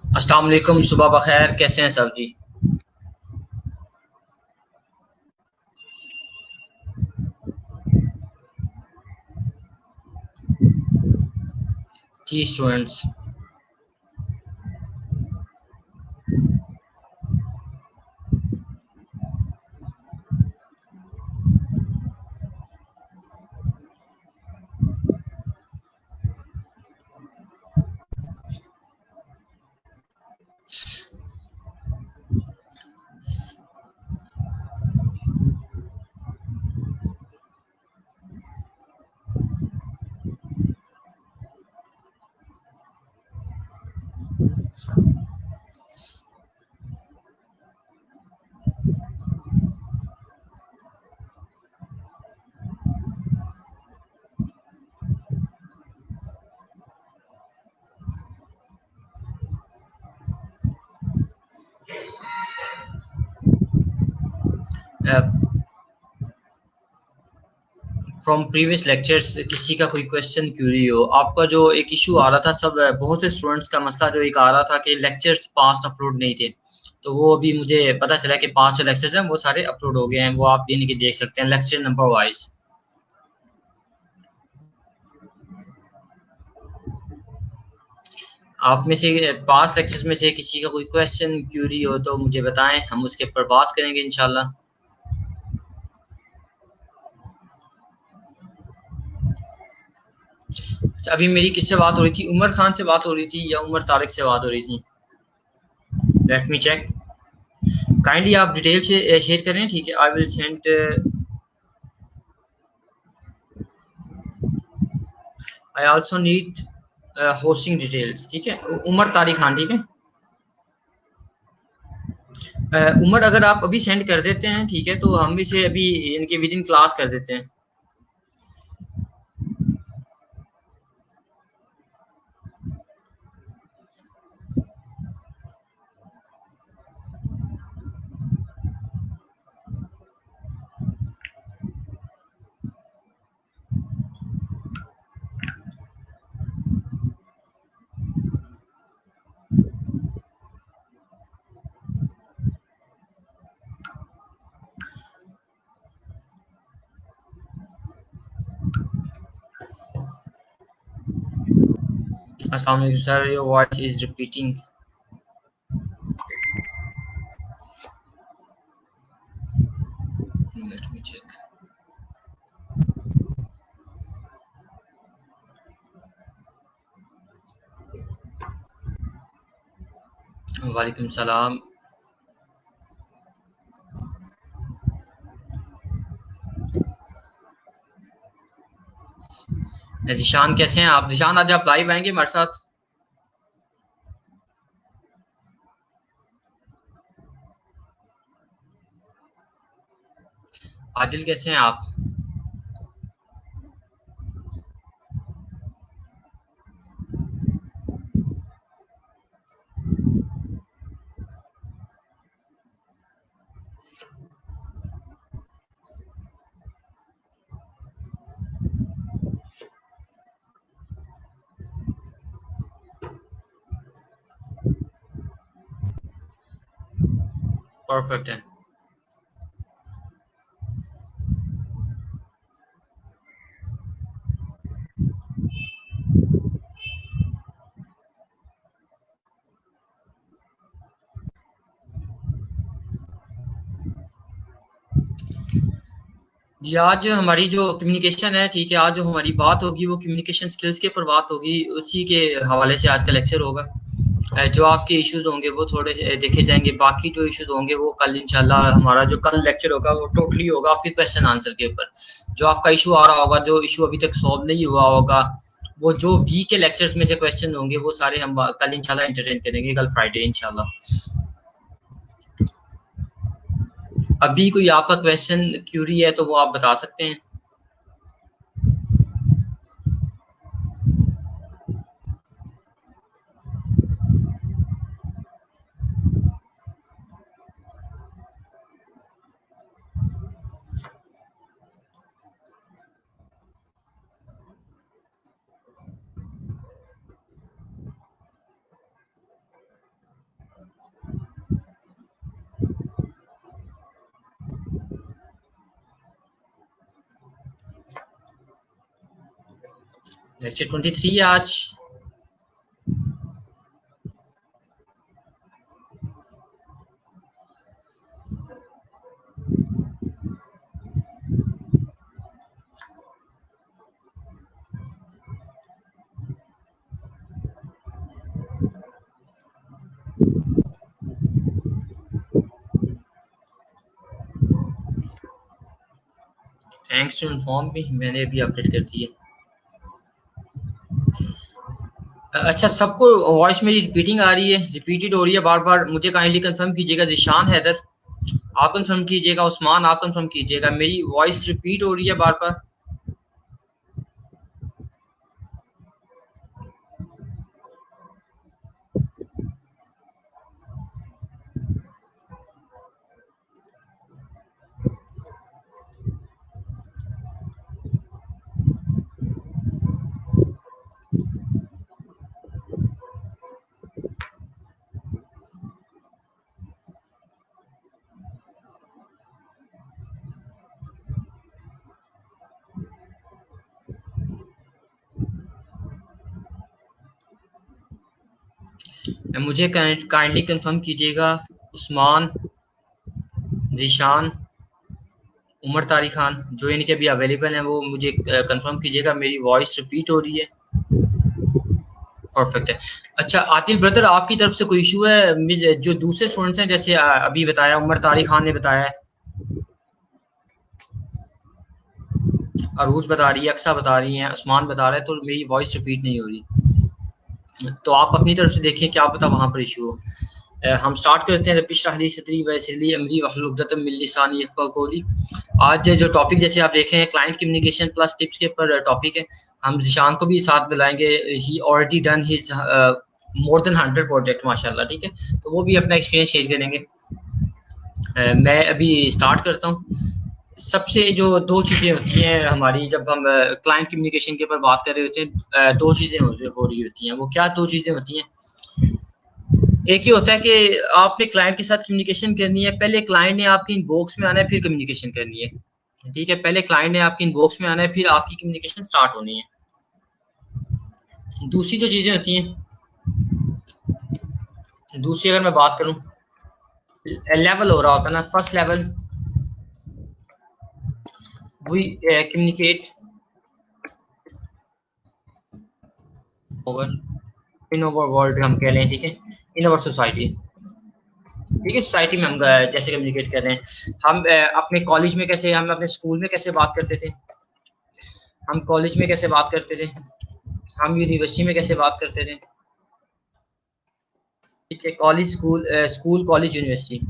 अस्सलाम वालेकुम, सुबह बखैर। कैसे हैं सब जी? जी स्टूडेंट्स। फ्रॉम प्रीवियस लेक्चर्स किसी का कोई क्वेश्चन क्यूरी हो, आपका जो एक इशू आ रहा था, सब बहुत से स्टूडेंट्स का मसला जो एक आ रहा था कि लेक्चर्स पास्ट अपलोड नहीं थे। तो वो अभी मुझे पता चला कि 5 लेक्चर्स हैं वो सारे अपलोड हो गए हैं। वो आप दिन के देख सकते हैं लेक्चर नंबर वाइज। आप में से 5 लेक्चर्स में से किसी का कोई क्वेश्चन क्यूरी हो तो मुझे बताएं, हम उसके ऊपर बात करेंगे इंशाल्लाह। अच्छा, अभी मेरी किससे बात हो रही थी? उमर खान से बात हो रही थी या उमर तारिक से बात हो रही थी? Let me check. काइंडली आप डिटेल से शेयर करें, ठीक है? I will send. I also need hosting details, ठीक है? उमर तारिक खान, ठीक है? उमर, अगर आप अभी सेंड कर देते हैं, ठीक है, तो हम इसे अभी इनके विद इन क्लास कर देते हैं। अस्सलाम वालेकुम sir, your voice is repeating. Let me check. वालेकुम सलाम। जिशान, कैसे हैं आप? जिशान, आज आप लाइव आएंगे हमारे साथ? आदिल, कैसे हैं आप? परफेक्ट है। जी, आज हमारी जो कम्युनिकेशन है, ठीक है, आज जो हमारी बात होगी वो कम्युनिकेशन स्किल्स के ऊपर बात होगी। उसी के हवाले से आज का लेक्चर होगा। जो आपके इश्यूज होंगे वो थोड़े से देखे जाएंगे। बाकी जो इश्यूज होंगे वो कल इंशाल्लाह, हमारा जो कल लेक्चर होगा वो टोटली होगा आपके क्वेश्चन आंसर के ऊपर। जो आपका इशू आ रहा होगा, जो इशू अभी तक सॉल्व नहीं हुआ होगा, वो जो भी के लेक्चर्स में से क्वेश्चन होंगे वो सारे हम कल इंशाल्लाह एंटरटेन करेंगे, कल फ्राइडे इंशाल्लाह। अभी कोई आपका क्वेश्चन क्यूरी है तो वो आप बता सकते हैं। लेक्चर 23 है आज। थैंक्स टू इन्फॉर्म मी, मैंने अभी अपडेट कर दी है। अच्छा, सबको वॉइस मेरी रिपीटिंग आ रही है, रिपीटेड हो रही है बार बार? मुझे काइंडली कंफर्म कीजिएगा। जिशान हैदर आप कंफर्म कीजिएगा, उस्मान आप कंफर्म कीजिएगा, मेरी वॉइस रिपीट हो रही है बार बार? मुझे काइंडली कंफर्म कीजिएगा, उस्मान, जिशान, उमर तारिक खान जो इनके अभी अवेलेबल हैं वो मुझे कंफर्म कीजिएगा, मेरी वॉइस रिपीट हो रही है? परफेक्ट है। अच्छा आतिल ब्रदर, आपकी तरफ से कोई इशू है? जो दूसरे स्टूडेंट्स हैं, जैसे अभी बताया उमर तारिक खान ने बताया है, अरूज बता रही है, अक्सा बता रही है, उस्मान बता रहा है, तो मेरी वॉइस रिपीट नहीं हो रही। तो आप अपनी तरफ से देखें, क्या पता वहां पर इशू हो। हम स्टार्ट करते हैं। रब्बी इश्रह ली सदरी वयस्सिर ली अमरी वहलुल उक़दतम मिन लिसानी यफ़क़हू क़ौली। आज जो टॉपिक जैसे आप देख रहे हैं, क्लाइंट कम्युनिकेशन प्लस टिप्स के ऊपर टॉपिक है। हम ज़िशान को भी साथ बुलाएंगे, he already done his more than 100 project माशाल्लाह, ठीक है, तो वो भी अपना एक्सपीरियंस शेयर करेंगे। मैं अभी स्टार्ट करता हूँ। सबसे जो दो चीज़ें होती हैं हमारी, जब हम क्लाइंट कम्युनिकेशन के ऊपर बात कर रहे होते हैं, दो चीज़ें हो रही होती हैं। वो क्या दो चीज़ें होती हैं? एक ही होता है कि आपने क्लाइंट के साथ कम्युनिकेशन करनी है, पहले क्लाइंट ने आपके इनबॉक्स में आना है, फिर कम्युनिकेशन करनी है। ठीक है, पहले क्लाइंट ने आपके इनबॉक्स में आना है, फिर आपकी कम्युनिकेशन स्टार्ट होनी है। दूसरी जो चीज़ें होती हैं, दूसरी अगर मैं बात करूं, लेवल हो रहा होता है ना, first level we communicate over in over world हम कह लें, ठीक है, इन ओवर सोसाइटी। ठीक है, सोसाइटी में हम जैसे कम्युनिकेट कर रहे हैं, हम अपने कॉलेज में कैसे, हम अपने स्कूल में कैसे बात करते थे, हम कॉलेज में कैसे बात करते थे, हम यूनिवर्सिटी में कैसे बात करते थे। ठीक है, college, school, school, college, university.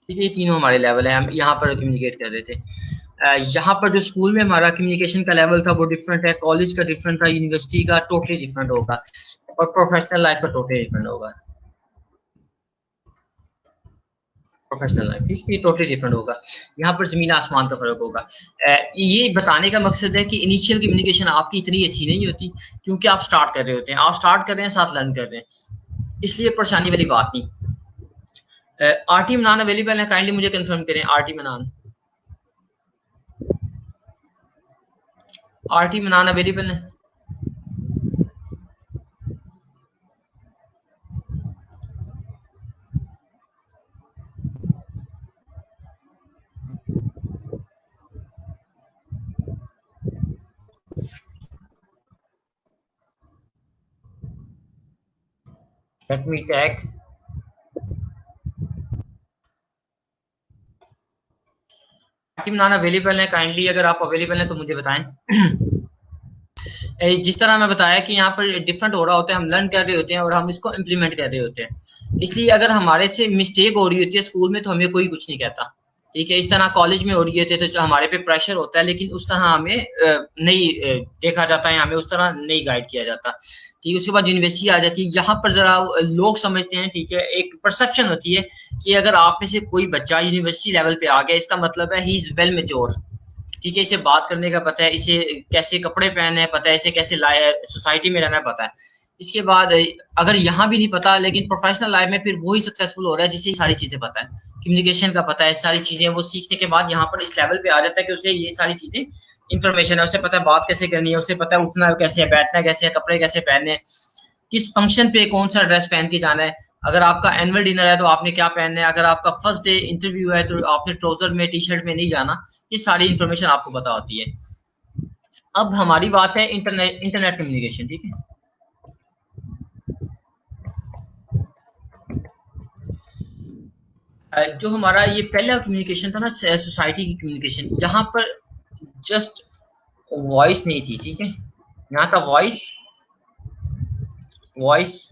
ठीक है, ये तीनों हमारे लेवल है, हम यहाँ पर कम्युनिकेट कर रहे थे। यहाँ पर जो स्कूल में हमारा कम्युनिकेशन का लेवल था वो डिफरेंट है, कॉलेज का डिफरेंट था, यूनिवर्सिटी का टोटली डिफरेंट होगा, और प्रोफेशनल लाइफ का टोटली डिफरेंट होगा। प्रोफेशनल लाइफ, ठीक है, टोटली डिफरेंट होगा। यहाँ पर ज़मीन आसमान का फ़र्क होगा। ये बताने का मकसद है कि इनिशियल कम्युनिकेशन आपकी इतनी अच्छी नहीं होती, क्योंकि आप स्टार्ट कर रहे होते हैं, आप स्टार्ट कर रहे हैं, साथ लर्न कर रहे हैं, इसलिए परेशानी वाली बात नहीं। आरटी मनान अवेलेबल है? काइंडली मुझे कंफर्म करें, आरटी मनान, आरटी मनान अवेलेबल है? Let me tag. आरटी मनान अवेलेबल है? काइंडली अगर आप अवेलेबल हैं तो मुझे बताएं। जिस तरह मैं बताया कि यहाँ पर डिफरेंट हो रहा होता है, हम लर्न कर रहे होते हैं और हम इसको इम्प्लीमेंट कर रहे होते हैं, इसलिए अगर हमारे से मिस्टेक हो रही होती है स्कूल में तो हमें कोई कुछ नहीं कहता। ठीक है, इस तरह कॉलेज में हो रही होती है तो जो हमारे पे प्रेशर होता है, लेकिन उस तरह हमें नहीं देखा जाता है, हमें उस तरह नहीं गाइड किया जाता। ठीक है, उसके बाद यूनिवर्सिटी आ जाती है, यहाँ पर जरा लोग समझते हैं, ठीक है, एक परसेप्शन होती है कि अगर आप में से कोई बच्चा यूनिवर्सिटी लेवल पे आ गया, इसका मतलब है ही इज वेल मेच्योर। ठीक है, इसे बात करने का पता है, इसे कैसे कपड़े पहनने हैं पता है, इसे कैसे सोसाइटी में रहना पता है। इसके बाद अगर यहाँ भी नहीं पता, लेकिन प्रोफेशनल लाइफ में फिर वही सक्सेसफुल हो रहा है जिसे सारी चीजें पता है, कम्युनिकेशन का पता है, सारी चीजें वो सीखने के बाद यहाँ पर इस लेवल पे आ जाता है कि उसे ये सारी चीजें इंफॉर्मेशन है, उसे पता है बात कैसे करनी है, उसे पता है उठना कैसे है, बैठना कैसे है, कपड़े कैसे पहनने हैं, किस फंक्शन पे कौन सा ड्रेस पहन के जाना है। अगर आपका एनुअल डिनर है तो आपने क्या पहनना है, अगर आपका फर्स्ट डे इंटरव्यू है तो आपने ट्राउजर में टी शर्ट में नहीं जाना। ये सारी इंफॉर्मेशन आपको पता होती है। अब हमारी बात है इंटरनेट कम्युनिकेशन, ठीक है। जो हमारा ये पहला कम्युनिकेशन था ना, सोसाइटी की कम्युनिकेशन, यहाँ पर जस्ट वॉइस नहीं थी, ठीक है। यहाँ था वॉइस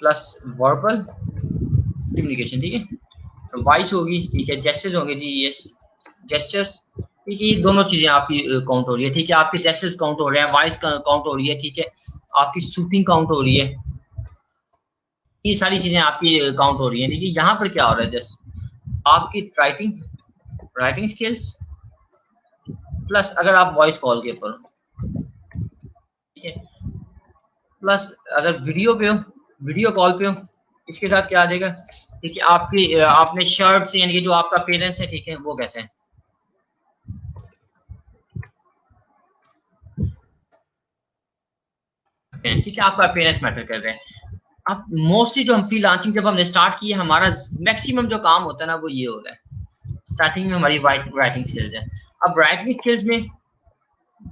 प्लस वर्बल कम्युनिकेशन, ठीक है। तो वॉइस होगी, ठीक है, जेस्चर्स होंगे जी, यस जेस्चर्स, ठीक है। ये दोनों चीजें आपकी काउंट हो रही है, ठीक है। आपके जेस्चर्स काउंट हो रहे हैं, वॉइस काउंट हो रही है, ठीक है। आपकी शूटिंग काउंट हो रही है, ये सारी चीजें आपकी काउंट हो रही है, ठीक है। यहाँ पर क्या हो रहा है, जस्ट आपकी राइटिंग स्किल्स प्लस अगर आप वॉइस कॉल के ऊपर, ठीक है, प्लस अगर वीडियो पे हो, वीडियो कॉल पे हो, इसके साथ क्या आ जाएगा, ठीक है। आपकी आपने शर्ट से, यानी कि जो आपका पेरेंट्स है, ठीक है, वो कैसे है, ठीक है, आपका पेरेंट्स मैटर कर रहे हैं। अब मोस्टली जो हम फ्रीलांसिंग जब हमने स्टार्ट किया, हमारा मैक्सिमम जो काम होता है ना, वो ये हो रहा है। स्टार्टिंग में हमारी राइटिंग स्किल्स है। अब राइटिंग स्किल्स में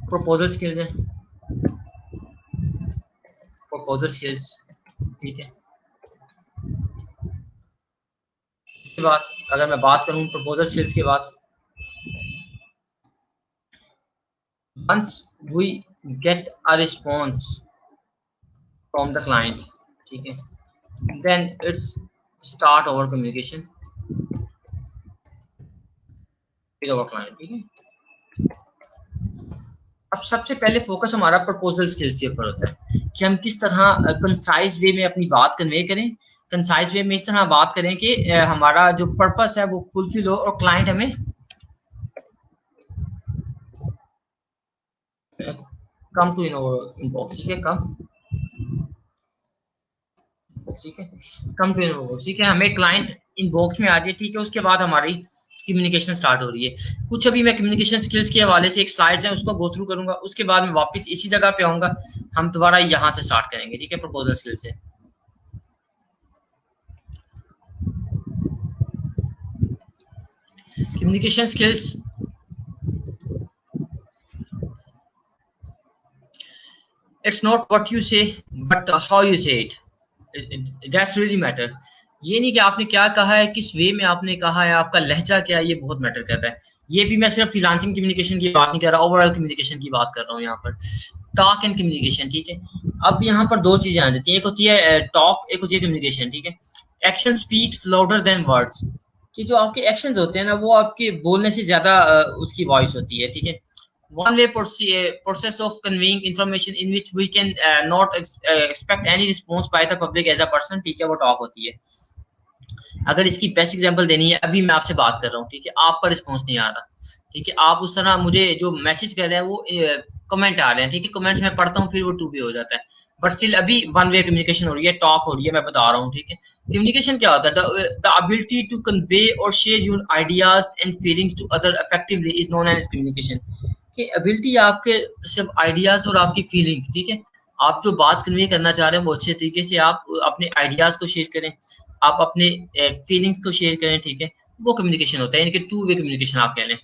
प्रपोजल स्किल्स है, प्रपोजल स्किल्स, ठीक है। इसके बाद अगर मैं बात करूं प्रपोजल स्किल्स के बाद, once we get a response from the client, ठीक है, then it's start our communication with our client, ठीक है। अब सबसे पहले फोकस हमारा प्रपोजल स्किल्स के ऊपर होता है कि हम किस तरह कंसाइज वे में अपनी बात कन्वे करें, कंसाइज वे में इस तरह बात करें कि हमारा जो पर्पस है वो फुलफिल हो और क्लाइंट हमें कम टू इनबॉक्स, ठीक है, ठीक है, कम टू इनबॉक्स, ठीक है, हमें क्लाइंट इनबॉक्स में आ जाए, ठीक है। उसके बाद हमारी कम्युनिकेशन स्टार्ट हो रही है। कुछ अभी मैं कम्युनिकेशन स्किल्स के हवाले से एक स्लाइड्स है उसको गो थ्रू करूंगा, उसके बाद मैं वापस इसी जगह पे आऊंगा, हम दोबारा यहाँ से स्टार्ट करेंगे, ठीक है, प्रपोजल स्किल से। Communication skills, it's not what you से बट हाउ यू से इट, दैट्स रियली मैटर। ये नहीं कि आपने क्या कहा है, किस वे में आपने कहा है, आपका लहजा क्या है, ये बहुत मैटर कर रहा है। ये भी मैं सिर्फ फ्रीलांसिंग कम्युनिकेशन की बात नहीं कर रहा, ओवरऑल कम्युनिकेशन की बात कर रहा हूँ यहाँ पर, टॉक एंड कम्युनिकेशन, ठीक है। अब यहाँ पर दो चीजें आ जाती हैं, एक होती है टॉक, एक होती है कम्युनिकेशन, ठीक है। Action speaks louder than words, कि जो आपके एक्शंस होते हैं ना, वो आपके बोलने से ज्यादा उसकी वॉइस होती है, ठीक है। one way process of conveying information in which we can not expect any response by the public as a person, ठीक है, वो टॉक होती है। अगर इसकी बेस्ट एग्जांपल देनी है, अभी मैं आपसे बात कर रहा हूँ, ठीक है, आपका रिस्पॉन्स नहीं आ रहा, ठीक है, आप उस तरह मुझे जो मैसेज कर रहे हैं वो कमेंट आ रहे हैं, ठीक है, कमेंट्स मैं पढ़ता हूँ फिर वो टू वे हो जाता है, बट स्टिल अभी वन वे कम्युनिकेशन हो रही है, टॉक हो रही है, मैं बता रहा हूँ, ठीक है। कम्युनिकेशन क्या होता है, the ability to convey or share your ideas and feelings to other effectively is known as communication. कि एबिलिटी आपके सिर्फ आइडियाज और आपकी फीलिंग, ठीक है, आप जो बात कन्वे करना चाह रहे हैं वो अच्छे तरीके से आप अपने आइडियाज को शेयर करें, आप अपने फीलिंग्स को शेयर करें, ठीक है, वो कम्युनिकेशन होता है, यानी कि टू वे कम्युनिकेशन आप कह लें।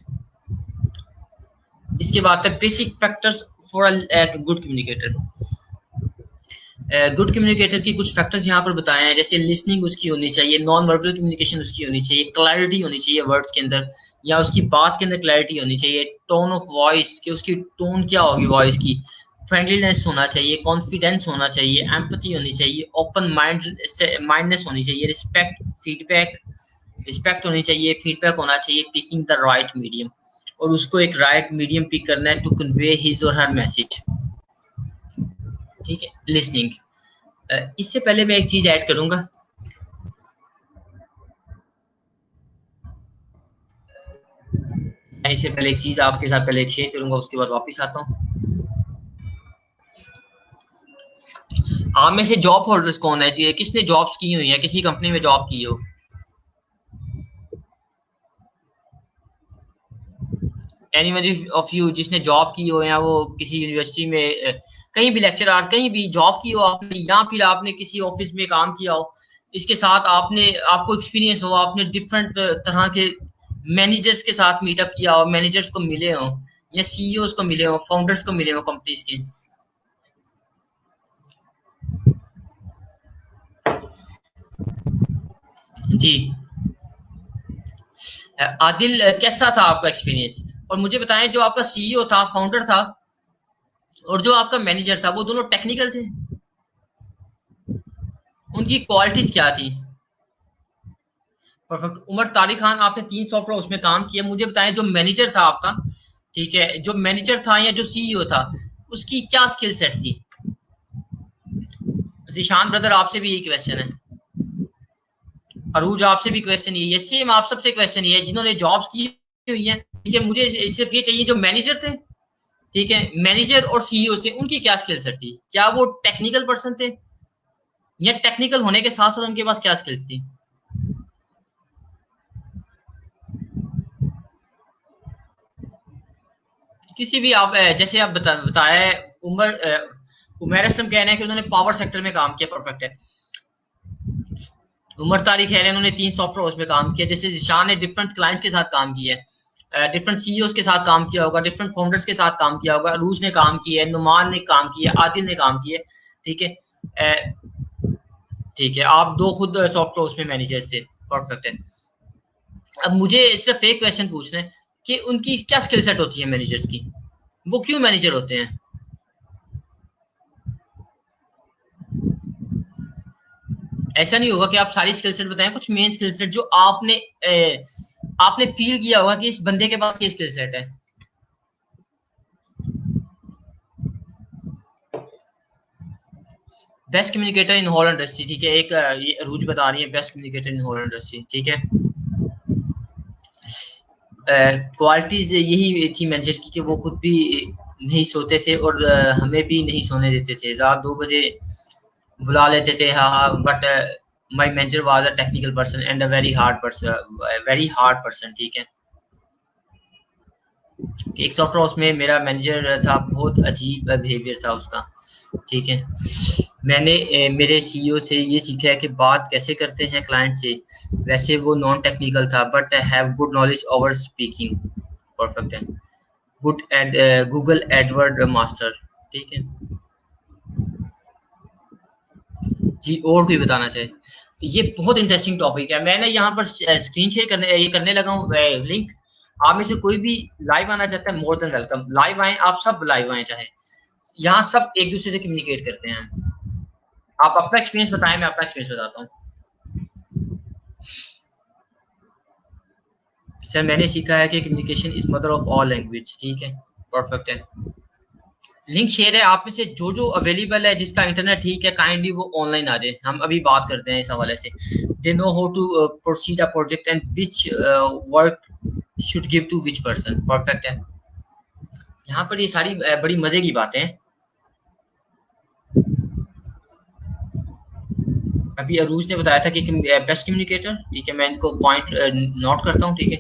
इसके बाद है basic factors for a good communicator. Good communicator की कुछ फैक्टर्स यहाँ पर बताए हैं, जैसे लिसनिंग उसकी होनी चाहिए, नॉन वर्बल कम्युनिकेशन उसकी होनी चाहिए, क्लैरिटी होनी चाहिए वर्ड्स के अंदर या उसकी बात के अंदर क्लैरिटी होनी चाहिए, टोन ऑफ वॉइस कि उसकी टोन क्या होगी वॉइस की, फ्रेंडलीनेस होना चाहिए, कॉन्फिडेंस होना चाहिए, एम्पैथी होनी चाहिए, ओपन माइंडनेस होनी चाहिए, रिस्पेक्ट होनी चाहिए, फीडबैक होना चाहिए, पिकिंग द राइट मीडियम, और उसको एक राइट मीडियम पिक करना है टू कन्वे हिज और हर मैसेज, ठीक है। लिसनिंग, इससे पहले मैं एक चीज ऐड करूंगा, मैं इससे पहले एक चीज आपके साथ पहले शेयर करूंगा, उसके बाद वापस आता हूँ। आप में से जॉब होल्डर्स कौन है, किसने जॉब्स की हुई है, किसी कंपनी में जॉब की हो, एनीवन ऑफ यू जिसने जॉब की हो या वो किसी यूनिवर्सिटी में कहीं भी लेक्चरर कहीं भी जॉब की हो आपने, या फिर आपने किसी ऑफिस में काम किया हो, इसके साथ आपने आपको एक्सपीरियंस हो, आपने डिफरेंट तरह के मैनेजर्स के साथ मीटअप किया हो, मैनेजर्स को मिले हो या सीईओज को मिले हो, फाउंडर्स को मिले हो कंपनीज के। जी आदिल, कैसा था आपका एक्सपीरियंस? और मुझे बताएं, जो आपका सीईओ था, फाउंडर था, और जो आपका मैनेजर था, वो दोनों टेक्निकल थे? उनकी क्वालिटीज क्या थी? परफेक्ट। उमर तारिक खान, आपने 3 सॉफ्टवेयर उसमें काम किया, मुझे बताएं जो मैनेजर था आपका, ठीक है, जो मैनेजर था या जो सीईओ था, उसकी क्या स्किल सेट थी? जिशान ब्रदर, आपसे भी यही क्वेश्चन है। अरूज, आपसे भी क्वेश्चन ये सेम, आप सबसे क्वेश्चन ये है जिन्होंने जॉब्स की हुई है, ठीक है, मुझे सिर्फ ये चाहिए जो मैनेजर थे, ठीक है, मैनेजर और सीईओ थे, उनकी क्या स्किल सेट थी? क्या वो टेक्निकल पर्सन थे, या टेक्निकल होने के साथ साथ उनके पास क्या स्किल्स थी? किसी भी आप जैसे आप बताया, उमर असलम कह रहे हैं कि उन्होंने पावर सेक्टर में काम किया, परफेक्ट है। उमर तारिक कह रहे हैं उन्होंने 3 सॉफ्टवेयर उसमें काम किया। जैसे जिशान ने डिफरेंट क्लाइंट्स के साथ काम किया है, डिफरेंट सीईओ के साथ काम किया होगा, डिफरेंट फाउंडर्स के साथ काम किया होगा, अरूज ने काम किया है, नुमान ने काम किया, आदिल ने काम किया, ठीक है, ठीक है, आप दो खुद सॉफ्टवेयर उसमें मैनेजर थे, परफेक्ट है। अब मुझे सिर्फ एक क्वेश्चन पूछना है कि उनकी क्या स्किल सेट होती है मैनेजर्स की, वो क्यों मैनेजर होते हैं? ऐसा नहीं होगा कि आप सारी स्किल सेट बताएं, कुछ मेन स्किल सेट जो आपने फील किया होगा कि इस बंदे के पास ये स्किल सेट है। Best communicator in whole industry, ठीक है, एक ये अरूज बता रही है best communicator in whole industry, ठीक है। क्वालिटीज यही थी मैनेजर की कि वो खुद भी नहीं सोते थे और हमें भी नहीं सोने देते थे, रात 2 बजे बुला लेते थे, हाँ हाँ, but my manager was a technical person and a very hard person, ठीक है। एक सॉफ्टवेयर उसमें मेरा मैनेजर था, बहुत अजीब बिहेवियर था उसका, ठीक है। मैंने मेरे सीईओ से ये सीखा है कि बात कैसे करते हैं क्लाइंट से। वैसे वो नॉन टेक्निकल था but have good knowledge over speaking, perfect है। Good ad Google AdWord master, ठीक है जी। और कोई बताना चाहे? ये बहुत इंटरेस्टिंग टॉपिक है। मैं ना यहाँ पर स्क्रीन शेयर करने ये करने लगा हूँ लिंक। आप में से कोई भी लाइव आना चाहता है, मोर देन वेलकम, लाइव आए, आप सब लाइव आए, चाहे यहाँ सब एक दूसरे से कम्युनिकेट करते हैं। आप अपना एक्सपीरियंस बताएं, मैं अपना एक्सपीरियंस बताता हूँ। सर मैंने सीखा है कि communication is mother of all language, ठीक है, परफेक्ट है। लिंक शेयर है, आप में से जो जो अवेलेबल है, जिसका इंटरनेट ठीक है, काइंडली वो ऑनलाइन आ जाए, हम अभी बात करते हैं इस हवाले से। They know how to proceed a project and which work should give to which person, perfect है। यहाँ पर ये सारी बड़ी मजे की बातें हैं। अभी अरूज ने बताया था कि बेस्ट कम्युनिकेटर, ठीक है, मैं इनको पॉइंट नोट करता हूँ, ठीक है।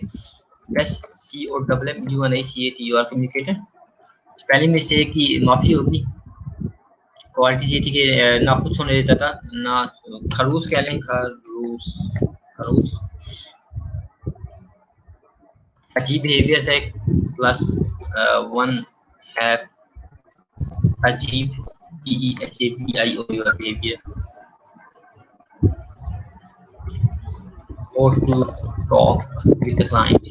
Best COMMUNICATUR communicator, spelling mistake की माफी होगी। क्वालिटी ये थी कि ना खुद सोने देता था ना, खरूस कह लें, खरूस, खरूस, अजीब बिहेवियर था एक, प्लस वन है अजीब, BEHAVIOUR behaviour, or to talk with the client।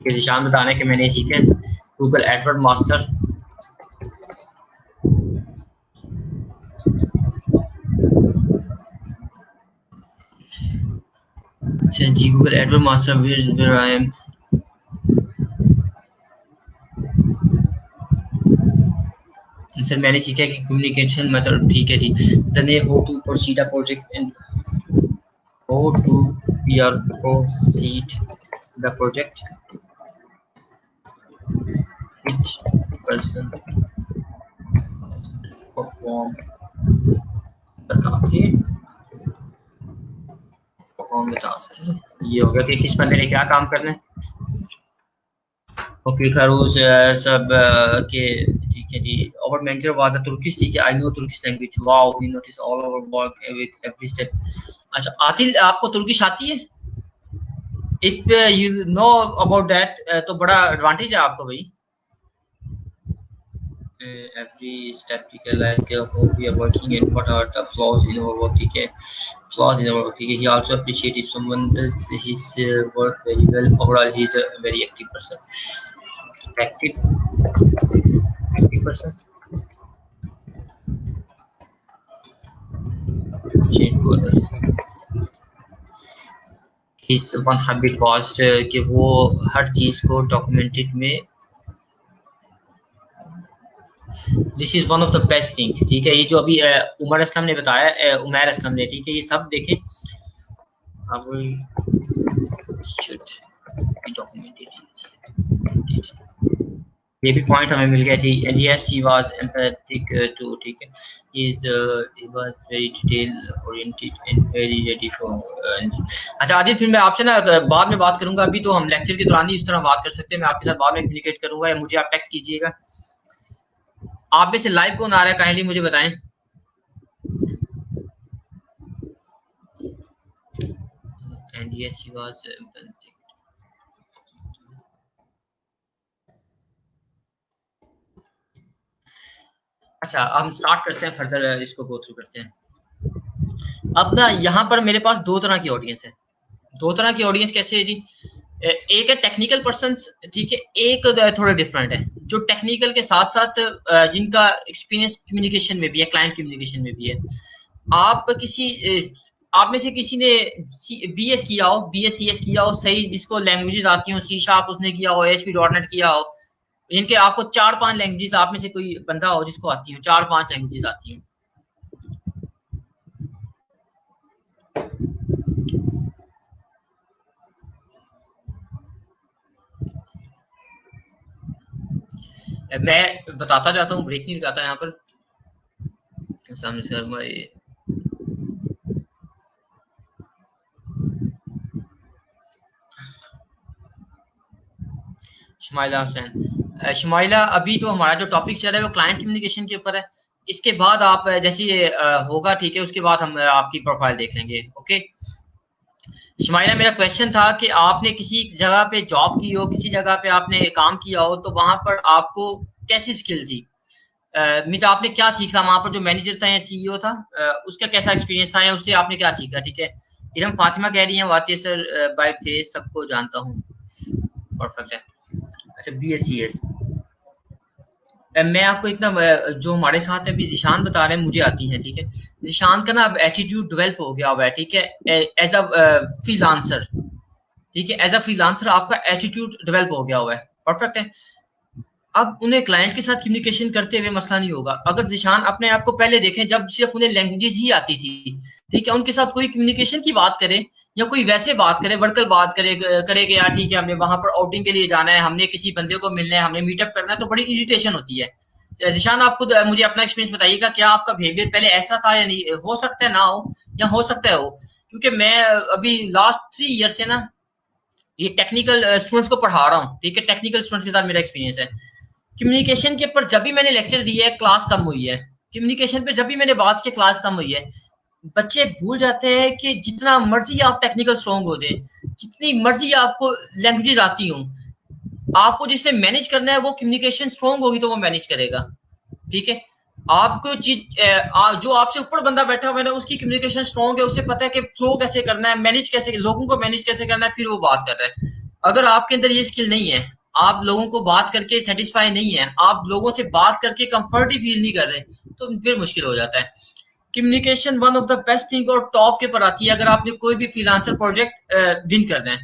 के निशान बताने के मैंने सीखे। गूगल एडवर्ड मास्टर, अच्छा जी, Google AdWord master where I am, sir मैंने सीखा कि कम्युनिकेशन मेथड, ठीक है जी। द ने how to proceed a project and how to we are proceed the project, which person perform the task, perform the task. ये हो गया कि किस बंदे ने क्या काम करना है। ओके खरोश सब के ठीक है जी। our mentor was a Turkish, ठीक है। I know Turkish language, wow, we notice all our work with every step। अच्छा आतिल, आपको तुर्किश आती है? If you know about that तो बड़ा एडवांटेज है आपको भाई। Every step, ठीक है, like how we are working and what are the flaws in our work, ठीक है, flaws in our work, ठीक है। He also appreciate if someone does his work very well। overall he is a very active person। active person। change to others। his one habit was कि वो हर चीज को documented में। This is one of the best thing, ठीक है। ये जो अभी उमर असलम ने बताया, उमैर असलम ने, ठीक है, ये सब देखें अब। ये भी पॉइंट हमें मिल गया थी। And yes he was empathic to, ठीक है। He was very detail oriented and very ready for. अच्छा आदिल, फिर मैं आपसे ना बाद में बात करूंगा। अभी तो हम लेक्चर के दौरान ही इस तरह बात कर सकते हैं। मैं आपके साथ बाद में कम्युनिकेट करूंगा या मुझे आप टेक्स्ट कीजिएगा। आप में से लाइव कौन आ रहा है, काइंडली मुझे बताएं। And yes he was empathic. अच्छा हम स्टार्ट करते हैं, फर्दर इसको गो थ्रू करते हैं। अब ना यहाँ पर मेरे पास दो तरह की ऑडियंस है। दो तरह की ऑडियंस कैसे है जी? एक है टेक्निकल पर्सन, ठीक है, एक थोड़ा डिफरेंट है। जो टेक्निकल के साथ साथ जिनका एक्सपीरियंस कम्युनिकेशन में भी है, क्लाइंट कम्युनिकेशन में भी है। आप किसी आप में से किसी ने बीएस किया हो, बीएस सीएस किया हो, सही, जिसको लैंग्वेजेस आती हो, सी शार्प उसने किया हो, ASP.NET किया हो, इनके आपको 4-5 लैंग्वेजेस, आप में से कोई बंदा हो जिसको आती हो 4-5 लैंग्वेजेस आती हो। मैं बताता जाता हूँ, ब्रेक नहीं लगाता यहाँ पर। सामने शर्मा, ये शुमाइला हुसैन। शुमाइला, अभी तो हमारा जो टॉपिक चल रहा है वो क्लाइंट कम्युनिकेशन के ऊपर है। इसके बाद आप जैसे ये होगा, ठीक है, उसके बाद हम आपकी प्रोफाइल देख लेंगे। ओके शुमाइला, मेरा क्वेश्चन था कि आपने किसी जगह पे जॉब की हो, किसी जगह पे आपने काम किया हो, तो वहां पर आपको कैसी स्किल थी? मीन्स आपने क्या सीखा वहां पर? जो मैनेजर था या CEO था, उसका कैसा एक्सपीरियंस था या उससे आपने क्या सीखा? ठीक है। इरम फातिमा कह रही है, वातिया सर बाय फेस सबको जानता हूँ। परफेक्ट है। अच्छा BSCS, मैं आपको इतना जो हमारे साथ अभी जिशान बता रहे हैं मुझे आती है, ठीक है। जिशान का ना अब एटीट्यूड डेवलप हो गया हुआ है, ठीक है, एज अ फ्रीलांसर, ठीक है, एज अ फ्रीलांसर आपका एटीट्यूड डेवलप हो गया हुआ है। परफेक्ट है। अब उन्हें क्लाइंट के साथ कम्युनिकेशन करते हुए मसला नहीं होगा। अगर जिशान अपने आप को पहले देखें, जब सिर्फ उन्हें लैंग्वेजेस ही आती थी, ठीक है, उनके साथ कोई कम्युनिकेशन की बात करे या कोई वैसे बात करे, वर्कल बात करे कि यार ठीक है हमने वहां पर आउटिंग के लिए जाना है, हमने किसी बंदे को मिलना है, हमने मीटअप करना है, तो बड़ी इरिटेशन होती है। जिशान, आप खुद मुझे अपना एक्सपीरियंस बताइएगा, क्या आपका बिहेवियर पहले ऐसा था या नहीं? हो सकता है ना हो या हो सकता है हो, क्योंकि मैं अभी लास्ट 3 ईयर से ना ये टेक्निकल स्टूडेंट्स को पढ़ा रहा हूँ, ठीक है। टेक्निकल स्टूडेंट्स के साथ मेरा एक्सपीरियंस है। कम्युनिकेशन के ऊपर जब भी मैंने लेक्चर दिया है, क्लास कम हुई है। कम्युनिकेशन पे जब भी मैंने बात की, क्लास कम हुई है। बच्चे भूल जाते हैं कि जितना मर्जी आप टेक्निकल स्ट्रॉन्ग हो जाए, जितनी मर्जी आपको लैंग्वेजेस आती हो, आपको जिसने मैनेज करना है वो कम्युनिकेशन स्ट्रॉन्ग होगी तो वो मैनेज करेगा, ठीक है। आपको जो आपसे ऊपर बंदा बैठा हुआ है ना, उसकी कम्युनिकेशन स्ट्रॉन्ग है, उसे पता है कि फ्लो कैसे करना है, मैनेज कैसे, लोगों को मैनेज कैसे करना है, फिर वो बात कर रहा है। अगर आपके अंदर ये स्किल नहीं है, आप लोगों को बात करके सेटिस्फाई नहीं है, आप लोगों से बात करके कंफर्ट ही फील नहीं कर रहे, तो फिर मुश्किल हो जाता है। Communication one of the best thing और टॉप के पर आती है अगर आपने कोई भी फ्रीलांसर प्रोजेक्ट विन करना है।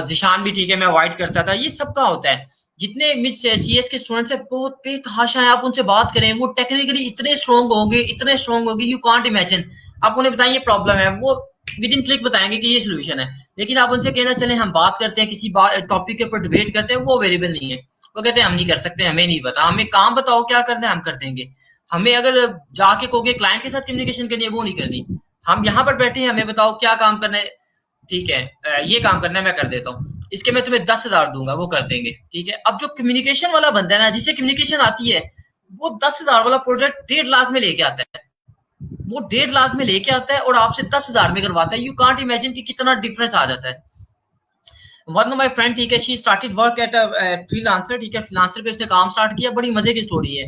जिशान भी, ठीक है, मैं अवॉइड करता था, ये सबका होता है। जितने मिस CS के स्टूडेंट्स हैं बहुत बेतहाशा है, आप उनसे बात करें, वो टेक्निकली इतने स्ट्रॉन्ग होंगे, इतने स्ट्रॉन्ग होंगे, यू कांट इमेजिन। आप उन्हें बताएं ये प्रॉब्लम है, वो विद इन क्लिक बताएंगे कि ये सोल्यूशन है। लेकिन आप उनसे कहना चले हम बात करते हैं, किसी टॉपिक के ऊपर डिबेट करते हैं, वो अवेलेबल नहीं है। वो कहते हैं हम नहीं कर सकते, हमें नहीं पता, हमें काम बताओ क्या करना है, हम कर देंगे। हमें अगर जाके कहोगे क्लाइंट के साथ कम्युनिकेशन करनी है, वो नहीं करनी। हम यहाँ पर बैठे हैं, हमें बताओ क्या काम करना है, ठीक है, ये काम करना है, मैं कर देता हूँ, इसके मैं तुम्हें 10,000 दूंगा, वो कर देंगे। ठीक है, अब जो कम्युनिकेशन वाला बंदा है ना, जिसे कम्युनिकेशन आती है, वो 10,000 वाला प्रोजेक्ट 1.5 लाख में लेके आता है। वो 1.5 लाख में लेके आता है और आपसे 10,000 में करवाता है। यू कांट इमेजिन कि कितना डिफरेंस आ जाता है। वन ऑफ माय फ्रेंड, ठीक है, she started work at freelancer. ठीक है, फ्रीलांसर पे उसने काम स्टार्ट किया, बड़ी मजे की स्टोरी है,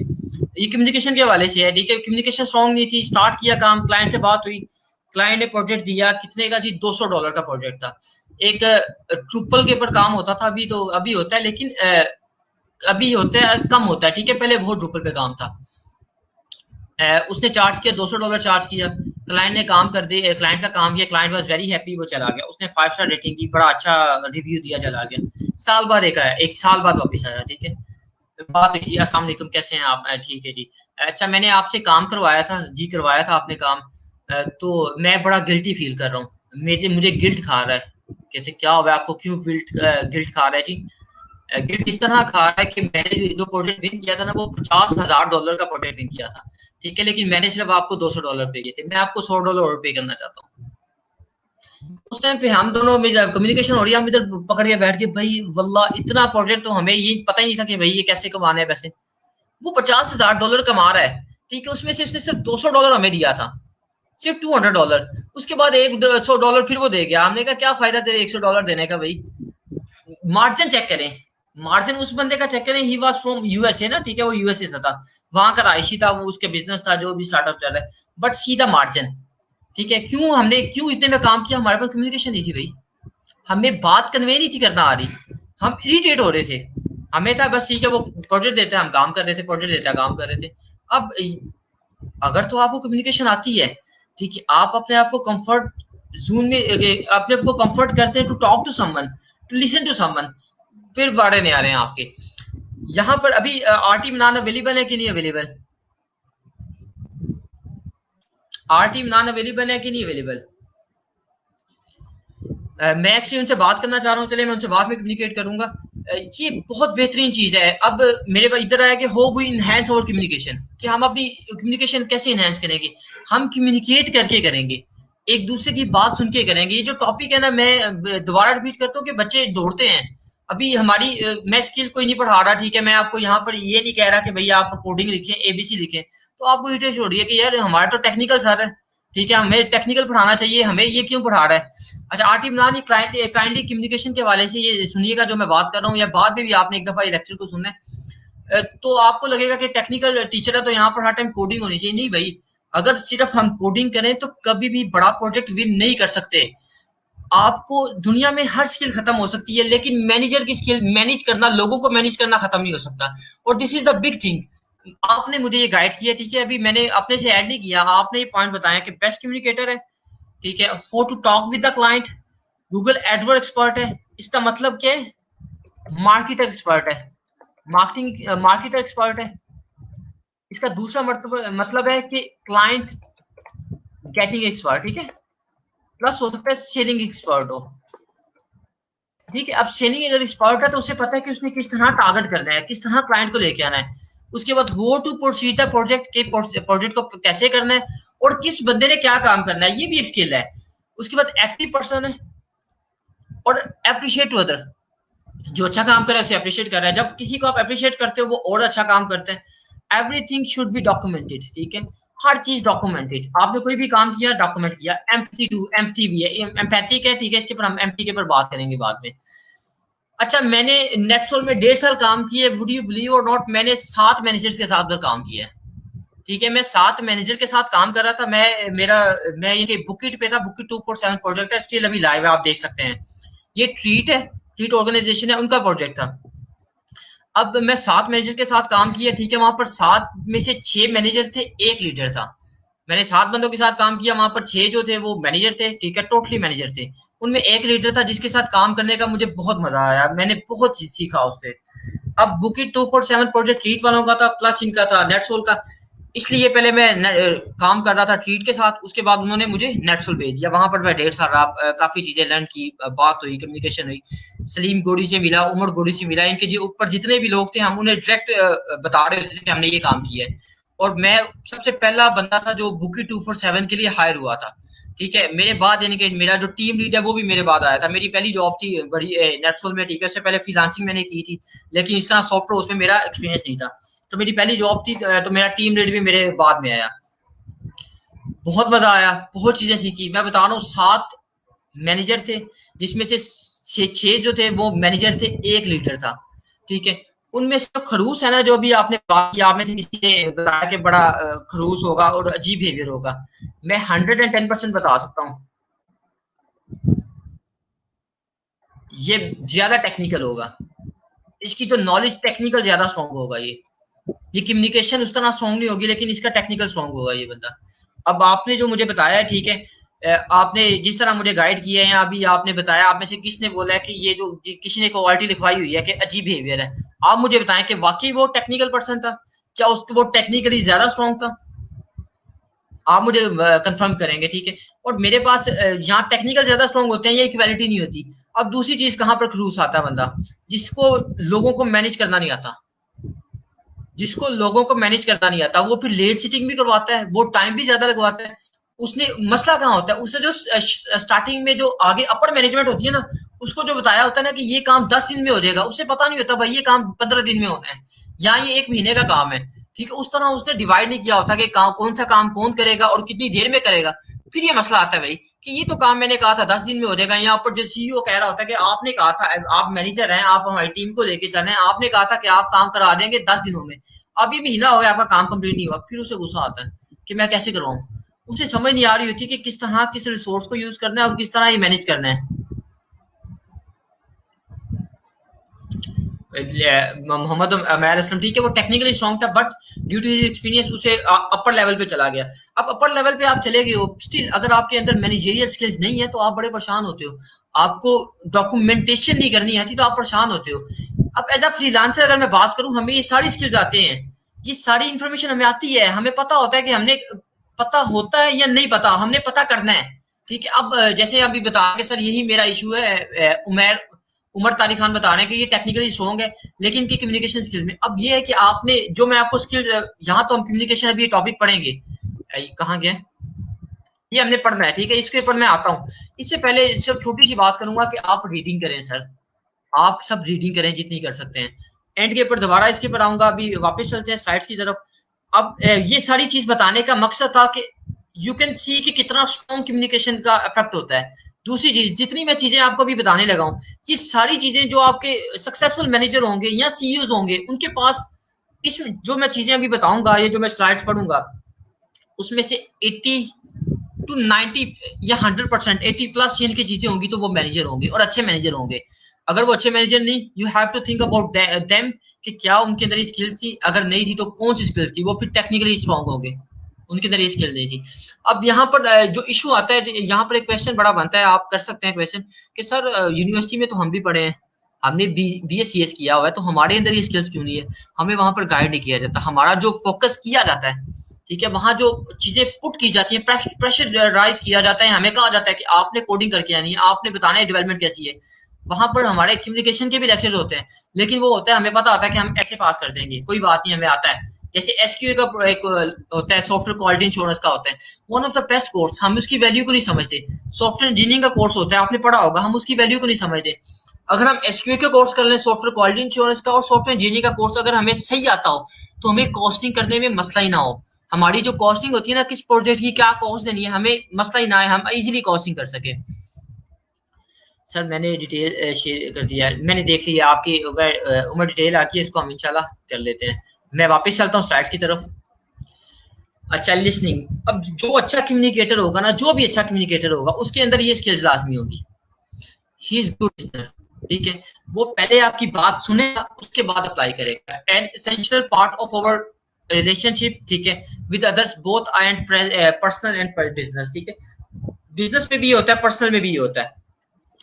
ये कम्युनिकेशन के हवाले से है। ठीक है, कम्युनिकेशन स्ट्रॉन्ग नहीं थी, स्टार्ट किया काम, क्लाइंट से बात हुई, क्लाइंट ने प्रोजेक्ट दिया, कितने का जी, $200 का प्रोजेक्ट था। एक ट्रूपल के ऊपर काम होता था, अभी तो अभी होता है, लेकिन अभी होता है कम होता है। ठीक है, पहले बहुत ट्रूपल पे काम था। उसने चार्ज किया, $200 चार्ज किया, क्लाइंट ने काम कर दिया, क्लाइंट का काम किया, क्लाइंट वाज वेरी हैप्पी, वो चला गया। उसने 5 स्टार रेटिंग दी, बड़ा अच्छा रिव्यू दिया, चला गया। साल बाद एक साल बाद वापस आया। ठीक है, बात हुई जी, अस्सलाम वालेकुम, कैसे हैं आप? ठीक है जी, अच्छा मैंने आपसे काम करवाया था जी, करवाया था आपने काम, तो मैं बड़ा गिल्टी फील कर रहा हूँ, मुझे गिल्ट खा रहा है। कहते क्या हुआ आपको, क्यों गिल्ट खा रहा है जी? गिल्ट इस तरह खा रहा है कि मैंने जो प्रोजेक्ट विन किया था ना, वो $50,000 का प्रोजेक्ट विन किया था। ठीक है, लेकिन मैंने सिर्फ आपको $200 पे किए थे, मैं आपको $100 और पे करना चाहता हूँ। उस टाइम पे हम दोनों में जब कम्युनिकेशन हो रही है, हम इधर पकड़ के बैठ के, भाई वल्लाह इतना प्रोजेक्ट तो हमें ये पता ही नहीं था कि भाई ये कैसे कमाने हैं पैसे। वो $50,000 कमा रहा है। ठीक है, उसमें से उसने सिर्फ $200 हमें दिया था, सिर्फ $200। उसके बाद $100 फिर वो दे गया। हमने कहा क्या फायदा तेरे $100 देने का भाई, मार्जिन चेक करें, मार्जिन उस बंदे का चेक करें। ही वाज फ्रॉम यूएसए ना, ठीक है, वो यूएसए से था, वहां का रायशी था, वो उसके बिजनेस था, जो भी स्टार्टअप चल रहा है, बट सी द मार्जिन। ठीक है, क्यों इतने में काम किया? हमारे पास कम्युनिकेशन नहीं थी भाई, हमें बात कन्वे नहीं थी करना आ रही, हम इरिटेट हो रहे थे। हमें था बस ठीक है, वो प्रोजेक्ट देते हैं हम काम कर रहे थे, प्रोजेक्ट देता है काम कर रहे थे। अब अगर तो आपको कम्युनिकेशन आती है, ठीक है, आप अपने आप को कंफर्ट जोन में, अपने आप को कंफर्ट करते हैं to talk to someone, to listen to someone, फिर बड़े नहीं आ रहे हैं आपके। यहाँ पर अभी आरटी बनाना अवेलेबल है कि नहीं अवेलेबल? आरटी बनाना अवेलेबल है कि नहीं अवेलेबल? मैं एक्चुअली उनसे बात करना चाह रहा हूँ, चलिए मैं उनसे बाद में कम्युनिकेट करूंगा। ये बहुत बेहतरीन चीज है। अब मेरे पास इधर आया कि हो वी इनहेंस और कम्युनिकेशन, कि हम अपनी कम्युनिकेशन कैसे इनहेंस करेंगे? हम कम्युनिकेट करके करेंगे, एक दूसरे की बात सुन के करेंगे। ये जो टॉपिक है ना, मैं दोबारा रिपीट करता हूँ कि बच्चे दौड़ते हैं। अभी हमारी मैं स्किल कोई नहीं पढ़ा रहा, ठीक है, मैं आपको यहाँ पर ये नहीं कह रहा कि भैया आप कोडिंग लिखें, एबीसी लिखें, तो आपको इरिटेशन हो रही है कि यार हमारा तो टेक्निकल सर है, ठीक है, हमें टेक्निकल पढ़ाना चाहिए, हमें ये क्यों पढ़ा रहा है? अच्छा आरटी इमरान, ये काइंडली कम्युनिकेशन के हवाले से ये सुनिएगा जो मैं बात कर रहा हूँ, या बाद में भी आपने एक दफा ये लेक्चर को सुनना है। तो आपको लगेगा कि टेक्निकल टीचर है तो यहाँ पर हर टाइम कोडिंग होनी चाहिए। नहीं भाई, अगर सिर्फ हम कोडिंग करें तो कभी भी बड़ा प्रोजेक्ट विन नहीं कर सकते। आपको दुनिया में हर स्किल खत्म हो सकती है, लेकिन मैनेजर की स्किल, मैनेज करना, लोगों को मैनेज करना खत्म नहीं हो सकता। और this is the big thing. आपने मुझे ये गाइड किया, ठीक है, अभी मैंने अपने से ऐड नहीं किया, आपने ये पॉइंट बताया कि बेस्ट कम्युनिकेटर है, ठीक है, how to talk with the client, Google AdWords expert है। इसका मतलब क्या है? मार्केटर एक्सपर्ट है, मार्केटर एक्सपर्ट है। इसका दूसरा मतलब है कि क्लाइंट गेटिंग एक्सपर्ट, ठीक है, प्लस हो सकता है सेलिंग एक्सपर्ट हो। ठीक है, अब सेलिंग अगर एक्सपर्ट है तो उसे पता है कि उसने किस तरह टारगेट करना है, किस तरह क्लाइंट को लेके आना है। उसके बाद वो टू प्रोसीड द प्रोजेक्ट के प्रोजेक्ट को कैसे करना है, और किस बंदे ने क्या काम करना है, ये भी एक स्किल है। उसके बाद एक्टिव पर्सन है, और अप्रिशिएट टू अदर, जो अच्छा काम कर रहा है उसे अप्रिशिएट कर रहा है। जब किसी को आप अप्रिशिएट करते हो वो और अच्छा काम करते हैं। एवरीथिंग शुड बी डॉक्यूमेंटेड, ठीक है, हर चीज डॉक्यूमेंटेड। आपने कोई भी काम किया, डॉक्यूमेंट किया। एम्पैथी टू, एम्पैथी भी है, एम्पैथिक है, ठीक है, इसके ऊपर हम एम्पैथी के ऊपर बात करेंगे बाद में। अच्छा, मैंने नेटसोल में 1.5 साल काम किया, वुड यू बिलीव और नॉट, मैंने 7 मैनेजर्स के साथ काम किया है। ठीक है, मैं 7 मैनेजर के साथ काम कर रहा था। मैं ये बुकिट पे था, बुकिट 247 प्रोजेक्ट है, स्टिल अभी लाइव है, आप देख सकते हैं। ये ट्रीट है, ट्रीट ऑर्गेनाइजेशन है, उनका प्रोजेक्ट था। अब मैं 7 मैनेजर के साथ काम किया, ठीक है, वहां पर 7 में से 6 मैनेजर थे, एक लीडर था। मैंने 7 बंदों के साथ काम किया, वहां पर 6 जो थे वो मैनेजर थे, ठीक है, टोटली मैनेजर थे। उनमें एक लीडर था जिसके साथ काम करने का मुझे बहुत मजा आया, मैंने बहुत चीज सीखा उससे। अब बुकिट 247 प्रोजेक्ट ट्रीट वालों का था, प्लस इनका था नेटसोल का। इसलिए पहले मैं काम कर रहा था ट्रीट के साथ, उसके बाद उन्होंने मुझे नेटसोल भेज दिया। वहां पर मैं 1.5 साल रहा, काफी चीजें लर्न की, बात हुई, कम्युनिकेशन हुई। सलीम गोड़ी से मिला, उमर गोड़ी से मिला, इनके जो ऊपर जितने भी लोग थे हम उन्हें डायरेक्ट बता रहे थे कि हमने ये काम किया है। और मैं सबसे पहला बंदा था जो बुकी 247 के लिए हायर हुआ था। ठीक है। मेरे बाद यानी कि मेरा जो टीम लीड है वो भी मेरे बाद आया था। मेरी पहली जॉब थी बड़ी नेटसोल में, ठीक है। उससे पहले फ्रीलांसिंग मैंने की थी, लेकिन इस तरह सॉफ्टवेयर उसमें मेरा एक्सपीरियंस नहीं था। तो मेरी पहली जॉब थी, तो मेरा टीम लीड भी मेरे बाद में आया। बहुत मजा आया, बहुत चीजें सीखी। मैं बता रहा हूँ 7 मैनेजर थे, जिसमें से 6 जो थे वो मैनेजर थे, 1 लीडर था, ठीक है। उनमें से जो खड़ूस है ना, जो भी आपने बात किया, आप में से किसी ने बताया कि बड़ा खड़ूस होगा और अजीब बिहेवियर होगा, मैं 110% बता सकता हूँ, ये ज्यादा टेक्निकल होगा। इसकी जो नॉलेज टेक्निकल ज्यादा स्ट्रांग होगा। ये कम्युनिकेशन उस तरह स्ट्रांग नहीं होगी, लेकिन इसका टेक्निकल स्ट्रांग होगा ये बंदा। अब आपने जो मुझे बताया है, ठीक है, आपने जिस तरह मुझे गाइड किया है, अभी आपने बताया, आप में से किसने बोला है कि ये जो किसी ने क्वालिटी लिखवाई हुई है कि अजीब बिहेवियर है, आप मुझे बताएं कि वाकई वो टेक्निकल पर्सन था, क्या उसको वो टेक्निकली ज्यादा स्ट्रांग था? आप मुझे कंफर्म करेंगे, ठीक है। और मेरे पास यहाँ टेक्निकल ज्यादा स्ट्रांग होते हैं, ये इक्वालिटी नहीं होती। अब दूसरी चीज कहाँ पर खलूस आता है, बंदा जिसको लोगों को मैनेज करना नहीं आता, जिसको लोगों को मैनेज करना नहीं आता, वो फिर लेट सीटिंग भी करवाता है, वो टाइम भी ज्यादा लगवाता है। उसने मसला कहाँ होता है, उससे जो स्टार्टिंग में जो आगे अपर मैनेजमेंट होती है ना, उसको जो बताया होता है ना कि ये काम 10 दिन में हो जाएगा, उसे पता नहीं होता भाई ये काम 15 दिन में होना है, या ये 1 महीने का काम है, ठीक है। उस तरह उसने डिवाइड नहीं किया होता कि कौन सा काम कौन करेगा और कितनी देर में करेगा। फिर ये मसला आता है भाई कि ये तो काम मैंने कहा था 10 दिन में हो जाएगा, यहाँ पर जो सीईओ कह रहा होता है कि आपने कहा था, आप मैनेजर हैं, आप हमारी टीम को लेके चले, आपने कहा था कि आप काम करा देंगे 10 दिनों में, अब ये महीना हो गया आपका काम कंप्लीट नहीं हुआ। फिर उसे गुस्सा आता है कि मैं कैसे करवाऊं। उसे समझ नहीं आ रही होती कि किस तरह किस रिसोर्स को यूज करना है और किस तरह ये मैनेज करना है। मोहम्मद उमैर असलम, ठीक है, वो टेक्निकली स्ट्रॉन्ग था, but due to his experience उसे अपर लेवल पे चला गया। अब अपर लेवल पे आप चले गए हो, स्टिल अगर आपके अंदर मैनेजरियल स्किल्स नहीं है तो आप बड़े परेशान होते हो। आपको डॉक्यूमेंटेशन नहीं करनी आती तो आप परेशान होते हो। अब एज अ फ्रीलांसर अगर मैं बात करूं, हमें ये सारी स्किल्स आते हैं, ये सारी इन्फॉर्मेशन हमें आती है, हमें पता होता है कि हमने पता होता है या नहीं पता, हमने पता करना है, ठीक है। अब जैसे अभी बता के सर यही मेरा इशू है, उमर उमर तारिक खान बता रहे हैं कि ये टेक्निकली स्ट्रॉन्ग है, लेकिन इनकी कम्युनिकेशन स्किल में, अब ये है कि आपने जो मैं आपको स्किल, यहाँ तो हम कम्युनिकेशन अभी टॉपिक पढ़ेंगे, कहाँ गया, ये हमने पढ़ना है, ठीक है। इसके ऊपर मैं आता हूँ। इससे पहले सिर्फ छोटी सी बात करूंगा कि आप रीडिंग करें सर, आप सब रीडिंग करें जितनी कर सकते हैं। एंड के ऊपर दोबारा इसके ऊपर आऊंगा, अभी वापस चलते हैं स्लाइड्स की तरफ। अब ये सारी चीज बताने का मकसद था कि यू कैन सी कि कितना स्ट्रॉन्ग कम्युनिकेशन का इफेक्ट होता है। दूसरी चीज, जितनी मैं चीजें आपको अभी बताने लगा हूं, ये सारी चीजें जो आपके सक्सेसफुल मैनेजर होंगे या सीईओ होंगे उनके पास, इसमें जो मैं चीजें अभी बताऊंगा, ये जो मैं स्लाइड्स पढ़ूंगा, उसमें से 80 टू 90 या 100%, 80+ की चीजें होंगी तो वो मैनेजर होंगे और अच्छे मैनेजर होंगे। अगर वो अच्छे मैनेजर नहीं, you have to think about them कि क्या उनके अंदर स्किल्स थी, अगर नहीं थी तो कौन सी स्किल्स थी, वो फिर टेक्निकली स्ट्रांग होंगे, उनके अंदर ये स्किल नहीं थी। अब यहाँ पर जो इशू आता है, यहाँ पर एक क्वेश्चन बड़ा बनता है, आप कर सकते हैं क्वेश्चन कि सर यूनिवर्सिटी में तो हम भी पढ़े हैं, हमने BScs किया हुआ है, तो हमारे अंदर ये स्किल्स क्यों नहीं है, हमें वहां पर गाइड नहीं किया जाता, हमारा जो फोकस किया जाता है, ठीक है, वहां जो चीजें पुट की जाती है, प्रेशराइज किया जाता है, हमें कहा जाता है कि आपने कोडिंग करके आनी है, आपने बताना है डेवलपमेंट कैसी है। वहां पर हमारे कम्युनिकेशन के भी लेक्चर्स होते हैं, लेकिन वो होता है, हमें पता होता है कि हम ऐसे पास कर देंगे, कोई बात नहीं, हमें आता है। जैसे SQA का एक होता है, सॉफ्टवेयर क्वालिटी इंश्योरेंस का होता है, one of the best course, हम उसकी वैल्यू को नहीं समझते। सॉफ्टवेयर इंजीनियरिंग का कोर्स होता है, आपने पढ़ा होगा, हम उसकी वैल्यू को नहीं समझते। अगर हम SQA का कोर्स कर लें, सॉफ्टवेयर क्वालिटी इंश्योरेंस का, और सॉफ्टवेयर इंजीनियरिंग का कोर्स अगर हमें सही आता हो, तो हमें कॉस्टिंग करने में मसला ही ना हो। हमारी जो कॉस्टिंग होती है ना, किस प्रोजेक्ट की क्या कॉस्ट देनी है, हमें मसला ही ना है, हम इजीली कॉस्टिंग कर सके। सर मैंने डिटेल शेयर कर दिया है, मैंने देख लिया आपकी उम्र डिटेल आती है, इसको हम इंशाल्लाह कर लेते हैं। मैं वापस चलता हूँ स्लाइड्स की तरफ। अच्छा, लिसनिंग। अब जो अच्छा कम्युनिकेटर होगा ना, जो भी अच्छा कम्युनिकेटर होगा, उसके अंदर ये स्किल्स लाजमी होगी। ही इज गुड लिसनर, ठीक है। वो पहले आपकी बात सुनेगा, उसके बाद अप्लाई करेगा। An essential part of our relationship, ठीक है, with others both and personal and business, ठीक है। बिजनेस में भी ये होता है, पर्सनल में भी ये होता है।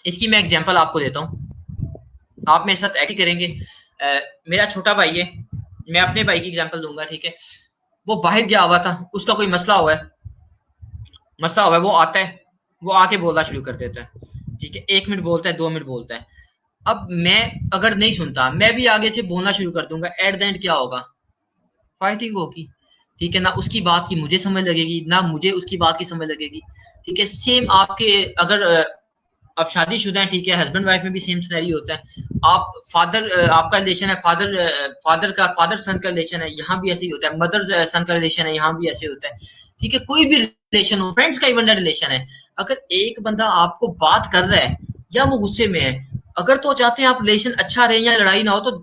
इसकी मैं एग्जांपल आपको देता हूँ, आप मेरे साथ एग्री करेंगे। मेरा छोटा भाई है, मैं अपने भाई की एग्जांपल दूंगा, ठीक है। वो बाहर गया हुआ था, उसका कोई मसला हुआ है, वो आता है, वो आके बोलना शुरू कर देता है, ठीक है। 1 मिनट बोलता है, 2 मिनट बोलता है। अब मैं अगर नहीं सुनता, मैं भी आगे से बोलना शुरू कर दूंगा, एट द एंड क्या होगा, फाइटिंग होगी, ठीक है ना, उसकी बात की मुझे समझ लगेगी ना, मुझे उसकी बात की समझ लगेगी। ठीक है, सेम आपके अगर अब शादीशुदा है, ठीक है, हस्बैंड वाइफ में भी सेम सिनेरियो होता है। आप फादर आपका रिलेशन है, फादर सन का रिलेशन है, यहाँ भी ऐसे ही होता है। मदर सन का रिलेशन है, यहाँ भी ऐसे होता है। ठीक है, कोई भी रिलेशन हो, फ्रेंड्स का इवन रिलेशन है, अगर एक बंदा आपको बात कर रहा है या वो गुस्से में है, अगर तो चाहते हैं आप रिलेशन अच्छा रहे या लड़ाई ना हो, तो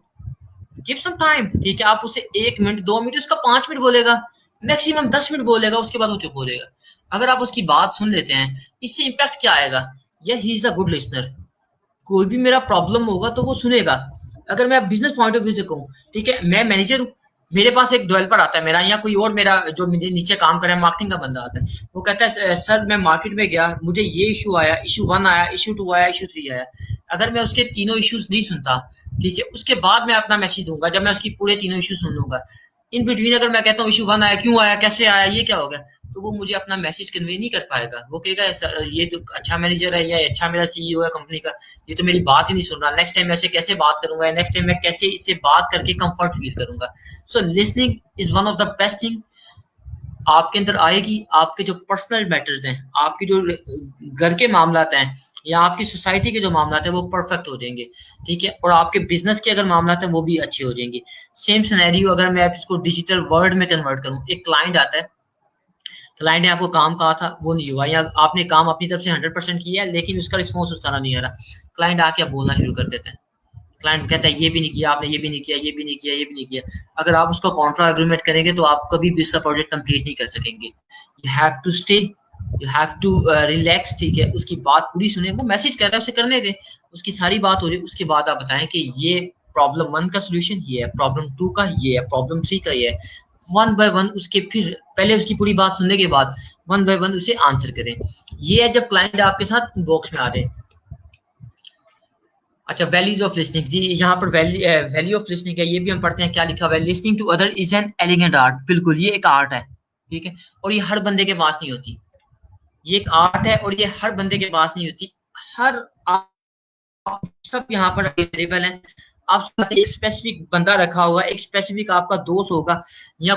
गिव सम टाइम। ठीक है, आप उसे 1 मिनट 2 मिनट, उसका 5 मिनट बोलेगा, मैक्सिमम 10 मिनट बोलेगा, उसके बाद वो चुप हो जाएगा। अगर आप उसकी बात सुन लेते हैं, इससे इम्पैक्ट क्या आएगा? या he is a good listener, कोई भी मेरा प्रॉब्लम होगा तो वो सुनेगा। अगर मैं बिजनेस पॉइंट ऑफ व्यू से कहूँ, ठीक है, मैं मैनेजर हूँ, मेरे पास एक डेवलपर आता है मेरा, या कोई और मेरा जो मुझे नीचे काम करे मार्केटिंग का बंदा आता है, वो कहता है सर मैं मार्केट में गया, मुझे ये इशू आया, इशू 1 आया, इशू 2 आया, इशू 3 आया। अगर मैं उसके तीनों इश्यूज नहीं सुनता, ठीक है, उसके बाद मैं अपना मैसेज दूंगा, जब मैं उसकी पूरे तीनों इशू सुन लूंगा, इन बिटवीन अगर मैं कहता हूँ इशू 1 आया, क्यों आया, कैसे आया, ये क्या हो गया, तो वो मुझे अपना मैसेज कन्वे नहीं कर पाएगा। वो कहेगा ये तो अच्छा मैनेजर है, या अच्छा मेरा सीईओ है कंपनी का, ये तो मेरी बात ही नहीं सुन रहा, नेक्स्ट टाइम मैं ऐसे कैसे बात करूंगा, नेक्स्ट टाइम मैं कैसे इससे बात करके कंफर्ट फील करूंगा। So listening is one of the best thing आपके अंदर आएगी। आपके जो पर्सनल मैटर्स हैं, आपकी जो घर के मामलात हैं, या आपकी सोसाइटी के जो मामलात हैं, वो परफेक्ट हो जाएंगे। ठीक है, और आपके बिजनेस के अगर मामलात हैं, वो भी अच्छे हो जाएंगे। सेम सिनेरियो अगर मैं इसको डिजिटल वर्ल्ड में कन्वर्ट करूँ, एक क्लाइंट आता है, क्लाइंट ने आपको काम कहा था, वो नहीं हुआ, या आपने काम अपनी तरफ से 100% किया है, लेकिन उसका रिस्पॉन्स उस तरह नहीं आ रहा, क्लाइंट आके आप बोलना शुरू कर देते हैं। क्लाइंट कहता है ये भी नहीं किया आपने, ये भी नहीं किया, ये भी नहीं किया, ये भी नहीं किया। अगर आप उसका कॉन्ट्रा एग्रीमेंट करेंगे, तो आप कभी भी उसका प्रोजेक्ट कंप्लीट नहीं कर सकेंगे। You have to stay, you have to relax. ठीक है, उसकी बात पूरी सुने, वो मैसेज कर रहा है उसे करने दें, उसकी सारी बात हो जाए, उसके बाद आप बताएं कि ये प्रॉब्लम 1 का सोल्यूशन ये है, प्रॉब्लम 2 का ये है, प्रॉब्लम 3 का ये है। 1 बाय 1 उसके, फिर पहले उसकी पूरी बात सुनने के बाद 1 बाय 1 उसे आंसर करें। ये है जब क्लाइंट आपके साथ बॉक्स में आ जाए। अच्छा, वैल्यूज ऑफ लिसनिंग जी, यहाँ पर वैल्यू ऑफ लिसनिंग है, ये भी हम पढ़ते हैं, क्या लिखा हुआ है, listening to other is an elegant art. बिल्कुल, ये एक आर्ट है। ठीक है, और ये हर बंदे के पास नहीं होती। ये एक आर्ट है, और ये हर बंदे के पास नहीं होती। हर सब यहाँ पर अवेलेबल है। आप एक स्पेसिफिक बंदा रखा होगा, एक स्पेसिफिक आपका दोस्त होगा, या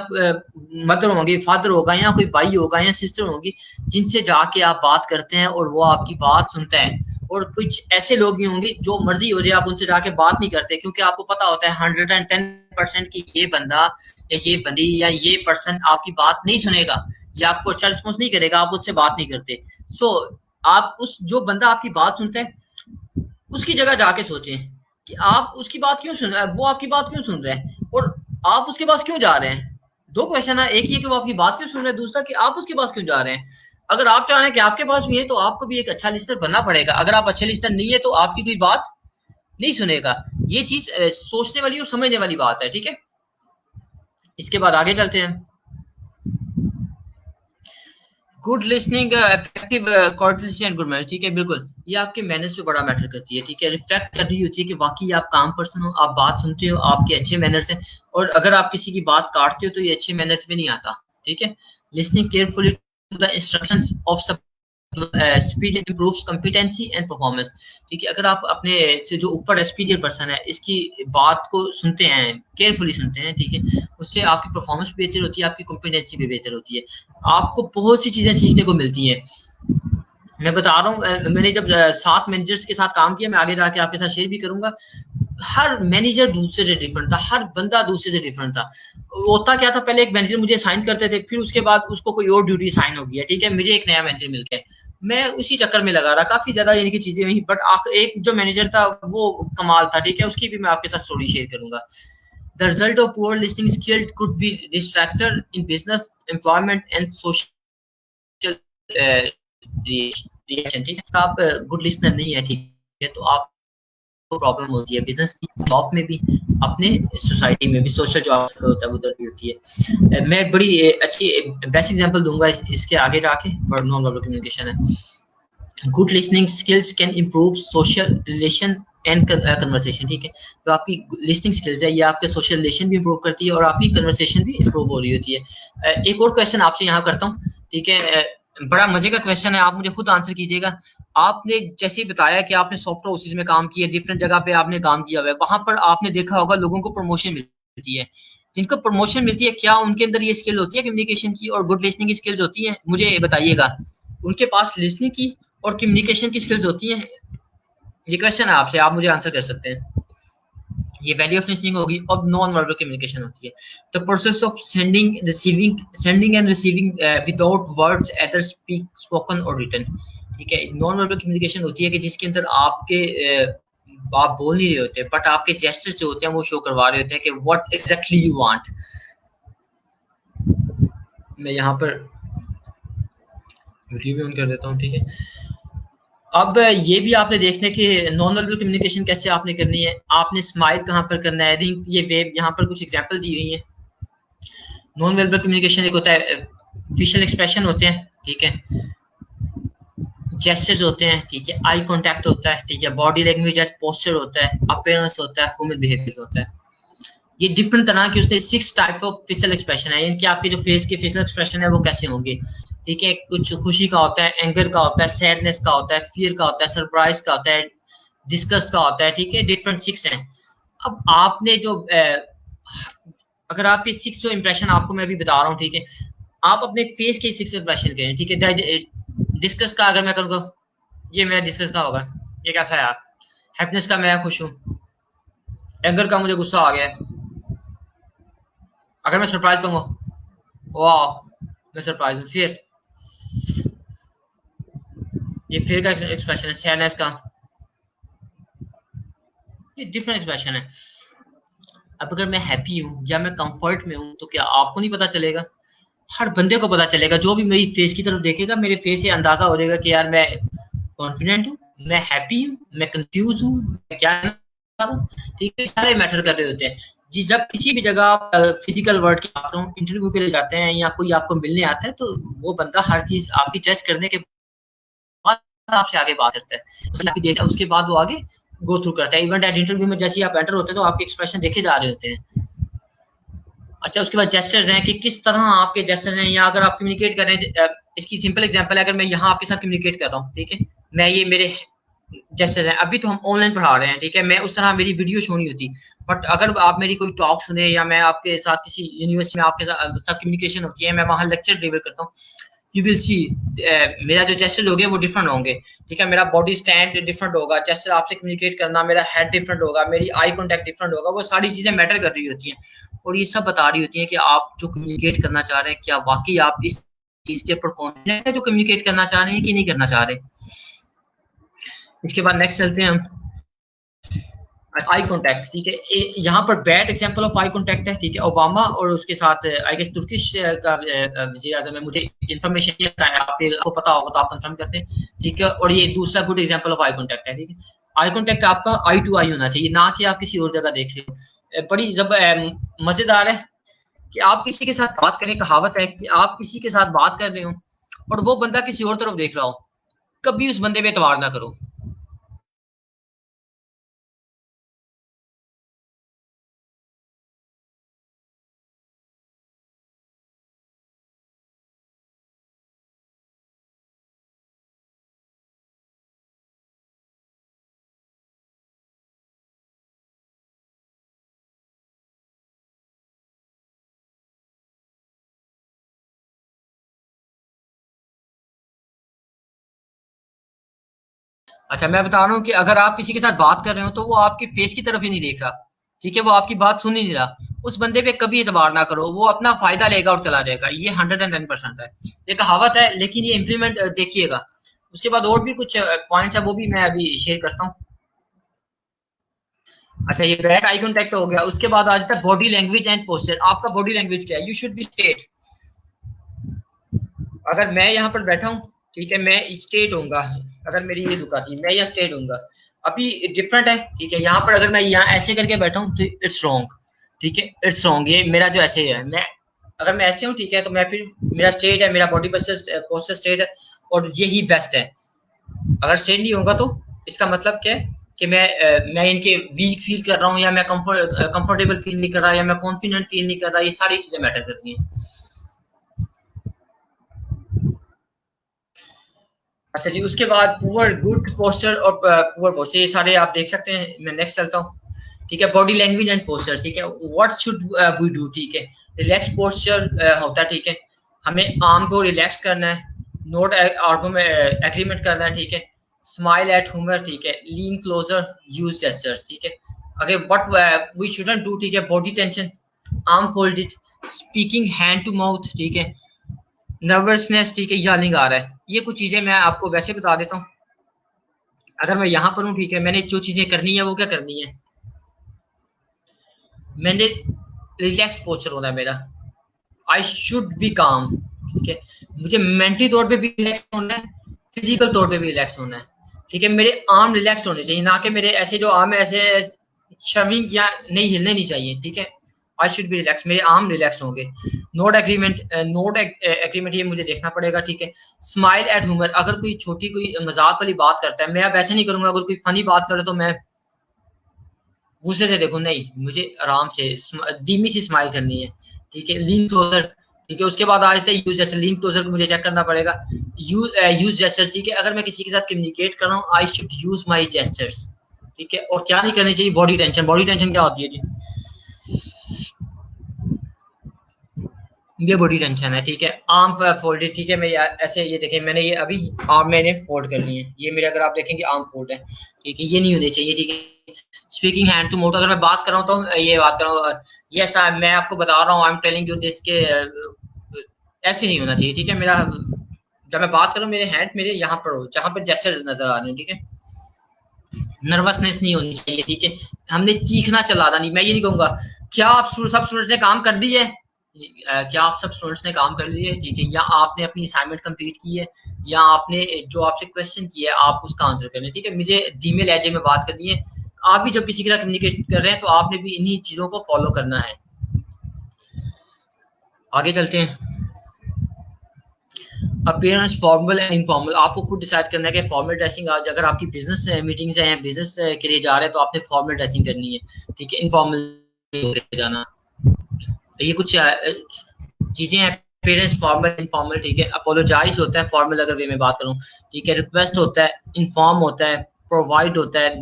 मदर होंगे, फादर होगा, या कोई भाई होगा, या सिस्टर होगी, जिनसे जाके आप बात करते हैं और वो आपकी बात सुनता है। और कुछ ऐसे लोग भी होंगे जो मर्जी हो जाए आप उनसे जाके बात नहीं करते, क्योंकि आपको पता होता है 110% की ये बंदा या ये बंदी या ये पर्सन आपकी बात नहीं सुनेगा, या आपको अच्छा रिस्पॉन्स नहीं करेगा, आप उससे बात नहीं करते। सो आप उस जो बंदा आपकी बात सुनता है, उसकी जगह जाके सोचें कि आप उसकी बात क्यों सुन रहे हैं, वो आपकी बात क्यों सुन रहे हैं, और आप उसके पास क्यों जा रहे हैं। 2 क्वेश्चन है, एक ये कि वो आपकी बात क्यों सुन रहे हैं, दूसरा कि आप उसके पास क्यों जा रहे हैं। अगर आप चाह रहे हैं कि आपके पास भी है, तो आपको भी एक अच्छा लिस्टर बनना पड़ेगा। अगर आप अच्छे लिस्टर नहीं है, तो आपकी कोई बात नहीं सुनेगा। ये चीज सोचने वाली और समझने वाली बात है। ठीक है, इसके बाद आगे चलते हैं। Good listening, effective coordination and good manners. ठीक है, बिल्कुल, ये आपके मैनर्स पे बड़ा मैटर करती है। ठीक है, रिफ्लेक्ट कर रही होती है कि वाकई आप काम पर्सन हो, आप बात सुनते हो, आपके अच्छे मैनर्स हैं। और अगर आप किसी की बात काटते हो, तो ये अच्छे मैनर्स में नहीं आता। ठीक है, listening carefully to the instructions of speed improves competency and performance. ठीक है, अगर आप अपने से जो ऊपर एक्सपीरियंस पर्सन है, इसकी बात को सुनते हैं, केयरफुली सुनते हैं, ठीक है, उससे आपकी परफॉर्मेंस भी बेहतर होती है, आपकी कॉम्पिटेंसी भी बेहतर होती है, आपको बहुत सी चीजें सीखने को मिलती हैं। मैं बता रहा हूँ, मैंने जब 7 मैनेजर्स के साथ काम किया, मैं आगे जाके आपके साथ शेयर भी करूंगा। हर मैनेजर दूसरे से डिफरेंट था, हर बंदा दूसरे से डिफरेंट था। होता क्या था, पहले एक मैनेजर मुझे साइन करते थे, फिर उसके बाद उसको कोई और ड्यूटी साइन हो गया। ठीक है, मुझे एक नया मैनेजर मिल गया, मैं उसी चक्कर में लगा रहा, काफी ज्यादा यानी कि चीजें हुई। बट एक जो मैनेजर था वो कमाल था। ठीक है, उसकी भी मैं आपके साथ स्टोरी शेयर करूंगा। The result of poor listening skill could be distractor in business, employment and social reaction. ठीक है, आप गुड लिसनर नहीं है, ठीक है, तो आप प्रॉब्लम होती है बिजनेस की, जॉब में भी, अपने सोसाइटी में भी, सोशल जो आपका होता है उधर भी होती है। मैं एक बड़ी अच्छी बेस्ट एग्जांपल दूंगा इसके आगे जाके, बट नॉन वर्बल कम्युनिकेशन है। Good listening skills can improve social relation and conversation. ठीक है, तो आपकी लिसनिंग स्किल्स है, ये आपके सोशल रिलेशन भी इम्प्रूव करती है, और आपकी कन्वर्सेशन भी इम्प्रूव हो रही होती है। एक और क्वेश्चन आपसे यहाँ करता हूँ। ठीक है, बड़ा मजे का क्वेश्चन है, आप मुझे खुद आंसर कीजिएगा। आपने जैसे ही बताया कि आपने सॉफ्टवेयर हाउसेज में काम किया, डिफरेंट जगह पे आपने काम किया हुआ है, वहां पर आपने देखा होगा लोगों को प्रमोशन मिलती है। जिनको प्रमोशन मिलती है, क्या उनके अंदर ये स्किल होती है कम्युनिकेशन की और गुड लिसनिंग की स्किल्स होती हैं? मुझे बताइएगा, उनके पास लिसनिंग की और कम्युनिकेशन की स्किल्स होती हैं? ये क्वेश्चन है आपसे, आप मुझे आंसर कर सकते हैं। ये वैल्यू ऑफ लिसनिंग होगी। अब नॉन वर्बल कम्युनिकेशन होती है the process of sending end receiving without words either spoken और रिटन। ठीक है, नॉन वर्बल कम्युनिकेशन होती है कि जिसके अंदर आपके आप बोल नहीं रहे होते बट आपके जेस्चर जो होते हैं वो शो करवा रहे होते हैं कि व्हाट एग्जैक्टली यू वांट। मैं यहाँ पर वीडियो भी ऑन कर देता हूँ। ठीक है, अब ये भी आपने देखना कि नॉन वर्बल कम्युनिकेशन कैसे आपने करनी है। आपने स्माइल कहाँ पर करना है, रिंग, ये वेव, यहाँ पर कुछ एग्जांपल दी हुई है। नॉन वर्बल कम्युनिकेशन एक होता है फेशियल एक्सप्रेशन होते हैं, ठीक है, जेस्चर्स होते हैं, ठीक है, आई कांटेक्ट होता है, ठीक है, बॉडी लैंग्वेज, पोस्चर होता है, अपीयरेंस होता है, ह्यूमन बिहेवियर होता है। ये डिफरेंट तरह के उसने 6 टाइप ऑफ फेशियल एक्सप्रेशन है, यानी कि आपके जो फेस के फेशियल एक्सप्रेशन है वो कैसे होंगे। ठीक है, कुछ खुशी का होता है, एंगर का होता है, सैडनेस का होता है, फियर का होता है, सरप्राइज का होता है, डिस्गस्ट का होता है। ठीक है, डिफरेंट 6 हैं। अब आपने जो अगर आपके 6 जो इंप्रेशन आपको मैं अभी बता रहा हूँ, ठीक है, आप अपने फेस के 6 इंप्रेशन करें। ठीक है, डिस्कस का अगर मैं करूँगा, ये मेरा डिस्कस का होगा, ये कैसा है यार। हैप्पीनेस का मैं खुश हूँ, एंगर का मुझे गुस्सा आ गया है। अगर मैं सरप्राइज कहूँगा, वाह मैं सरप्राइज हूँ। फिर ये फिर का एक्सप्रेशन है, सैडनेस का, ये डिफरेंट एक्सप्रेशन है। अब अगर मैं हैप्पी हूँ या मैं कंफर्ट में हूँ तो क्या आपको नहीं पता चलेगा? हर बंदे को पता चलेगा, जो भी मेरी फेस की तरफ देखेगा मेरे फेस से अंदाजा हो जाएगा कि यार मैं कॉन्फिडेंट हूँ, मैं हैप्पी हूँ, मैं कंफ्यूज हूँ, मैं क्या हूँ। ठीक है, सारे मैटर कर रहे होते हैं जी। जब किसी भी जगह आप फिजिकल वर्ड की बात करूँ, इंटरव्यू के लिए जाते हैं या कोई आपको मिलने आता है, तो वो बंदा हर चीज आपकी जज करने के बाद आपसे आगे बात करता है, उसके बाद वो आगे गो थ्रू करता है। इवन एट इंटरव्यू में जैसे आप एंटर होते हैं तो आपके एक्सप्रेशन देखे जा रहे होते हैं। अच्छा, उसके बाद जेस्चर्स हैं कि किस तरह आपके जेस्चर हैं, या अगर आप कम्युनिकेट कर रहे हैं, इसकी सिंपल एग्जांपल है, अगर मैं यहाँ आपके साथ कम्युनिकेट कर रहा हूँ, ठीक है, मैं ये मेरे जेस्चर हैं। अभी तो हम ऑनलाइन पढ़ा रहे हैं, ठीक है, मैं उस तरह मेरी वीडियो शो नहीं होती, बट अगर आप मेरी कोई टॉक सुने या मैं आपके साथ किसी यूनिवर्सिटी में आपके साथ कम्युनिकेशन होती है, मैं वहाँ लेक्चर डिलीवर करता हूँ, यू विल सी मेरा जो जेस्चर होंगे वो डिफरेंट होंगे। ठीक है, मेरा बॉडी स्टैंड डिफरेंट होगा, जेस्चर आपसे कम्युनिकेट करना, मेरा हेड डिफरेंट होगा, मेरी आई कांटेक्ट डिफरेंट होगा। वो सारी चीजें मैटर कर रही होती हैं और ये सब बता रही होती हैं कि आप जो कम्युनिकेट करना चाह रहे हैं, क्या वाकई आप इस चीज के ऊपर कॉन्फिडेंट है जो कम्युनिकेट करना चाह रहे हैं कि नहीं करना चाह रहे। इसके बाद नेक्स्ट चलते हैं हम, आई कांटेक्ट। ठीक है, यहाँ पर bad example of eye contact है, ठीक है, ओबामा और उसके साथ आई गेस तुर्किश का वज़ीर आज़म है, मुझे इन्फॉर्मेशन आपको पता होगा तो आप कंफर्म करते हैं। ठीक है, और ये दूसरा good example of eye contact है। ठीक है, आई कांटेक्ट आपका आई टू आई होना चाहिए, ना कि आप किसी और जगह देख रहे हो। बड़ी जब मजेदार है कि आप किसी के साथ बात करें, कहावत है कि आप किसी के साथ बात कर रहे हो और वो बंदा किसी और तरफ देख रहा हो, कभी उस बंदे पे एतबार ना करो। अच्छा, मैं बता रहा हूँ कि अगर आप किसी के साथ बात कर रहे हो तो वो आपके फेस की तरफ ही नहीं देख रहा, ठीक है, वो आपकी बात सुन ही नहीं रहा, उस बंदे पे कभी एतबार ना करो, वो अपना फायदा लेगा और चला जाएगा। ये 110% है, ये कहावत है, लेकिन ये इम्प्लीमेंट देखिएगा। उसके बाद और भी कुछ पॉइंट्स है, वो भी मैं अभी शेयर करता हूँ। अच्छा, ये बैक आई कॉन्टेक्ट हो गया। उसके बाद आ जाता है बॉडी लैंग्वेज एंड पोस्चर। आपका बॉडी लैंग्वेज क्या है? You should be straight. अगर मैं यहाँ पर बैठा हूँ, ठीक है, मैं स्ट्रेट होऊंगा, अगर मेरी ये दुकान थी मैं यहाँ स्ट्रेट होऊंगा। अभी डिफरेंट है, ठीक है, यहाँ पर अगर मैं यहाँ ऐसे करके बैठा हूँ तो इट्स रॉन्ग। ठीक है, इट्स रॉन्ग, ये मेरा जो ऐसे है, मैं अगर मैं ऐसे हूँ, ठीक है, तो मैं फिर मेरा स्ट्रेट है, मेरा बॉडी पोस्चर स्ट्रेट है और यही बेस्ट है। अगर स्ट्रेट नहीं होगा तो इसका मतलब क्या है कि मैं इनके वीक फील कर रहा हूँ, या मैं कंफर्टेबल फील नहीं कर रहा, या मैं कॉन्फिडेंट फील नहीं कर रहा, ये सारी चीजें मैटर करती हैं। अच्छा जी, उसके बाद पुअर, गुड पोस्चर और पुअर पोस्चर, ये सारे आप देख सकते हैं। मैं नेक्स्ट चलता हूँ। ठीक है। बॉडी लैंग्वेज एंड पोस्चर, ठीक है। व्हाट शुड वी डू, ठीक है। रिलैक्स पोस्चर होता है, ठीक है। हमें आर्म को रिलैक्स करना है, नोट आर्म में एग्रीमेंट करना है, ठीक है। स्माइल एट ह्यूमर, ठीक है। लीन क्लोजर, यूज जेस्चर्स, ठीक है। अगर व्हाट वी शुडंट डू, ठीक है। Body tension, arm folded, speaking hand to mouth, ठीक है। नर्वसनेस, ठीक है। यार्निंग आ रहा है। ये कुछ चीजें मैं आपको वैसे बता देता हूँ। अगर मैं यहाँ पर हूँ, ठीक है, मैंने जो चीजें करनी है वो क्या करनी है, मैंने रिलैक्स पोस्चर होना है मेरा। आई शुड बी काम, ठीक है। मुझे मेंटली तौर पे भी रिलैक्स होना है, फिजिकल तौर पे भी रिलैक्स होना है, ठीक है। मेरे आर्म रिलैक्स होने चाहिए, ना कि मेरे ऐसे जो आर्म ऐसे शविंग या नहीं हिलने नहीं चाहिए, ठीक है। आई शुड बी रिलैक्स, मेरे आर्म रिलैक्स होंगे। नोट एग्रीमेंट ये मुझे देखना पड़ेगा, ठीक है। स्माइल एट ह्यूमर, अगर कोई छोटी कोई मजाक वाली बात करता है, मैं अब ऐसे नहीं करूंगा। अगर कोई फनी बात करे तो मैं गुस्से से देखो, नहीं, मुझे आराम से धीमी सी स्माइल करनी है, ठीक है। लीन क्लोजर, ठीक है। उसके बाद आ जाता है यूज जेस्चर। लीन क्लोजर को मुझे चेक करना पड़ेगा। यूज जेस्चर, ठीक है। अगर मैं किसी के साथ कम्युनिकेट कर रहा हूँ, I should use my gestures, ठीक है। और क्या नहीं करनी चाहिए, बॉडी टेंशन। बॉडी टेंशन क्या होती है जी, ये बॉडी टेंशन है, ठीक है। आर्म फोल्डेड, ठीक है। मैं ऐसे, ये देखें, मैंने ये अभी आर्म मैंने फोल्ड करनी है, ये मेरे, अगर आप देखेंगे आर्म फोल्ड है, ठीक है। ये नहीं होनी चाहिए, ठीक है। स्पीकिंग हैंड टू माउथ, अगर मैं बात कर रहा हूँ तो ये बात कर रहा हूँ, यस मैं आपको बता रहा हूँ, I am telling you this के, ऐसे नहीं होना चाहिए, ठीक है। मेरा जब मैं बात करूँ, मेरे हैंड मेरे यहाँ पर हो, जहाँ पर जेस्चर नजर आ रहे हैं, ठीक है। नर्वसनेस नहीं होनी चाहिए, ठीक है। हमने चीखना चलाना नहीं। मैं ये नहीं कहूंगा क्या आप सब स्टूडेंट्स ने काम कर दी है, क्या आप सब स्टूडेंट्स ने काम कर लिए, ठीक है। या आपने अपनी असाइनमेंट कंप्लीट की है, या आपने जो आपसे क्वेश्चन किया है आप उसका आंसर करना है, ठीक है। मुझे धीमे लहजे में बात करनी है। आप भी जब किसी के साथ कम्युनिकेट कर रहे हैं तो आपने भी इन्हीं चीजों को फॉलो करना है। आगे चलते हैं। अपीयरेंस फॉर्मल एंड इनफॉर्मल, आपको खुद डिसाइड करना है कि फॉर्मल ड्रेसिंग, आज अगर आपकी बिजनेस मीटिंग्स हैं, बिजनेस के लिए जा रहे हैं, तो आपने फॉर्मल ड्रेसिंग करनी है, ठीक है। इनफॉर्मल जाना, ये कुछ चीजें हैं। अपीयरेंस फॉर्मल इनफॉर्मल, ठीक है। अपोलोजाइज होता है फॉर्मल, अगर वे में बात करूं, ठीक है। रिक्वेस्ट होता है, इन्फॉर्म होता है, प्रोवाइड होता है,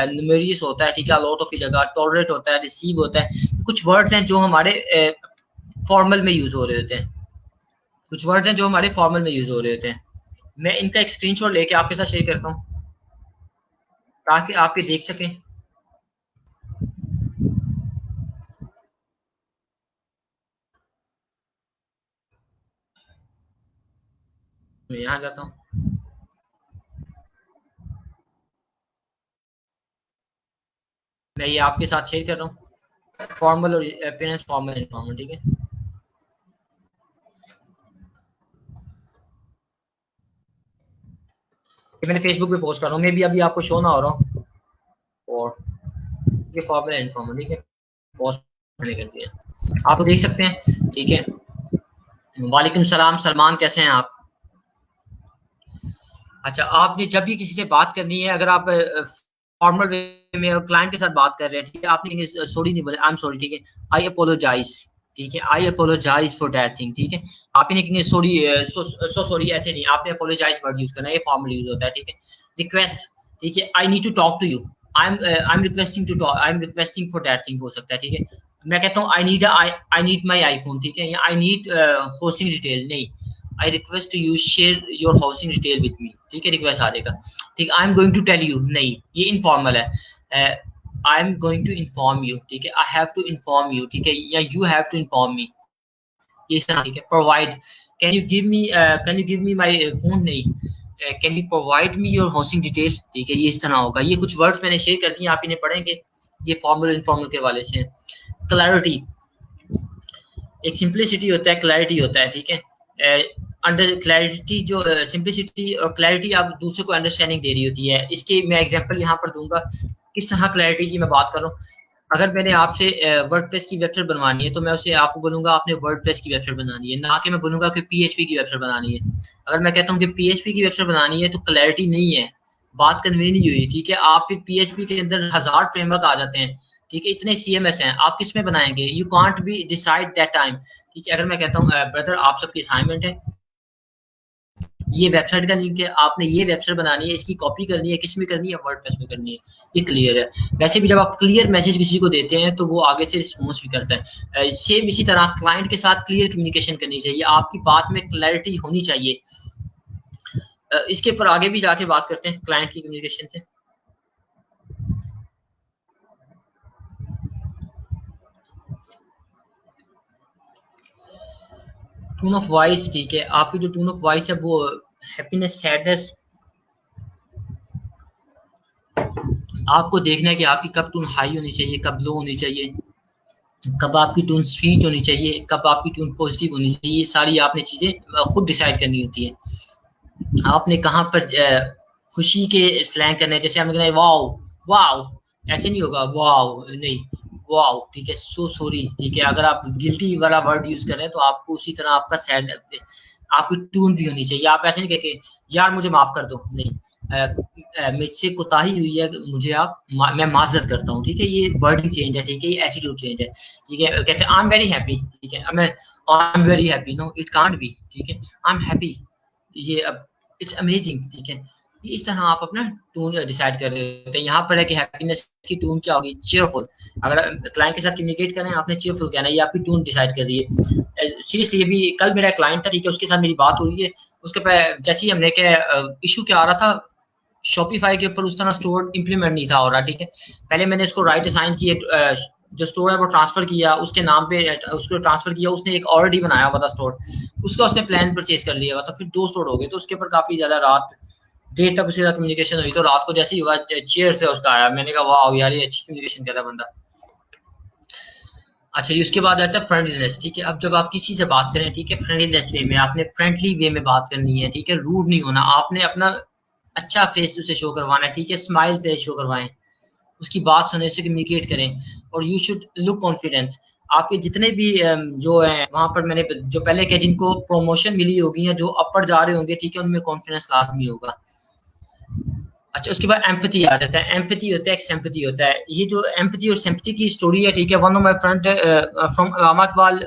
न्यूमेरियस होता है, ठीक है। अलॉट ऑफ जगह, टॉलरेट होता है, रिसीव होता है। कुछ वर्ड्स हैं जो हमारे फॉर्मल में यूज हो रहे होते हैं, कुछ वर्ड्स हैं जो हमारे फॉर्मल में यूज हो रहे होते हैं। मैं इनका एक स्क्रीनशॉट लेके आपके साथ शेयर करता हूँ ताकि आप ये देख सकें। मैं यहाँ जाता हूँ, मैं ये आपके साथ शेयर कर रहा हूँ, फॉर्मल और अपीयरेंस, फॉर्मल इनफॉर्मल, ठीक है। ये मैंने फेसबुक पे पोस्ट कर रहा हूँ, मे भी अभी आपको शो ना हो रहा हूँ। और ये फॉर्मल इनफॉर्मल, ठीक है। पोस्ट कर दिया, आप तो देख सकते हैं, ठीक है। वालेकुम सलाम सलमान, कैसे हैं आप? अच्छा, आपने जब भी किसी से बात करनी है, अगर आप फॉर्मल वे में क्लाइंट के साथ बात कर रहे हैं, ठीक है, आपने सॉरी नहीं बोले, आई एम सॉरी, ठीक है। आई अपोलोजाइज, ठीक है। आई अपोलोजाइज फॉर दैट थिंग, ठीक है। आपने कहीं सॉरी, सो सॉरी ऐसे नहीं, आपने अपोलोजाइज वर्ड यूज करना है, ये फॉर्मल यूज होता है, ठीक है। रिक्वेस्ट, ठीक है। I need to talk to you, I am requesting to talk, I am requesting for that thing, हो सकता है, ठीक है। मैं कहता हूँ आई नीड माई आईफोन, ठीक है। या आई नीड होस्टिंग डिटेल, नहीं, I request you share your housing detail with me, ठीक है। रिक्वेस्ट आ जाएगा, ठीक है। I am going to tell you, नहीं, ये इनफॉर्मल है। I am going to inform you, ठीक है। I have to inform you, ठीक है। या you have to inform me, ये इस तरह, ठीक है। Provide, can you give me my phone, नहीं, can you provide me your housing detail, ठीक है। ये इस तरह होगा। ये कुछ वर्ड्स मैंने शेयर कर दिए, आप इन्हें पढ़ेंगे, ये फॉर्मल इनफॉर्मल के हवाले से। क्लैरिटी, एक सिंप्लिसिटी होता है, क्लैरिटी होता है, ठीक है। अंडर क्लैरिटी, जो सिंप्लिसिटी और क्लैरिटी, आप दूसरे को अंडरस्टैंडिंग दे रही होती है। इसकी मैं एग्जांपल यहाँ पर दूंगा, किस तरह क्लैरिटी की मैं बात कर रहा हूँ। अगर मैंने आपसे वर्डप्रेस की वेबसाइट बनवानी है, तो मैं उसे आपको बोलूंगा आपने वर्डप्रेस की वेबसाइट बनानी है, ना कि मैं बोलूंगा कि पीएचपी की वेबसाइट बनानी है। अगर मैं कहता हूँ कि पीएचपी की वेबसाइट बनानी है, तो क्लैरिटी नहीं है, बात कन्वे नहीं हुई, ठीक है। आप फिर पीएचपी के अंदर हजार फ्रेमवर्क आ जाते हैं, ठीक है। इतने सीएमएस हैं, आप किस में बनाएंगे? You can't be decide that time, ठीक है। अगर मैं कहता हूँ ब्रदर आप सबकी असाइनमेंट है, ये वेबसाइट का लिंक है, आपने ये वेबसाइट बनानी है, इसकी कॉपी करनी है, किस में करनी है, वर्डप्रेस में करनी है, ये क्लियर है। वैसे भी जब आप क्लियर मैसेज किसी को देते हैं तो वो आगे से रिस्पॉन्स भी करता है। सेम इसी तरह क्लाइंट के साथ क्लियर कम्युनिकेशन करनी चाहिए, आपकी बात में क्लैरिटी होनी चाहिए। इसके ऊपर आगे भी जाके बात करते हैं क्लाइंट की कम्युनिकेशन से। टोन ऑफ वॉइस, ठीक है, आपकी जो टोन ऑफ वॉइस है वो हैप्पीनेस, सैडनेस, आपको देखना है कि आपकी कब टोन हाई होनी चाहिए, कब लो होनी चाहिए, कब आपकी टोन स्वीट होनी चाहिए, कब आपकी टोन पॉजिटिव होनी चाहिए, ये सारी आपने चीज़ें खुद डिसाइड करनी होती है। आपने कहाँ पर खुशी के स्लैंग करने हैं, जैसे हमने कहना है वाओ, वाओ, ऐसे नहीं होगा वाओ, नहीं, वाओ, ठीक है, सो सॉरी, ठीक है। अगर आप गिल्टी वाला वर्ड यूज कर रहे हैं तो आपको उसी तरह आपका सैड, आपकी टोन भी होनी चाहिए। आप ऐसे नहीं कह के यार मुझे माफ कर दो, नहीं, मुझसे कोताही हुई है, मुझे आप मैं माजरत करता हूँ, ठीक है, ये वर्डिंग चेंज है, ठीक है, ये एटीट्यूड चेंज है, ठीक है। कहते हैं आई एम वेरी हैप्पी, ठीक है, मैं I am very happy, no it can't be, ठीक है, आई एम हैप्पी, ये अब इट्स अमेजिंग, ठीक है। इस तरह आप अपना टोन डिसाइड कर रहे होते हैं। यहाँ पर है कि हैप्पीनेस की टोन क्या होगी, चीयरफुल। अगर क्लाइंट के साथ कम्युनिकेट करें, आपने चीयरफुल कहना है, ये आपकी टोन डिसाइड कर रही है। सीरियसली, ये भी कल मेरा क्लाइंट था, ठीक है, उसके साथ मेरी बात हो रही है, उसके पे जैसे ही हमने क्या इशू क्या आ रहा था, शॉपिफाई के ऊपर उस तरह स्टोर इंप्लीमेंट नहीं था हो रहा, ठीक है। पहले मैंने इसको राइट असाइन किए, जो स्टोर है वो ट्रांसफर किया, उसके नाम पे उसको ट्रांसफर किया, उसने एक ऑलरेडी बनाया हुआ था स्टोर, उसका उसने प्लान परचेज कर लिया हुआ था, फिर 2 स्टोर हो गए, तो उसके ऊपर काफी ज्यादा रात देर तक उसके साथ कम्युनिकेशन हुई। तो रात को जैसे ही हुआ चेयर से उसका आया, मैंने कहा वाह यार, ये अच्छी कम्युनिकेशन कर रहा है बंदा। अच्छा जी, उसके बाद आता है फ्रेंडलीनेस, ठीक है। अब जब आप किसी से बात करें, ठीक है, फ्रेंडलीनेस वे में, आपने फ्रेंडली वे में बात करनी है, ठीक है, रूड नहीं होना, आपने अपना अच्छा फेस उसे शो करवाना है, ठीक है, स्माइल फेस शो करवाएं, उसकी बात सुनने से कम्युनिकेट करें, और यू शुड लुक कॉन्फिडेंस। आपके जितने भी जो है वहां पर, मैंने जो पहले के जिनको प्रमोशन मिली होगी या जो अपर जा रहे होंगे, ठीक है, उनमें कॉन्फिडेंस लाजमी होगा। अच्छा, उसके बाद एम्पैथी आ जाता है। एम्पैथी होता है, एक सिंपैथी होता है। ये जो एम्पैथी और सिंपैथी की स्टोरी है, ठीक है, one of my friend from Allama Iqbal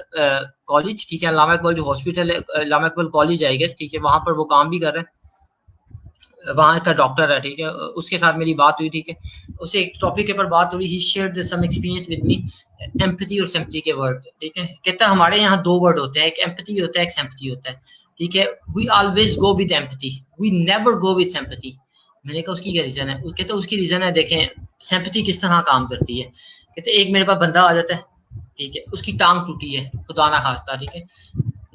college, ठीक है, अल्लामा इकबाल जो हॉस्पिटल है, अल्लामा इकबाल कॉलेज आई गेस, ठीक है, वहां पर वो काम भी कर रहे हैं, वहाँ का डॉक्टर है, ठीक है। उसके साथ मेरी बात हुई, ठीक है, उससे एक टॉपिक के ऊपर बात हुई, he shared some experience with me, empathy और सिंपैथी के वर्ड, ठीक है। कहता है हमारे यहाँ 2 वर्ड होते हैं, एक एम्पैथी होता है, एक सिंपैथी होता है, ठीक है। We always go with empathy, we never go with sympathy. मैंने कहा उसकी क्या रीजन है? कहते उसकी रीजन है, देखें सिंपैथी किस तरह काम करती है। कहते एक मेरे पास बंदा आ जाता है, ठीक है, उसकी टांग टूटी है, खुदा ना खास्ता, ठीक है,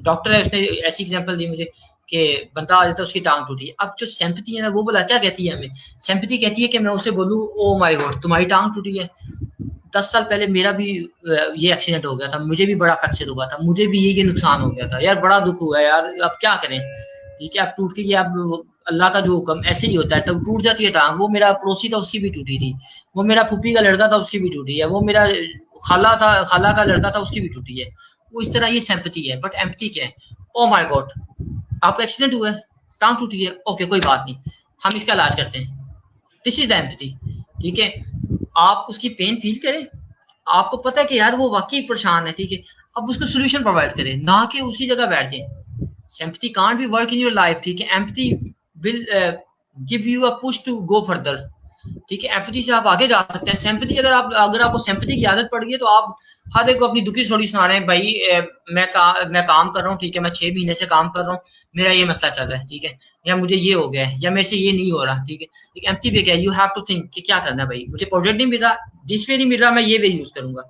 डॉक्टर है, उसने ऐसी एग्जांपल दी मुझे कि बंदा आ जाता है, उसकी टांग टूटी है। अब जो सिंपैथी है ना, वो बोला क्या कहती है हमें, सिंपैथी कहती है कि मैं उसे बोलूं ओ माय गॉड तुम्हारी टांग टूटी है, 10 साल पहले मेरा भी ये एक्सीडेंट हो गया था, मुझे भी बड़ा फ्रैक्चर हुआ था, मुझे भी ये नुकसान हो गया था यार, बड़ा दुख हुआ यार, अब क्या करें, ठीक है, अब टूट के, ये अब अल्लाह का जो हुक्म, ऐसे ही होता है, तब टूट जाती है टांग। वो मेरा पड़ोसी था, उसकी भी टूटी थी, वो मेरा फूफी का लड़का था, उसकी भी टूटी है, वो मेरा खाला का लड़का था, उसकी भी टूटी है। वो इस तरह ये सिंपैथी है। बट एम्पैथी क्या है? ओ माय गॉड, आपका एक्सीडेंट हुआ है, टांग टूटी है, ओके कोई बात नहीं, हम इसका इलाज करते हैं, दिस इज द एम्पैथी, ठीक है। आप उसकी पेन फील करें, आपको पता है कि यार वो वाकई परेशान है, ठीक है, अब उसको सोल्यूशन प्रोवाइड करें, ना कि उसी जगह बैठ जाए। Sympathy can't be work in your life, ठीक है, empathy will give you a push to go further, ठीक है, एम्पैथी से आप आगे जा सकते हैं। सिंपैथी, अगर आपको सिंपैथी की आदत पड़ गई है तो आप हर एक को अपनी दुखी स्टोरी सुना रहे हैं, भाई मैं काम कर रहा हूँ, ठीक है, मैं 6 महीने से काम कर रहा हूँ, मेरा ये मसला चल रहा है, ठीक है, या मुझे ये हो गया है, या मेरे से ये नहीं हो रहा, ठीक है। एम्पैथी पे क्या है, यू हैव टू थिंक कि क्या करना है, भाई मुझे प्रोजेक्ट नहीं मिल रहा, जिस वे नहीं मिल रहा, मैं ये वे यूज करूंगा,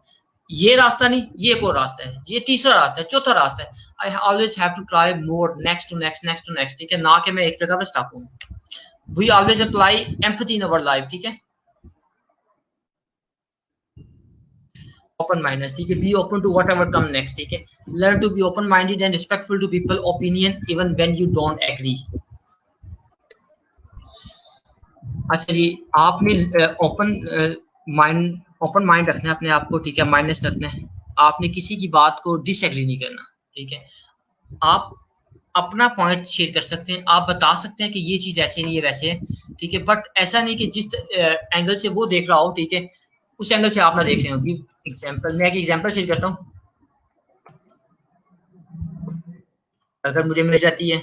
ये रास्ता नहीं, ये एक और रास्ता है, ये तीसरा रास्ता है, चौथा रास्ता है। I always have to try more, next to next, next to next, ठीक है, ना कि मैं एक जगह पे स्टक हूँ। We always apply empathy in our life, ठीक है। ओपन माइंडनेस, ठीक है, be open to whatever come next, ठीक है, learn to be open minded and respectful to people opinion even when you don't agree. अच्छा जी, आपने open mind, open mind रखना है अपने आप को, ठीक है, माइंडनेस रखना है, आपने किसी की बात को डिसएग्री नहीं करना, ठीक है। आप अपना पॉइंट शेयर कर सकते हैं, आप बता सकते हैं कि ये चीज ऐसे नहीं है, वैसे है, ठीक है, बट ऐसा नहीं कि जिस एंगल से वो देख रहा हो, ठीक है, उस एंगल से आप ना देख रहे हो। एग्जाम्पल, मैं एक एग्जाम्पल शेयर करता हूँ। अगर मुझे मिल जाती है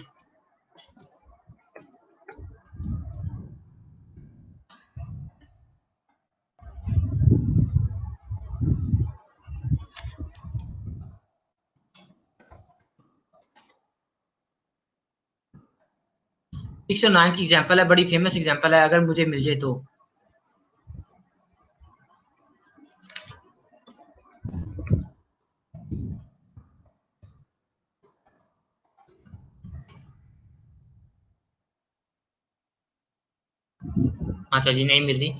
609 की एग्जांपल है, बड़ी फेमस एग्जांपल है, अगर मुझे मिल जाए तो। अच्छा जी, नहीं मिल रही।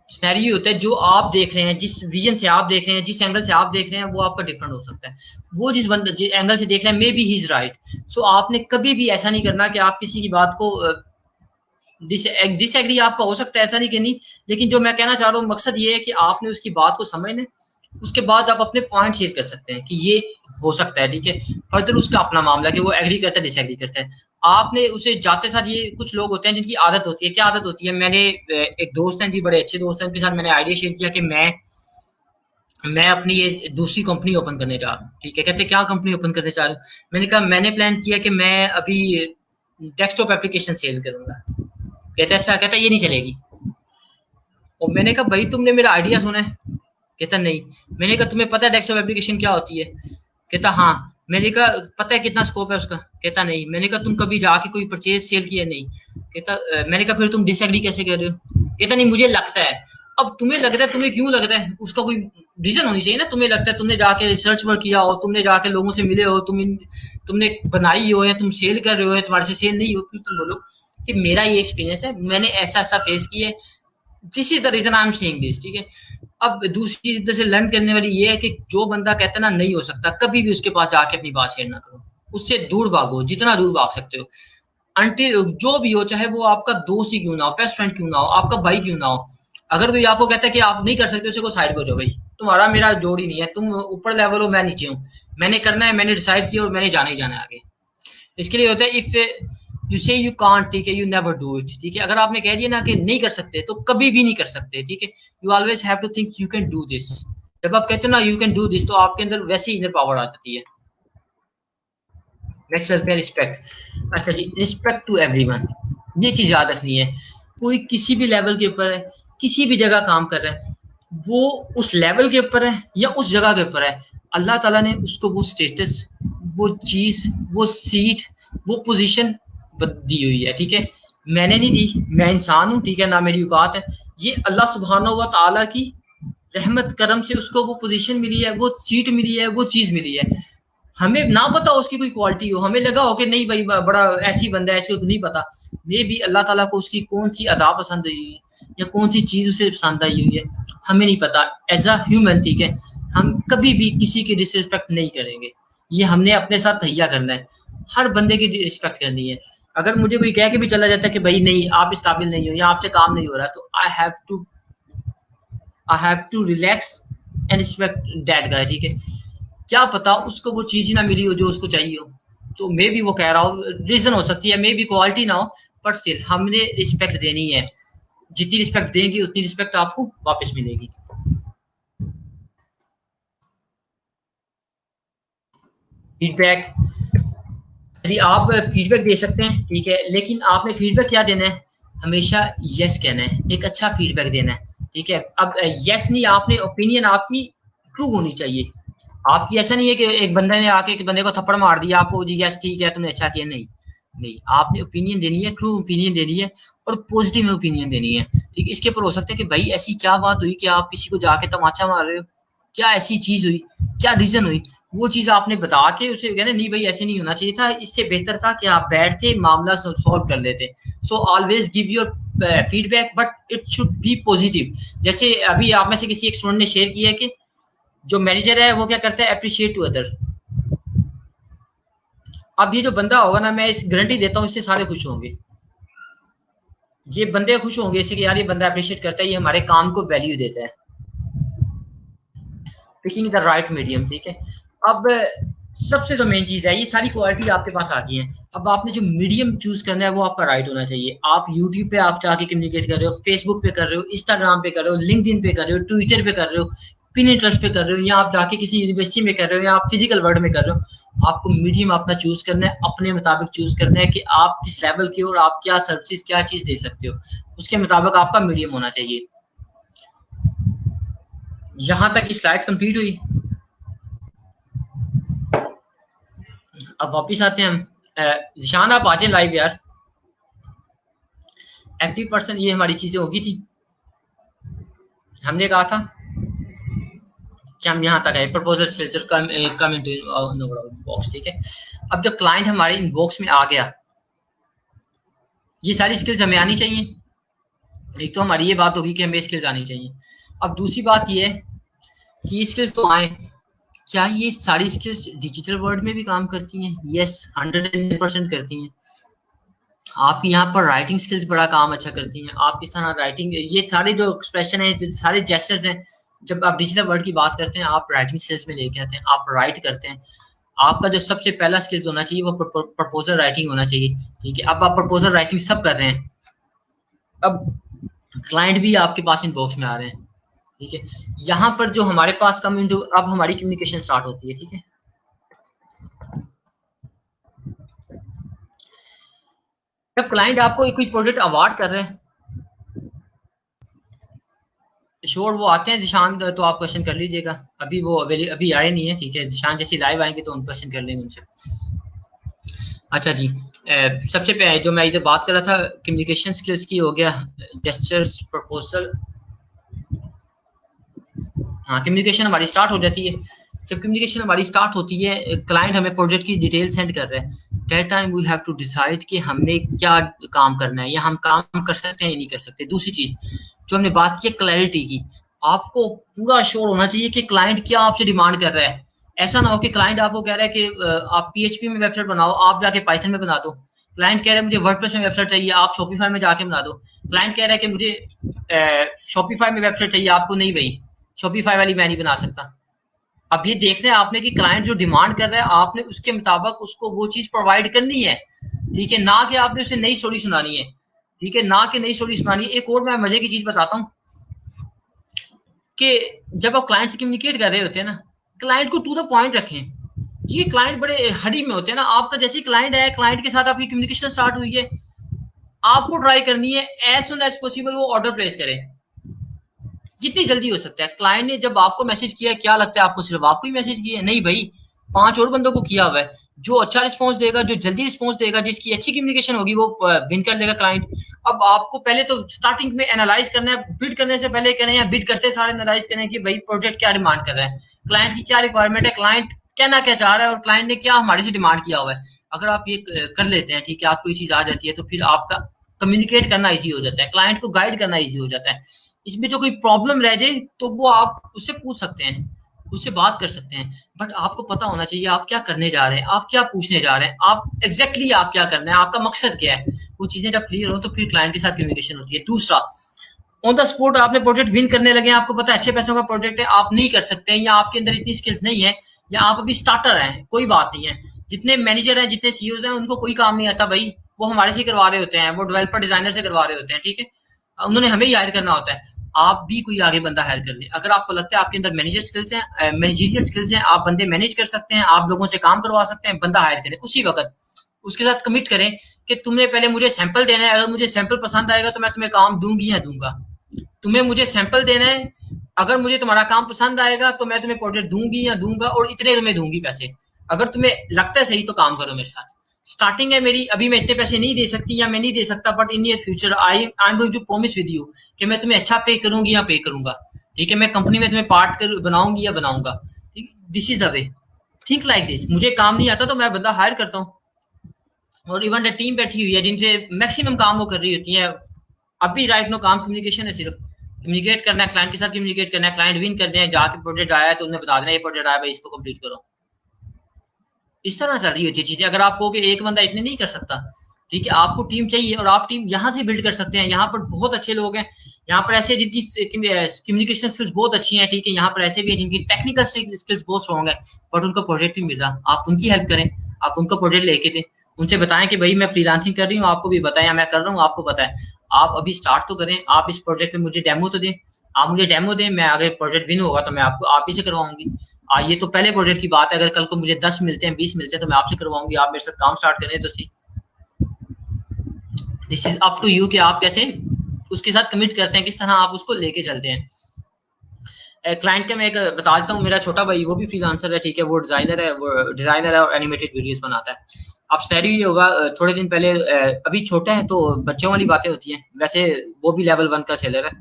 सिनेरियो होता है जो आप देख रहे हैं, जिस विजन से आप देख रहे हैं, जिस एंगल से आप देख रहे हैं, वो आपका डिफरेंट हो सकता है। वो जिस बंदे जिस एंगल से देख रहे हैं, maybe he is right. So आपने कभी भी ऐसा नहीं करना कि आप किसी की बात को डिसएग्री आपका हो सकता है, ऐसा नहीं कि नहीं। लेकिन जो मैं कहना चाह रहा हूँ, मकसद ये है कि आपने उसकी बात को समझना, उसके बाद आप अपने पॉइंट शेयर कर सकते हैं कि ये हो सकता है, ठीक है। फर्दर उसका अपना मामला है कि वो एग्री करता है डिसएग्री करता है। आपने उसे जाते साथ, ये कुछ लोग होते हैं जिनकी आदत होती है, क्या आदत होती है, मैंने एक दोस्त हैं जी, बड़े अच्छे दोस्त हैं, उनके साथ मैंने आइडिया शेयर किया कि मैं अपनी ये दूसरी कंपनी ओपन करने जा रहा हूँ, ठीक है। कहते क्या कंपनी ओपन करने जा रहे हो? मैंने कहा मैंने प्लान किया कि मैं अभी डेस्कटॉप एप्लीकेशन सेल करूंगा। कहते अच्छा, कहता ये नहीं चलेगी। और मैंने कहा भाई तुमने मेरा आइडिया सुना है? कहता नहीं। मैंने कहा तुम्हें पता है डेस्कटॉप एप्लीकेशन क्या होती है? कहता हाँ। मैंने कहा पता है कितना स्कोप है उसका? कहता नहीं। मैंने कहा तुम कभी जाके कोई परचेज सेल किया? नहीं। कहता मैंने कहा फिर तुम डिसएग्री कैसे कर रहे हो? कहता नहीं, मुझे लगता है। अब तुम्हें लगता है, तुम्हें क्यों लगता है, उसका कोई रीजन होनी चाहिए ना। तुम्हें लगता है, तुमने जाके रिसर्च वर्क किया हो, तुमने जाके लोगों से मिले हो, तुमने बनाई हो, या तुम सेल कर रहे हो, या तुम्हारे से सेल नहीं हो, फिर तुम बोलो कि मेरा ये एक्सपीरियंस है, मैंने ऐसा ऐसा फेस किया है, this is the reason I am saying this, ठीक है। अब दूसरी चीज से लर्न करने वाली ये है कि जो बंदा कहता है ना नहीं हो सकता, कभी भी उसके पास जाके अपनी बात शेयर ना करो। उससे दूर भागो, जितना दूर भाग सकते हो। अंटिल जो भी हो, चाहे वो आपका दोस्त ही क्यों ना हो, बेस्ट फ्रेंड क्यों ना हो, आपका भाई क्यों ना हो, अगर कोई आपको कहता है कि आप नहीं कर सकते, उसे को साइड कर दो भाई। तुम्हारा मेरा जोड़ ही नहीं है, तुम ऊपर लेवल हो, मैं नीचे हूँ। मैंने करना है, मैंने डिसाइड किया और मैंने जाना ही जाना है आगे। इसके लिए होता है इफ यू से यू कांट, ठीक है, यू नेवर डू इट, ठीक है। अगर आपने कह दिया ना कि नहीं कर सकते, तो कभी भी नहीं कर सकते, ठीक है। You always have to think you can do this. जब आप कहते हो ना यू कैन डू दिस, तो आपके अंदर वैसे ही इनर पावर आ जाती है। नेक्स्ट चलते हैं रिस्पेक्ट। अच्छा जी, रिस्पेक्ट टू एवरीवन, ये चीज याद रखनी है। कोई किसी भी लेवल के ऊपर है, किसी भी जगह काम कर रहा है, वो उस लेवल के ऊपर है या उस जगह के ऊपर है, अल्लाह ताला ने उसको वो स्टेटस, वो चीज, वो सीट, वो पोजीशन दी हुई है, ठीक है। मैंने नहीं दी, मैं इंसान हूँ, ठीक है ना, मेरी औकात है। ये अल्लाह सुब्हानहू व तआला की रहमत करम से उसको वो पोजीशन मिली है, वो सीट मिली है, वो चीज मिली है। हमें ना पता हो उसकी कोई क्वालिटी हो, हमें लगा हो कि नहीं भाई बड़ा ऐसी बंदा है, ऐसे तो नहीं पता। मे भी अल्लाह ताला को उसकी कौन सी अदा पसंद हुई है, या कौन सी चीज उसे पसंद आई हुई है, हमें नहीं पता। एज अ ह्यूमन, ठीक है, हम कभी भी किसी की डिसरिस्पेक्ट नहीं करेंगे। ये हमने अपने साथ तैयार करना है, हर बंदे की रिस्पेक्ट करनी है। अगर मुझे कोई कह के भी चला जाता है कि भाई नहीं आप इस काबिल नहीं हो, या आपसे काम नहीं हो रहा, तो I have to relax and respect that guy, ठीक है। क्या पता उसको वो चीज ही ना मिली हो जो उसको चाहिए हो, तो मे भी वो कह रहा हो, रीजन हो सकती है, मे भी क्वालिटी ना हो, बट स्टिल हमने रिस्पेक्ट देनी है। जितनी रिस्पेक्ट देंगे उतनी रिस्पेक्ट आपको वापस मिलेगी। फीडबैक, यदि आप फीडबैक दे सकते हैं, ठीक है, लेकिन आपने फीडबैक क्या देना है, हमेशा यस कहना है, एक अच्छा फीडबैक देना है, ठीक है। अब यस नहीं, आपने ओपिनियन आपकी ट्रू होनी चाहिए। आपकी ऐसा नहीं है कि एक बंदे ने आके एक बंदे को थप्पड़ मार दिया, आपको जी यस ठीक है तुमने अच्छा किया, नहीं। नहीं, आपने ओपिनियन देनी है, ट्रू ओपिनियन देनी है, और पॉजिटिव ओपिनियन देनी है, ठीक। इसके ऊपर हो सकता है कि भाई ऐसी क्या बात हुई कि आप किसी को जाके तमाचा मार रहे हो, क्या ऐसी चीज हुई, क्या रीजन हुई, वो चीज आपने बता के उसे कहना नहीं भाई ऐसे नहीं होना चाहिए था, इससे बेहतर था कि आप बैठते मामला सॉल्व कर लेते। So always give your feedback, but it should be positive. जैसे अभी आप में से किसी एक स्टूडेंट ने शेयर किया कि जो मैनेजर है वो क्या करता है, अप्रिशिएट टू अदर। अब ये जो बंदा होगा ना, मैं इस गारंटी देता हूँ इससे सारे खुश होंगे। ये बंदे खुश होंगे इससे कि यार ये बंदा अप्रिशिएट करता है, ये हमारे काम को वैल्यू देता है। पिकिंग द राइट मीडियम, ठीक है। अब सबसे जो मेन चीज है, ये सारी क्वालिटी आपके पास आ गई है। अब आपने जो मीडियम चूज करना है वो आपका राइट होना चाहिए। आप यूट्यूब पे आप जाके कम्युनिकेट कर रहे हो, फेसबुक पे कर रहे हो, इंस्टाग्राम पे कर रहे हो, लिंक्डइन पे कर रहे हो, ट्विटर पे कर रहे हो, पिनिंटरेस्ट पे कर रहे हो, या आप जाके किसी यूनिवर्सिटी में कर रहे हो, या आप फिजिकल वर्ल्ड में कर रहे हो, आपको मीडियम अपना चूज करना है, अपने मुताबिक चूज करना है कि आप किस लेवल के हो और आप क्या सर्विस क्या चीज दे सकते हो, उसके मुताबिक आपका मीडियम होना चाहिए। यहाँ तक की स्लाइड्स कंप्लीट हुई। अब वापिस आते हैं हम। जिशान आप आ जाए लाइव यार। एक्टिव पर्सन, ये हमारी चीजें होगी थी, हमने कहा था कि हम यहाँ तक आए, proposal skills come into box, ठीक है। अब जब क्लाइंट हमारे इनबॉक्स में आ गया, ये सारी स्किल्स हमें आनी चाहिए। एक तो हमारी ये बात होगी कि हमें स्किल्स आनी चाहिए। अब दूसरी बात ये है कि ये स्किल्स तो आए, क्या ये सारी स्किल्स डिजिटल वर्ल्ड में भी काम करती हैं? यस, 100% करती हैं। आपकी यहाँ पर राइटिंग स्किल्स बड़ा काम अच्छा करती हैं। आप इस तरह राइटिंग, ये सारे जो एक्सप्रेशन है, जो सारे जेस्चर्स हैं, जब आप डिजिटल वर्ल्ड की बात करते हैं, आप राइटिंग स्किल्स में लेके आते हैं, आप राइट करते हैं। आपका जो सबसे पहला स्किल्स होना चाहिए वो प्रपोजल राइटिंग होना चाहिए, ठीक है। अब आप प्रपोजल राइटिंग सब कर रहे हैं, अब क्लाइंट भी आपके पास इनबॉक्स में आ रहे हैं, ठीक है। यहाँ पर जो हमारे पास अब हमारी कम्युनिकेशन स्टार्ट होती है, ठीक है। जब क्लाइंट आपको कोई प्रोजेक्ट अवार्ड कर रहे हैं, श्योर वो आते हैं दिशान, तो आप क्वेश्चन कर लीजिएगा। अभी वो अभी आए नहीं है, ठीक है। दिशान जैसे लाइव आएंगे तो हम क्वेश्चन कर लेंगे उनसे। अच्छा जी, सबसे पहले जो मैं इधर बात कर रहा था कम्युनिकेशन स्किल्स की, हो गया जेस्चर्स, प्रपोजल। हाँ, कम्युनिकेशन हमारी स्टार्ट हो जाती है। जब कम्युनिकेशन हमारी स्टार्ट होती है, क्लाइंट हमें प्रोजेक्ट की डिटेल सेंड कर रहा है, that time we have to decide कि हमने क्या काम करना है, या हम काम कर सकते हैं या नहीं कर सकते। दूसरी चीज जो हमने बात की क्लैरिटी की, आपको पूरा श्योर होना चाहिए कि क्लाइंट क्या आपसे डिमांड कर रहा है। ऐसा ना हो कि क्लाइंट आपको कह रहा है कि आप पीएचपी में वेबसाइट बनाओ, आप जाके पाइथन में बना दो। क्लाइंट कह रहा है मुझे वर्डप्रेस में वेबसाइट चाहिए, आप शॉपिफाई में जाके बना दो। क्लाइंट कह रहा है कि मुझे शॉपिफाई में वेबसाइट चाहिए, आपको नहीं भाई शॉपिफाई वाली मैं नहीं बना सकता। अब ये देखना है आपने कि क्लाइंट जो डिमांड कर रहा है, आपने उसके मुताबिक उसको वो चीज प्रोवाइड करनी है, ठीक है। ना कि आपने उसे नई स्टोरी सुनानी है, ठीक है, ना कि नई स्टोरी सुनानी है। एक और मैं मजे की चीज बताता हूँ कि जब आप क्लाइंट से कम्युनिकेट कर रहे होते हैं ना, क्लाइंट को टू द पॉइंट रखें। ये क्लाइंट बड़े हरी में होते हैं ना, आपका जैसे क्लाइंट है, क्लाइंट के साथ आपकी कम्युनिकेशन स्टार्ट हुई है, आपको ट्राई करनी है एज सुन एज पॉसिबल वो ऑर्डर प्लेस करे, जितनी जल्दी हो सकता है। क्लाइंट ने जब आपको मैसेज किया, क्या लगता है आपको सिर्फ आपको ही मैसेज किया है? नहीं भाई, 5 और बंदों को किया हुआ है। जो अच्छा रिस्पॉन्स देगा, जो जल्दी रिस्पॉन्स देगा, जिसकी अच्छी कम्युनिकेशन होगी, वो विन कर देगा क्लाइंट। अब आपको पहले तो स्टार्टिंग में एनालाइज करना है, बिड करने से पहले करें या बिड करते सारे एनालाइज करें कि भाई प्रोजेक्ट क्या डिमांड कर रहा है, क्लाइंट की क्या रिक्वायरमेंट है, क्लाइंट कहना क्या चाह रहा है, और क्लाइंट ने क्या हमारे से डिमांड किया हुआ है। अगर आप ये कर लेते हैं, ठीक है, आपको ये चीज आ जाती है, तो फिर आपका कम्युनिकेट करना ईजी हो जाता है, क्लाइंट को गाइड करना ईजी हो जाता है। इसमें जो कोई प्रॉब्लम रह जाए तो वो आप उससे पूछ सकते हैं, उससे बात कर सकते हैं। बट आपको पता होना चाहिए आप क्या करने जा रहे हैं, आप क्या पूछने जा रहे हैं, आप एग्जैक्टली आप क्या करना है, आपका मकसद क्या है। वो चीजें जब क्लियर हो तो फिर क्लाइंट के साथ कम्युनिकेशन होती है। दूसरा, ऑन द स्पॉट आपने प्रोजेक्ट विन करने लगे, आपको पता है अच्छे पैसों का प्रोजेक्ट है, आप नहीं कर सकते, या आपके अंदर इतनी स्किल्स नहीं है, या आप अभी स्टार्टर हैं, कोई बात नहीं है। जितने मैनेजर हैं, जितने सीईओज हैं, उनको कोई काम नहीं आता भाई, वो हमारे से करवा रहे होते हैं, वो डेवलपर डिजाइनर से करवा रहे होते हैं, ठीक है। उन्होंने हमें ही हायर करना होता है। आप भी कोई आगे बंदा हायर कर ले, अगर आपको लगता है आपके अंदर मैनेजर स्किल्स हैं, मैनेजरियल स्किल्स हैं, आप बंदे मैनेज कर सकते हैं, आप लोगों से काम करवा सकते हैं, बंदा हायर करें उसी वक्त। उसके साथ कमिट करें कि तुमने पहले मुझे सैंपल देना है, अगर मुझे सैंपल पसंद आएगा तो मैं तुम्हें काम दूंगी या दूंगा। तुम्हें मुझे सैंपल देना है, अगर मुझे तुम्हारा काम पसंद आएगा तो मैं तुम्हें प्रोजेक्ट दूंगी या दूंगा, और इतने तुम्हें दूंगी पैसे। अगर तुम्हें लगता है सही तो काम करो मेरे साथ। स्टार्टिंग है मेरी, अभी मैं इतने पैसे नहीं दे सकती या मैं नहीं दे सकता, but in near future I am going to promise with you कि मैं तुम्हें अच्छा पे करूंगी या पे करूंगा, ठीक है। मैं कंपनी में तुम्हें पार्ट कर बनाऊंगी या बनाऊंगा, ठीक। This is the way, think like this. मुझे काम नहीं आता तो मैं बंदा हायर करता हूँ, और इवन टीम बैठी हुई है जिनसे मैक्सिमम काम वो कर रही होती है। अभी राइट नो काम कम्युनिकेशन है, सिर्फ कम्युनिकेट करना है, क्लाइंट के साथ कम्युनिकेट करना है, क्लाइंट विन करते हैं, जाके प्रोजेक्ट आया है तो उन्हें बता देना ये प्रोजेक्ट आया भाई, इसको कंप्लीट करो। इस तरह चल रही होती है चीजें। अगर आप कहोगे एक बंदा इतने नहीं कर सकता, ठीक है, आपको टीम चाहिए, और आप टीम यहाँ से बिल्ड कर सकते हैं। यहाँ पर बहुत अच्छे लोग हैं, यहाँ पर ऐसे जिनकी कम्युनिकेशन स्किल्स बहुत अच्छी हैं, ठीक है। यहाँ पर ऐसे भी है जिनकी टेक्निकल स्किल्स बहुत स्ट्रॉन्ग है, बट उनको प्रोजेक्ट नहीं मिल रहा। आप उनकी हेल्प करें, आप उनको प्रोजेक्ट लेके दें, उनसे बताएं कि भाई मैं फ्रीलांसिंग कर रही हूँ, आपको भी बताएं, मैं कर रहा हूँ, आपको पता है। आप अभी स्टार्ट तो करें, आप इस प्रोजेक्ट में मुझे डेमो तो दें, आप मुझे डेमो दें, मैं आगे प्रोजेक्ट विन होगा तो मैं आपको आप ही से करवाऊंगी। ये तो पहले प्रोजेक्ट की बात है, अगर कल को मुझे 10 मिलते हैं, 20 मिलते हैं, तो मैं आपसे करवाऊंगी, आप मेरे साथ काम स्टार्ट करें तो सही। This is up to you कि आप कैसे उसके साथ कमिट करते हैं, किस तरह आप उसको लेके चलते हैं। क्लाइंट का मैं एक बता देता हूँ, मेरा छोटा भाई वो भी फ्रीलांसर है, ठीक है, वो डिजाइनर है और एनिमेटेड वीडियोस बनाता है। अब सिनेरियो ये होगा, थोड़े दिन पहले, अभी छोटा है तो बच्चों वाली बातें होती हैं, वैसे वो भी लेवल 1 का सेलर है।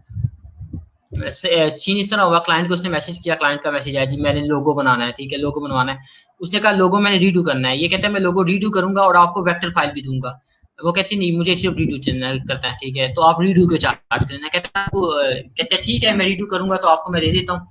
सीन इस तरह हुआ, क्लाइंट को उसने मैसेज किया, क्लाइंट का मैसेज आया जी मैंने लोगो बनाना है, ठीक है, लोगो बनवाना है। उसने कहा लोगो मैंने रीडू करना है, ये कहता है मैं लोगो रीडू करूंगा और आपको वेक्टर फाइल भी दूंगा। वो कहती नहीं मुझे सिर्फ रीडू करता है, ठीक है, तो आप रीडू के चार्ज करना। कहता है कहते हैं ठीक है मैं रीडू करूंगा तो आपको मैं दे देता हूँ।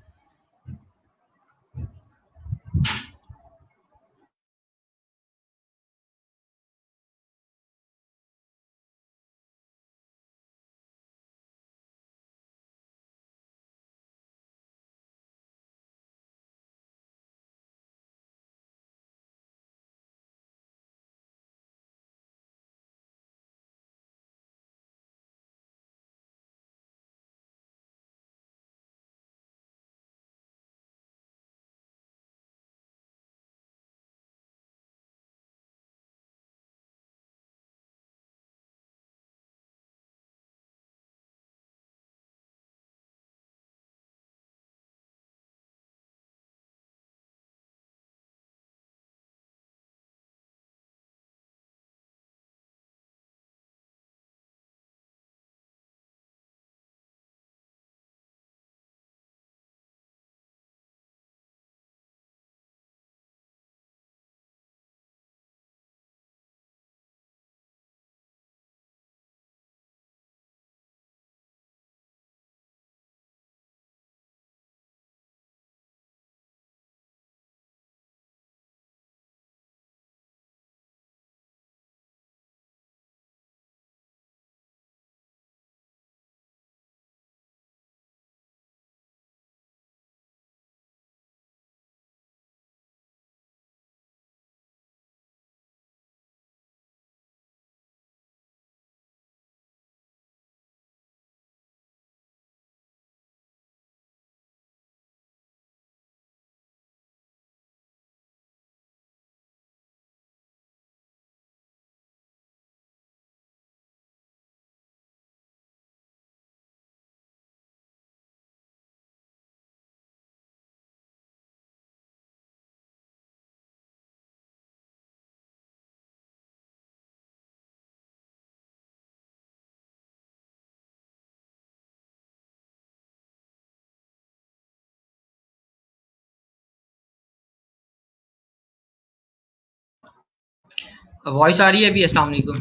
वॉइस आ रही है अभी? अस्सलाम वालेकुम।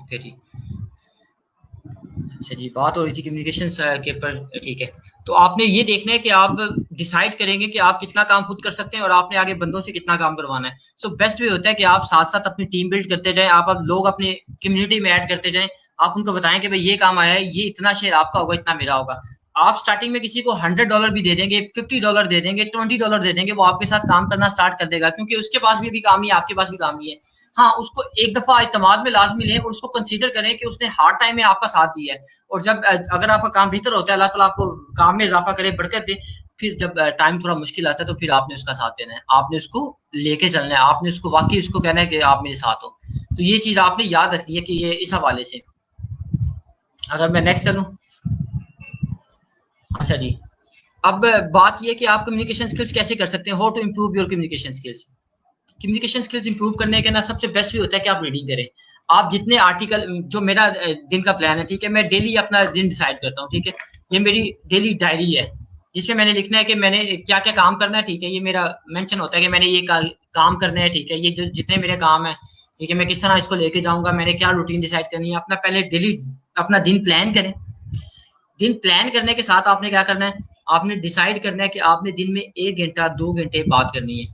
ओके जी। अच्छा जी, बात हो रही थी कम्युनिकेशंस के पर, ठीक है। तो आपने ये देखना है कि आप डिसाइड करेंगे कि आप कितना काम खुद कर सकते हैं और आपने आगे बंदों से कितना काम करवाना है। सो बेस्ट वे होता है कि आप साथ साथ अपनी टीम बिल्ड करते जाएं, आप अब लोग अपनी कम्युनिटी में ऐड करते जाएं। आप उनको बताएं कि भाई ये काम आया है, ये इतना शेयर आपका होगा, इतना मेरा होगा। आप स्टार्टिंग में किसी को $100 भी दे देंगे, $50 दे देंगे, $20 दे देंगे, वो आपके साथ काम करना स्टार्ट कर देगा, क्योंकि उसके पास भी अभी काम ही है, आपके पास भी काम ही है। हाँ, उसको एक दफा इत्तेमाद में लाजमी लें और उसको कंसीडर करें कि उसने हार्ड टाइम में आपका साथ दिया है। और जब अगर आपका काम बेहतर होता है, अल्लाह ताला आपको काम में इजाफा करे, बरकत दे, फिर जब टाइम थोड़ा मुश्किल आता है तो फिर आपने उसका साथ देना है, आपने उसको लेके चलना है, आपने उसको वाकई उसको कहना है कि आप मेरे साथ हो। तो ये चीज आपने याद रखनी है कि ये इस हवाले से। अगर मैं नेक्स्ट चलूँ। अच्छा जी। अब बात ये है कि आप कम्युनिकेशन स्किल्स कैसे कर सकते हैं, how to improve your communication skills. Communication skills improve करने का ना सबसे बेस्ट भी होता है कि आप रीडिंग करें। आप जितने आर्टिकल, जो मेरा दिन का प्लान है, ठीक है, मैं डेली अपना दिन डिसाइड करता हूँ, ठीक है, ये मेरी डेली डायरी है जिसमें मैंने लिखना है कि मैंने क्या क्या काम करना है, ठीक है, ये मेरा मेंशन होता है कि मैंने ये काम करना है, ठीक है, ये जो जितने मेरे काम है, ठीक है, मैं किस तरह इसको लेके जाऊंगा, मैंने क्या रूटीन डिसाइड करनी है, अपना पहले डेली अपना दिन प्लान करें। दिन प्लान करने के साथ आपने क्या करना है, आपने डिसाइड करना है कि आपने दिन में 1 घंटा 2 घंटे बात करनी है।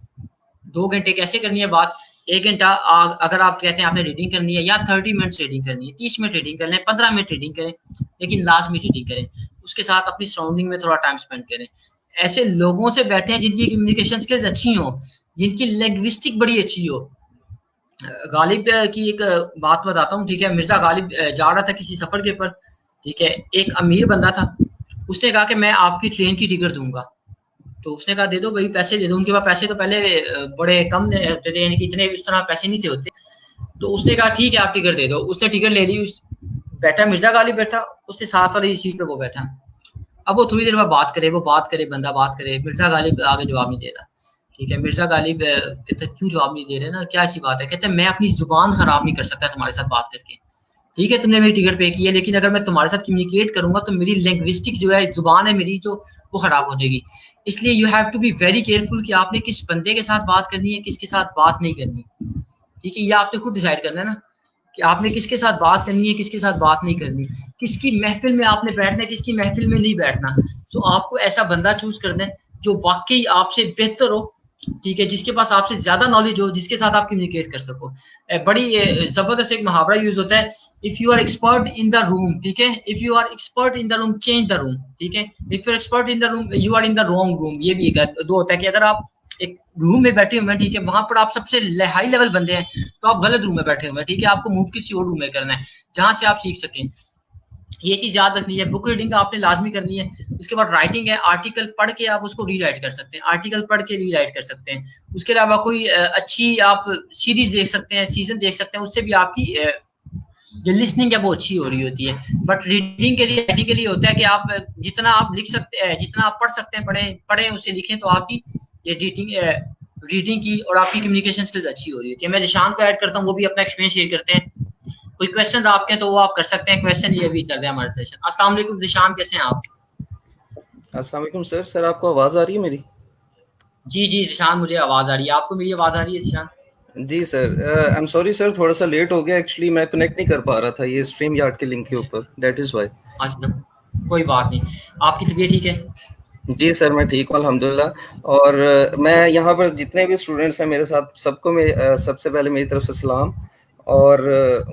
2 घंटे कैसे करनी है बात? 1 घंटा अगर आप कहते हैं आपने रीडिंग करनी है, या 30 मिनट्स रीडिंग करनी है, 30 मिनट रीडिंग कर लें, 15 मिनट रीडिंग करें, लेकिन लास्ट में रीडिंग करें। उसके साथ अपनी सराउंडिंग में थोड़ा टाइम स्पेंड करें। ऐसे लोगों से बैठे हैं जिनकी कम्युनिकेशन स्किल्स अच्छी हो, जिनकी लैंग्विस्टिक बड़ी अच्छी हो। गालिब की एक बात बताता हूँ, ठीक है, मिर्जा गालिब जा रहा था किसी सफर के ऊपर, ठीक है, एक अमीर बंदा था, उसने कहा कि मैं आपकी ट्रेन की टिकट दूंगा। तो उसने कहा दे दो भाई, पैसे दे दो। उनके पास पैसे तो पहले बड़े कम होते थे, यानी कि इतने इस तरह पैसे नहीं थे होते। तो उसने कहा ठीक है आप टिकट दे दो। उसने टिकट ले ली, बैठा मिर्जा गालिब बैठा, उसके साथ वाली सीट पे वो बैठा। अब वो थोड़ी देर बाद बात करे, बंदा बात करे, मिर्जा गालिब आगे जवाब नहीं दे रहा। ठीक है, मिर्जा गालिब कहते क्यों जवाब नहीं दे रहे ना, क्या अच्छी बात है। कहते मैं अपनी जुबान खराब नहीं कर सकता तुम्हारे साथ बात करके। ठीक है, तुमने मेरी टिकट पे की है, लेकिन अगर मैं तुम्हारे साथ कम्युनिकेट करूंगा तो मेरी लैंग्विस्टिक जो है, जुबान है मेरी जो, वो खराब हो जाएगी। इसलिए you have to be very careful कि आपने किस बंदे के साथ बात करनी है, किसके साथ बात नहीं करनी। ठीक है, ये आपने खुद डिसाइड करना है ना कि आपने किसके साथ बात करनी है, किसके साथ बात नहीं करनी, किसकी महफिल में आपने बैठना है, किसकी महफिल में नहीं बैठना। तो आपको ऐसा बंदा चूज करना है जो वाकई आपसे बेहतर हो। ठीक है, जिसके पास आपसे ज्यादा नॉलेज हो, जिसके साथ आप कम्युनिकेट कर सको। बड़ी जबरदस्त एक मुहावरा यूज होता है, if you are expert in the room, ठीक है, if you are expert in the room change the room. ठीक है, if you are expert in the room you are in the wrong room. ये भी एक दो होता है कि अगर आप एक रूम में बैठे हुए हैं, ठीक है, वहां पर आप सबसे हाई लेवल बंदे हैं, तो आप गलत रूम में बैठे हुए हैं। ठीक है, आपको मूव किसी और रूम में करना है जहां से आप सीख सकें। ये चीज याद रखनी है। बुक रीडिंग आपने लाजमी करनी है। उसके बाद राइटिंग है, आर्टिकल पढ़ के आप उसको रीराइट कर सकते हैं, आर्टिकल पढ़ के रीराइट कर सकते हैं। उसके अलावा कोई अच्छी आप सीरीज देख सकते हैं, सीजन देख सकते हैं, उससे भी आपकी जो लिसनिंग है वो अच्छी हो रही होती है। बट रीडिंग के लिए, राइटिंग के लिए होता है कि आप जितना आप लिख सकते हैं, जितना आप पढ़ सकते हैं पढ़ें उससे लिखें, तो आपकी ये रीडिंग की और आपकी कम्युनिकेशन स्किल्स अच्छी हो रही होती है। मैं जिशान को ऐड करता हूँ, वो भी अपना एक्सपीरियंस शेयर करते हैं। कोई क्वेश्चन आपके हैं तो वो आप कर सकते हैं। क्वेश्चन ये भी चल रहे हैं हमारे सेशन। अस्सलाम वालेकुम जिशान, कैसे हैं आप? अस्सलाम वालेकुम सर। सर आपको आवाज़ आ रही है मेरी? जी जी जिशान, मुझे आवाज आ रही है। आपको मेरी आवाज आ रही है जिशान? जी sir. I am sorry sir, थोड़ा सा लेट हो गया। एक्चुअली मैं कनेक्ट नहीं कर पा रहा था ये स्ट्रीम यार्ड के लिंक के ऊपर, दैट इज़ वाई। अच्छा, कोई बात नहीं। आपकी तबीयत ठीक है? जी सर, मैं ठीक हूँ अल्हम्दुलिल्लाह। और मैं यहाँ पर जितने भी स्टूडेंट्स हैं मेरे साथ, सबको मैं सबसे पहले मेरी तरफ से सलाम। और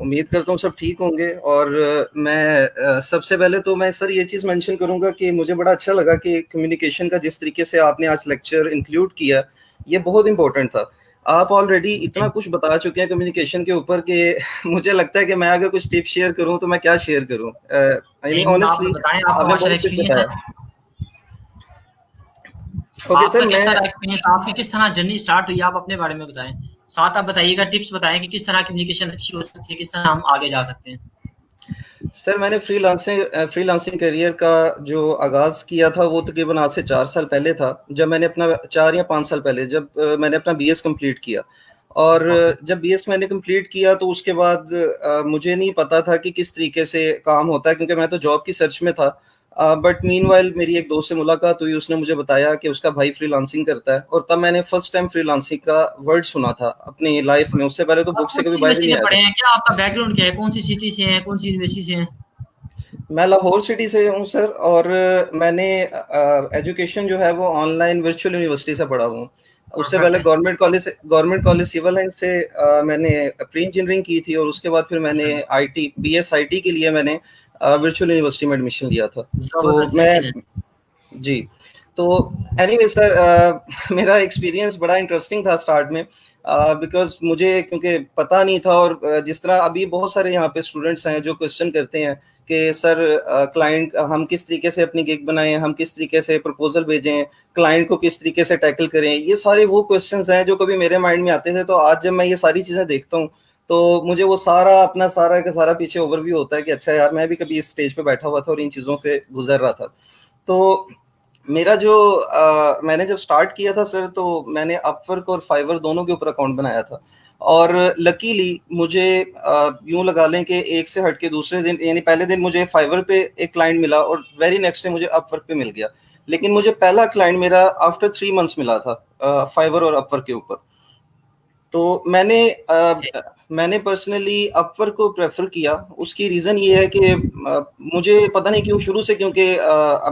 उम्मीद करता हूँ सब ठीक होंगे। और मैं सबसे पहले तो मैं सर ये चीज़ मेंशन करूँगा कि मुझे बड़ा अच्छा लगा कि कम्युनिकेशन का जिस तरीके से आपने आज लेक्चर इंक्लूड किया, ये बहुत इंपॉर्टेंट था। आप ऑलरेडी इतना कुछ बता चुके हैं कम्युनिकेशन के ऊपर कि मुझे लगता है कि मैं अगर कुछ टिप्स शेयर करूँ तो मैं क्या शेयर करूँ। यानी नहीं नहीं, आप ऑनेस्टली बताएं, आपका आपने माशाल्लाह बहुत कुछ एक्सपीरियंस बताया। है। ओके आपका सर, कैसा मैं रहा एक्सपीरियंस? आपकी किस तरह जर्नी स्टार्ट हुई? आप अपने बारे में बताएं। साथ आप बताइएगा, टिप्स बताएं कि किस तरह कम्युनिकेशन अच्छी हो सकती है, किस तरह हम आगे जा सकते हैं। सर मैंने फ्रीलांसिंग करियर का जो आगाज़ किया था वो तकरीबन आज से 4 साल पहले था, जब मैंने अपना 4 या 5 साल पहले जब मैंने अपना बीएस कंप्लीट किया। और ओके। जब बीएस मैंने कंप्लीट किया तो उसके बाद मुझे नहीं पता था कि किस तरीके से काम होता है, क्योंकि मैं तो जॉब की सर्च में था। बट मीनवाइल मेरी एक दोस्त से मुलाकात हुई, उसने मुझे बताया कि उसका भाई फ्रीलांसिंग करता है, और तब मैंने फर्स्ट टाइम फ्रीलांसिंग का वर्ड सुना था अपनी लाइफ में। उससे पहले तो आप बुक से कौन कभी सी बाहर ही यूनिवर्सिटी नहीं से आया पढ़े था। हैं? क्या आपका बैकग्राउंड क्या है? कौन सी सिटी से हैं, कौन सी यूनिवर्सिटी से हैं? मैं लाहौर सिटी से हूँ सर। और मैंने एजुकेशन जो है वो ऑनलाइन वर्चुअल यूनिवर्सिटी से पढ़ा हूँ। उससे परफेक्ट पहले है। गवर्नमेंट कॉलेज सिविल लाइन से मैंने प्री इंजीनियरिंग की थी, और उसके बाद फिर मैंने माशाल्लाह, आईटी बीएस आईटी के लिए मैंने वर्चुअल यूनिवर्सिटी में एडमिशन लिया था। तो जबरदस्त, मैं एक्सीलेंट। जी, तो एनीवे सर, मेरा एक्सपीरियंस बड़ा इंटरेस्टिंग था स्टार्ट में, बिकॉज़ मुझे क्योंकि पता नहीं था। और जिस तरह अभी बहुत सारे यहाँ पे स्टूडेंट्स हैं जो क्वेश्चन करते हैं कि सर क्लाइंट हम किस तरीके से अपनी गिग बनाएँ, हम किस तरीके से प्रपोज़ल भेजें, क्लाइंट को किस तरीके से टैकल करें, ये सारे वो क्वेश्चंस हैं जो कभी मेरे माइंड में आते थे। तो आज जब मैं ये सारी चीज़ें देखता हूँ तो मुझे वो सारा अपना सारा का सारा पीछे ओवरव्यू होता है कि अच्छा यार, मैं भी कभी इस स्टेज पे बैठा हुआ था और इन चीज़ों से गुजर रहा था। तो मेरा जो मैंने जब स्टार्ट किया था सर, तो मैंने अपवर्क और फाइवर दोनों के ऊपर अकाउंट बनाया था। और लकीली मुझे यूं लगा लें कि एक से हट के दूसरे दिन, यानी पहले दिन मुझे फाइवर पे एक क्लाइंट मिला और वेरी नेक्स्ट डे मुझे अपवर्क पे मिल गया। लेकिन मुझे पहला क्लाइंट मेरा आफ्टर 3 मंथ्स मिला था फाइवर और अपवर्क के ऊपर। तो मैंने पर्सनली अपवर्क को प्रेफर किया। उसकी रीज़न ये है कि मुझे पता नहीं क्यों शुरू से, क्योंकि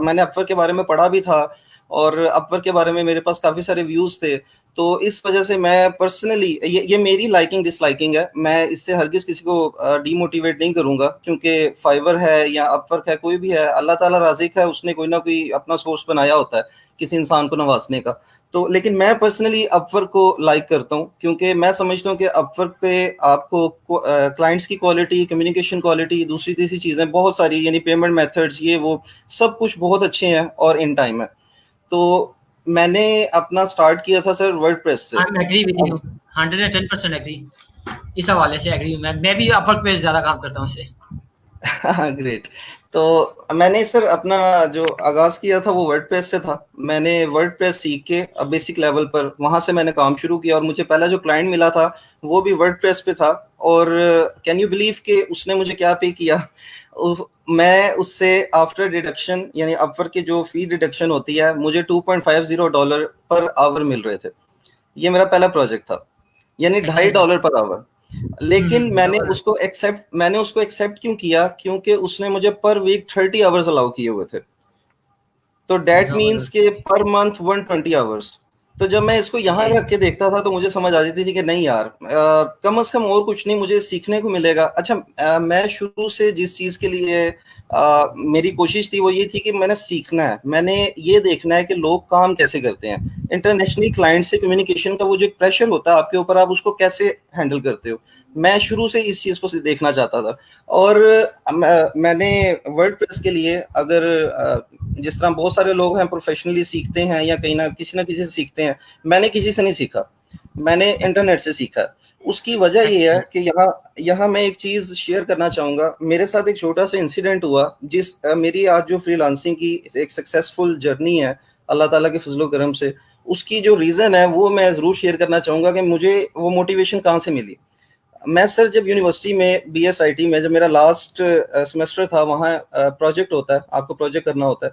मैंने अपवर्क के बारे में पढ़ा भी था और अपवर्क के बारे में मेरे पास काफ़ी सारे व्यूज़ थे। तो इस वजह से मैं पर्सनली, ये मेरी लाइकिंग डिसलाइकिंग है, मैं इससे हरगिज़ किसी को डीमोटिवेट नहीं करूँगा, क्योंकि फाइवर है या अपवर्क है, कोई भी है, अल्लाह ताला राज़िक है, उसने कोई ना कोई अपना सोर्स बनाया होता है किसी इंसान को नवाज़ने का। तो लेकिन मैं पर्सनली अपवर्क को लाइक करता हूँ, क्योंकि मैं समझता हूँ कि अपवर्क पे आपको क्लाइंट्स की क्वालिटी, कम्युनिकेशन क्वालिटी, दूसरी तीसरी चीज़ें बहुत सारी, यानी पेमेंट मेथड्स, ये वो सब कुछ बहुत अच्छे हैं और इन टाइम है। तो मैंने अपना स्टार्ट किया था सर वर्डप्रेस से। I am agree with you, अब 110% एग्री। इस हवाले से एग्री हूँ। मैं भी अपवर्क पे ज्यादा काम करता हूँ इससे। हाँ, ग्रेट। तो मैंने सर अपना जो आगाज़ किया था वो वर्डप्रेस से था। मैंने वर्डप्रेस सीख के बेसिक लेवल पर वहाँ से मैंने काम शुरू किया और मुझे पहला जो क्लाइंट मिला था वो भी वर्डप्रेस पे था। और कैन यू बिलीव कि उसने मुझे क्या पे किया? मैं उससे आफ्टर डिडक्शन यानी अपवर्क की जो फी डिडक्शन होती है मुझे $2.50 पर आवर मिल रहे थे। ये मेरा पहला प्रोजेक्ट था, यानी अच्छा जी। $2.50 पर आवर। लेकिन जबरदस्त। मैंने उसको एक्सेप्ट क्यों किया? क्योंकि उसने मुझे पर वीक 30 आवर्स अलाउ किए हुए थे। तो दैट मीन्स जबरदस्त। के पर मंथ 120 आवर्स। तो जब मैं इसको यहाँ सही। रख के देखता था तो मुझे समझ आ जाती थी कि नहीं यार, कम से कम और कुछ नहीं मुझे सीखने को मिलेगा। अच्छा, मैं शुरू से जिस चीज़ के लिए मेरी कोशिश थी वो ये थी कि मैंने सीखना है, मैंने ये देखना है कि लोग काम कैसे करते हैं। इंटरनेशनली क्लाइंट से कम्युनिकेशन का वो जो एक प्रेशर होता है आपके ऊपर, आप उसको कैसे हैंडल करते हो। मैं शुरू से इस चीज़ को देखना चाहता था। और मैंने वर्डप्रेस के लिए अगर जिस तरह बहुत सारे लोग हैं प्रोफेशनली सीखते हैं या कहीं ना किसी से सीखते हैं, मैंने किसी से नहीं सीखा, मैंने इंटरनेट से सीखा। उसकी वजह ये अच्छा। है कि यहाँ यहाँ मैं एक चीज़ शेयर करना चाहूँगा। मेरे साथ एक छोटा सा इंसिडेंट हुआ जिस मेरी आज जो फ्रीलांसिंग की एक सक्सेसफुल जर्नी है अल्लाह ताला के फजलो करम से, उसकी जो रीज़न है वो मैं ज़रूर शेयर करना चाहूँगा कि मुझे वो मोटिवेशन कहाँ से मिली। मैं सर जब यूनिवर्सिटी में बीएसआईटी में जब मेरा लास्ट सेमेस्टर था, वहाँ प्रोजेक्ट होता है, आपको प्रोजेक्ट करना होता है।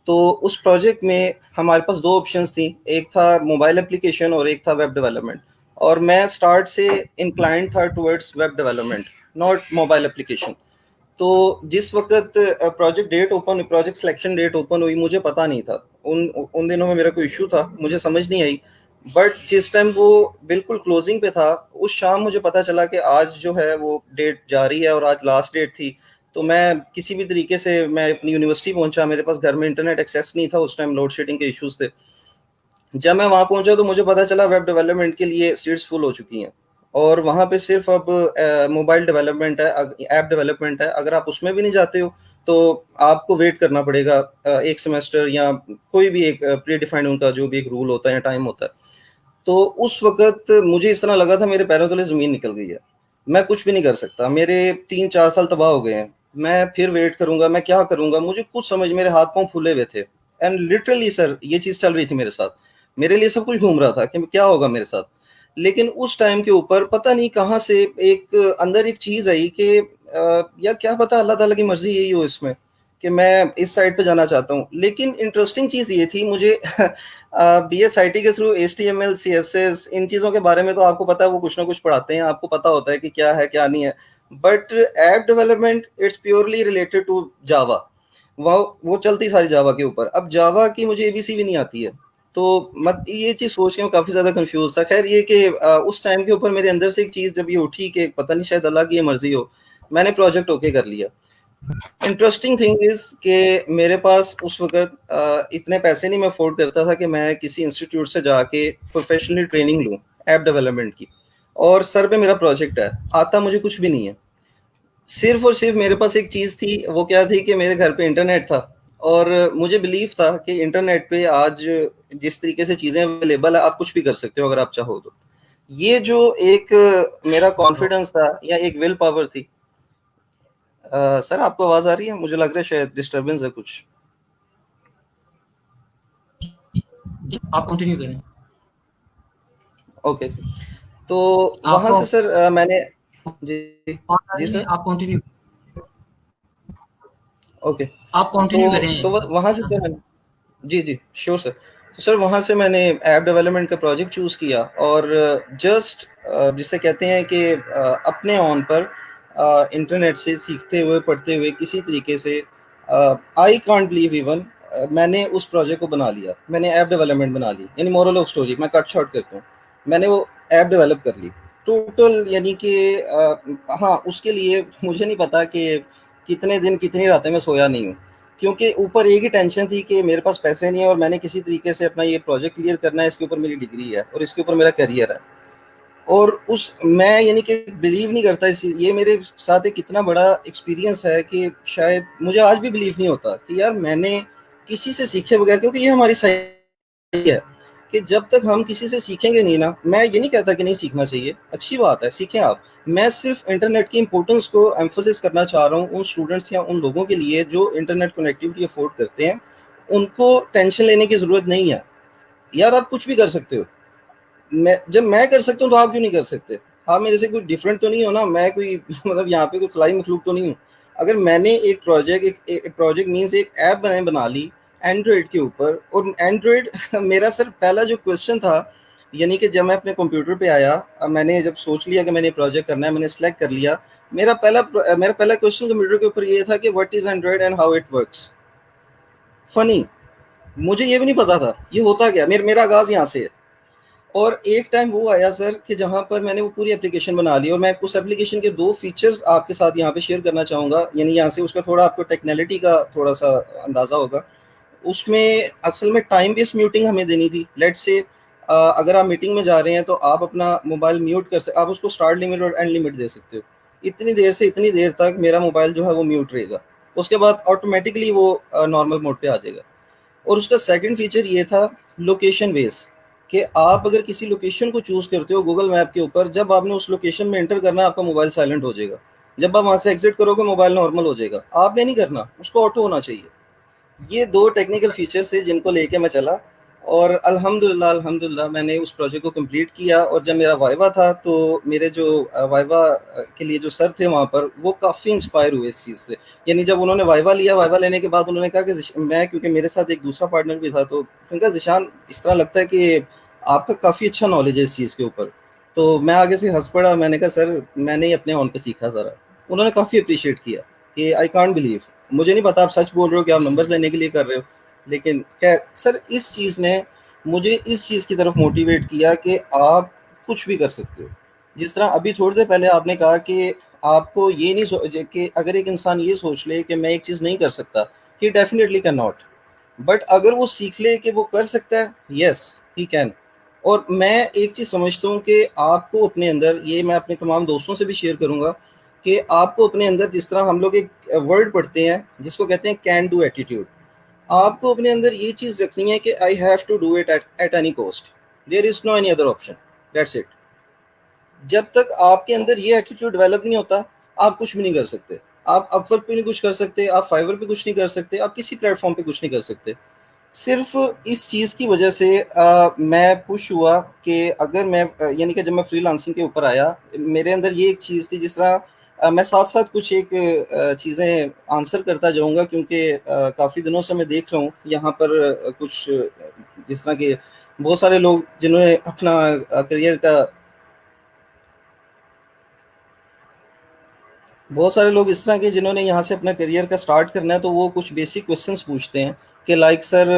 तो उस प्रोजेक्ट में हमारे पास दो ऑप्शंस थी, एक था मोबाइल एप्लीकेशन और एक था वेब डेवलपमेंट। और मैं स्टार्ट से इंक्लाइंड था towards web development, not mobile application. तो जिस वक्त प्रोजेक्ट सिलेक्शन डेट ओपन हुई, मुझे पता नहीं था। उन उन दिनों में मेरा कोई इशू था, मुझे समझ नहीं आई। बट जिस टाइम वो बिल्कुल क्लोजिंग पे था, उस शाम मुझे पता चला कि आज जो है वो डेट जा रही है और आज लास्ट डेट थी। तो मैं किसी भी तरीके से मैं अपनी यूनिवर्सिटी पहुंचा, मेरे पास घर में इंटरनेट एक्सेस नहीं था, उस टाइम लोड शेडिंग के इश्यूज थे। जब मैं वहाँ पहुंचा तो मुझे पता चला वेब डेवलपमेंट के लिए सीट्स फुल हो चुकी हैं। और वहाँ पे सिर्फ अब मोबाइल डेवलपमेंट है, ऐप डेवलपमेंट है। अगर आप उसमें भी नहीं जाते हो तो आपको वेट करना पड़ेगा एक सेमेस्टर या कोई भी एक प्री डिफाइंड उनका जो भी एक रूल होता है या टाइम होता है। तो उस वक़्त मुझे इस तरह लगा था मेरे पैरों तले ज़मीन निकल गई है। मैं कुछ भी नहीं कर सकता, मेरे 3-4 साल तबाह हो गए हैं। मैं फिर वेट करूँगा, मैं क्या करूँगा? मुझे कुछ समझ, मेरे हाथ-पाँव फूले हुए थे। एंड लिटरली सर ये चीज़ चल रही थी मेरे साथ। मेरे लिए सब कुछ घूम रहा था कि क्या होगा मेरे साथ? लेकिन उस टाइम के ऊपर पता नहीं कहाँ से एक अंदर एक चीज़ आई कि यार क्या पता अल्लाह ताला की मर्ज़ी यही हो इसमें कि मैं इस साइड पे जाना चाहता हूँ। लेकिन इंटरेस्टिंग चीज़ ये थी मुझे बीएसआईटी के थ्रू एचटीएमएल, सीएसएस इन चीज़ों के बारे में तो आपको पता है, वो कुछ ना कुछ पढ़ाते हैं, आपको पता होता है कि क्या है, क्या नहीं है। But app development it's purely related to Java. वो चलती सारी जावा के ऊपर। अब जावा की मुझे एबीसी भी नहीं आती है। तो मत ये चीज़ सोच के मैं काफ़ी ज़्यादा कन्फ्यूज़ था। ख़ैर ये कि उस टाइम के ऊपर मेरे अंदर से एक चीज़ जब ये उठी कि पता नहीं शायद अल्लाह की ये मर्ज़ी हो, मैंने प्रोजेक्ट ओके कर लिया। इंटरेस्टिंग थिंग इज़ कि मेरे पास उस वक़्त इतने पैसे नहीं मैं अफ़ोर्ड करता था कि मैं किसी इंस्टीट्यूट से जाके प्रोफ़ेशनली ट्रेनिंग लूँ ऐप डेवलपमेंट की। और सर पे मेरा प्रोजेक्ट है, आता मुझे कुछ भी नहीं है। सिर्फ़ और सिर्फ़ मेरे पास एक चीज़ थी, वो क्या थी कि मेरे घर पे इंटरनेट था और मुझे बिलीव था कि इंटरनेट पे आज जिस तरीके से चीज़ें अवेलेबल है, आप कुछ भी कर सकते हो अगर आप चाहो तो। ये जो एक मेरा कॉन्फिडेंस था या एक विल पावर थी। सर आपको आवाज़ आ रही है? मुझे लग रहा है शायद डिस्टर्बेंस है कुछ। आप कंटिन्यू करें। ओके। तो वहाँ आपको से सर मैंने जी, आवाज़ आ जी रही है, सर। आप कंटिन्यू। ओके। आप कंटिन्यू तो करें। वहाँ से सर मैंने जी, जी, श्योर सर। तो सर वहाँ से मैंने ऐप डेवलपमेंट का प्रोजेक्ट चूज़ किया और जस्ट जिसे कहते हैं कि अपने ऑन पर इंटरनेट से सीखते हुए, पढ़ते हुए किसी तरीके से आई कांट बिलीव इवन मैंने उस प्रोजेक्ट को बना लिया। मैंने ऐप डेवलपमेंट बना ली। यानी मोरल ऑफ स्टोरी मैं कट शॉर्ट करता हूँ। मैंने वो ऐप डेवलप कर ली। टोटल यानी कि हाँ, उसके लिए मुझे नहीं पता कि कितने दिन, कितनी रातें मैं सोया नहीं हूँ। क्योंकि ऊपर एक ही टेंशन थी कि मेरे पास पैसे नहीं है और मैंने किसी तरीके से अपना ये प्रोजेक्ट क्लियर करना है, इसके ऊपर मेरी डिग्री है और इसके ऊपर मेरा करियर है। और उस मैं यानी कि बिलीव नहीं करता इस ये मेरे साथ एक इतना बड़ा एक्सपीरियंस है कि शायद मुझे आज भी बिलीव नहीं होता कि यार मैंने किसी से सीखे बगैर, क्योंकि ये हमारी सही है। कि जब तक हम किसी से सीखेंगे नहीं ना, मैं ये नहीं कहता कि नहीं सीखना चाहिए, अच्छी बात है, सीखें आप। मैं सिर्फ इंटरनेट की इंपॉर्टेंस को एम्फोसिस करना चाह रहा हूँ उन स्टूडेंट्स या उन लोगों के लिए जो इंटरनेट कनेक्टिविटी अफोर्ड करते हैं। उनको टेंशन लेने की ज़रूरत नहीं है। यार आप कुछ भी कर सकते हो। जब मैं कर सकता हूँ तो आप क्यों नहीं कर सकते? आप मेरे से कोई डिफरेंट तो नहीं हो ना, मैं कोई मतलब यहाँ पे कोई खलाई मखलूक तो नहीं हूँ। अगर मैंने एक प्रोजेक्ट एक प्रोजेक्ट मीन्स एक ऐप बना ली एंड्रॉयड के ऊपर, और एंड्रॉयड मेरा सर पहला जो क्वेश्चन था, यानी कि जब मैं अपने कंप्यूटर पे आया, मैंने जब सोच लिया कि मैंने प्रोजेक्ट करना है, मैंने सेलेक्ट कर लिया, मेरा पहला क्वेश्चन कंप्यूटर के ऊपर ये था कि what is Android and how it works. Funny, मुझे ये भी नहीं पता था ये होता क्या। मेरा आगाज यहाँ से है। और एक टाइम वो आया सर कि जहाँ पर मैंने वो पूरी एप्लीकेशन बना ली, और मैं उस एप्लीकेशन के 2 फीचर्स आपके साथ यहाँ पे शेयर करना चाहूँगा, यानी यहाँ से उसका थोड़ा आपको टेक्निकलिटी का थोड़ा सा अंदाज़ा होगा। उसमें असल में टाइम बेस्ड म्यूटिंग हमें देनी थी। लेट्स से अगर आप मीटिंग में जा रहे हैं तो आप अपना मोबाइल म्यूट कर सकते, आप उसको स्टार्ट लिमिट और एंड लिमिट दे सकते हो। इतनी देर से इतनी देर तक मेरा मोबाइल जो है वो म्यूट रहेगा, उसके बाद ऑटोमेटिकली वो नॉर्मल मोड पे आ जाएगा। और उसका सेकंड फीचर ये था लोकेशन बेस, कि आप अगर किसी लोकेशन को चूज करते हो गूगल मैप के ऊपर, जब आपने उस लोकेशन में एंटर करना है आपका मोबाइल साइलेंट हो जाएगा, जब आप वहां से एग्जिट करोगे मोबाइल नॉर्मल हो जाएगा। आपने नहीं करना, उसको ऑटो होना चाहिए। ये 2 टेक्निकल फीचर्स थे जिनको लेके मैं चला, और अल्हम्दुलिल्लाह अल्हम्दुलिल्लाह मैंने उस प्रोजेक्ट को कंप्लीट किया। और जब मेरा वाइवा था तो मेरे जो वाइवा के लिए जो सर थे वहाँ पर, वो काफ़ी इंस्पायर हुए इस चीज़ से। यानी जब उन्होंने वाइवा लिया, वाइवा लेने के बाद उन्होंने कहा कि मैं, क्योंकि मेरे साथ एक दूसरा पार्टनर भी था, तो उनका ज़िशान इस तरह लगता है कि आपका काफ़ी अच्छा नॉलेज है इस चीज़ के ऊपर। तो मैं आगे से हंस पड़ा, मैंने कहा सर मैंने ही अपने ऑन पे सीखा ज़रा। उन्होंने काफ़ी अप्रिशिएट किया कि आई कांट बिलीव, मुझे नहीं पता आप सच बोल रहे हो कि आप जी। नंबर्स लेने के लिए कर रहे हो। लेकिन खैर सर इस चीज़ ने मुझे इस चीज़ की तरफ मोटिवेट किया कि आप कुछ भी कर सकते हो। जिस तरह अभी थोड़ी देर पहले आपने कहा कि आपको ये नहीं कि अगर एक इंसान ये सोच ले कि मैं एक चीज़ नहीं कर सकता, ही डेफिनेटली कैन नॉट। बट अगर वो सीख ले कि वो कर सकता है, यस ही कैन। और मैं एक चीज़ समझता हूँ कि आपको अपने अंदर, ये मैं अपने तमाम दोस्तों से भी शेयर करूँगा, कि आपको अपने अंदर, जिस तरह हम लोग एक वर्ड पढ़ते हैं जिसको कहते हैं कैन डू एटीट्यूड, आपको अपने अंदर ये चीज़ रखनी है कि I have to do it at any cost, there is no any other option, that's it. जब तक आपके अंदर ये एटीट्यूड डेवलप नहीं होता, आप कुछ भी नहीं कर सकते। आप अपवर्क पे नहीं कुछ कर सकते, आप फाइवर पे कुछ नहीं कर सकते, आप किसी प्लेटफॉर्म पे कुछ नहीं कर सकते। सिर्फ इस चीज़ की वजह से मैं पुश हुआ कि अगर मैं यानी कि जब मैं फ्रीलांसिंग के ऊपर आया, मेरे अंदर ये एक चीज़ थी। जिस तरह मैं साथ साथ कुछ एक चीज़ें आंसर करता जाऊंगा, क्योंकि काफ़ी दिनों से मैं देख रहा हूँ यहाँ पर कुछ जिस तरह के बहुत सारे लोग जिन्होंने अपना करियर का, बहुत सारे लोग इस तरह के जिन्होंने यहाँ से अपना करियर का स्टार्ट करना है, तो वो कुछ बेसिक क्वेश्चंस पूछते हैं कि लाइक सर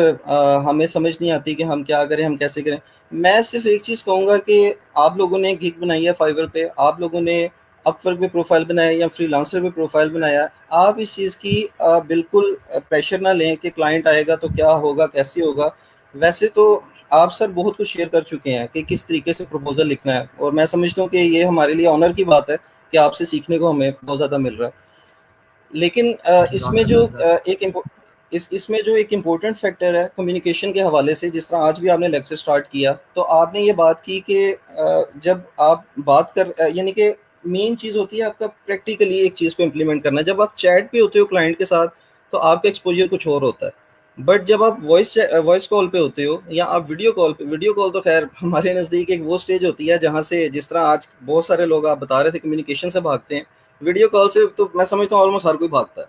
हमें समझ नहीं आती कि हम क्या करें, हम कैसे करें। मैं सिर्फ एक चीज़ कहूँगा कि आप लोगों ने गिग बनाई है फाइवर पे, आप लोगों ने अपवर्क पे प्रोफाइल बनाया या फ्रीलांसर पे प्रोफाइल बनाया, आप इस चीज़ की बिल्कुल प्रेशर ना लें कि क्लाइंट आएगा तो क्या होगा, कैसे होगा। वैसे तो आप सर बहुत कुछ शेयर कर चुके हैं कि किस तरीके से प्रपोजल लिखना है, और मैं समझता हूँ कि ये हमारे लिए ऑनर की बात है कि आपसे सीखने को हमें बहुत ज़्यादा मिल रहा है। लेकिन इसमें जो जज़ाकल्लाह सर। इसमें जो एक इम्पोर्टेंट फैक्टर है कम्युनिकेशन के हवाले से, जिस तरह आज भी आपने लेक्चर स्टार्ट किया, तो आपने ये बात की कि जब आप बात कर यानी कि मेन चीज़ होती है आपका प्रैक्टिकली एक चीज़ को इम्प्लीमेंट करना। जब आप चैट पे होते हो क्लाइंट के साथ तो आपका एक्सपोजर कुछ और होता है। बट जब आप वॉइस कॉल पे होते हो या आप वीडियो कॉल पे, वीडियो कॉल तो खैर हमारे नज़दीक एक वो स्टेज होती है जहाँ से, जिस तरह आज बहुत सारे लोग आप बता रहे थे कम्युनिकेशन से भागते हैं, वीडियो कॉल से तो मैं समझता हूँ ऑलमोस्ट हर कोई भागता है।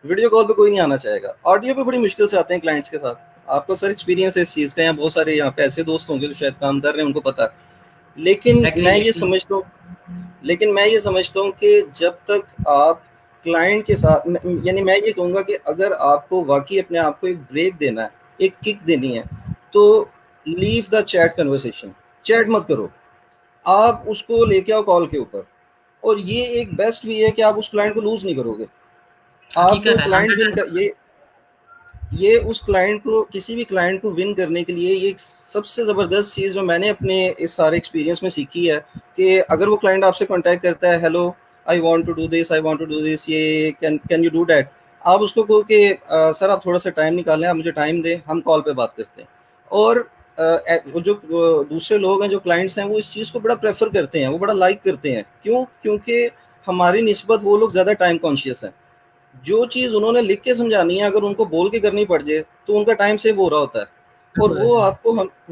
वीडियो कॉल पे कोई नहीं आना चाहेगा, ऑडियो पे बड़ी मुश्किल से आते हैं क्लाइंट्स के साथ। आपको सर एक्सपीरियंस है इस चीज़ का, यहाँ बहुत सारे यहाँ पे ऐसे दोस्त होंगे जो शायद काम कर रहे हैं, उनको पता है। लेकिन एग्जैक्टली मैं ये यही। समझता हूँ लेकिन मैं ये समझता हूँ कि जब तक आप क्लाइंट के साथ, यानी मैं ये कहूँगा कि अगर आपको वाकई अपने आप को एक ब्रेक देना है, एक किक देनी है, तो leave the chat conversation. Chat मत करो, आप उसको लेके आओ कॉल के ऊपर। और ये एक बेस्ट वे है कि आप उस क्लाइंट को लूज नहीं करोगे। आप हकीकत है क्लाइंट विन 100%। कर ये उस क्लाइंट को, किसी भी क्लाइंट को विन करने के लिए ये एक सबसे ज़बरदस्त चीज़ जो मैंने अपने इस सारे एक्सपीरियंस में सीखी है, कि अगर वो क्लाइंट आपसे कांटेक्ट करता है, hello I want to do this, I want to do this, ये कैन यू डू दैट, आप उसको कहो कि सर आप थोड़ा सा टाइम निकालें, आप मुझे टाइम दें, हम कॉल पे बात करते हैं। और जो दूसरे लोग हैं, जो क्लाइंट्स हैं, वो इस चीज़ को बड़ा प्रेफर करते हैं, वो बड़ा लाइक करते हैं। क्यों? क्योंकि हमारी निस्बत वो लोग ज़्यादा टाइम कॉन्शियस हैं। जो चीज़ उन्होंने लिख के समझानी है, अगर उनको बोल के करनी पड़ जाए तो उनका टाइम सेव हो रहा होता है, और वो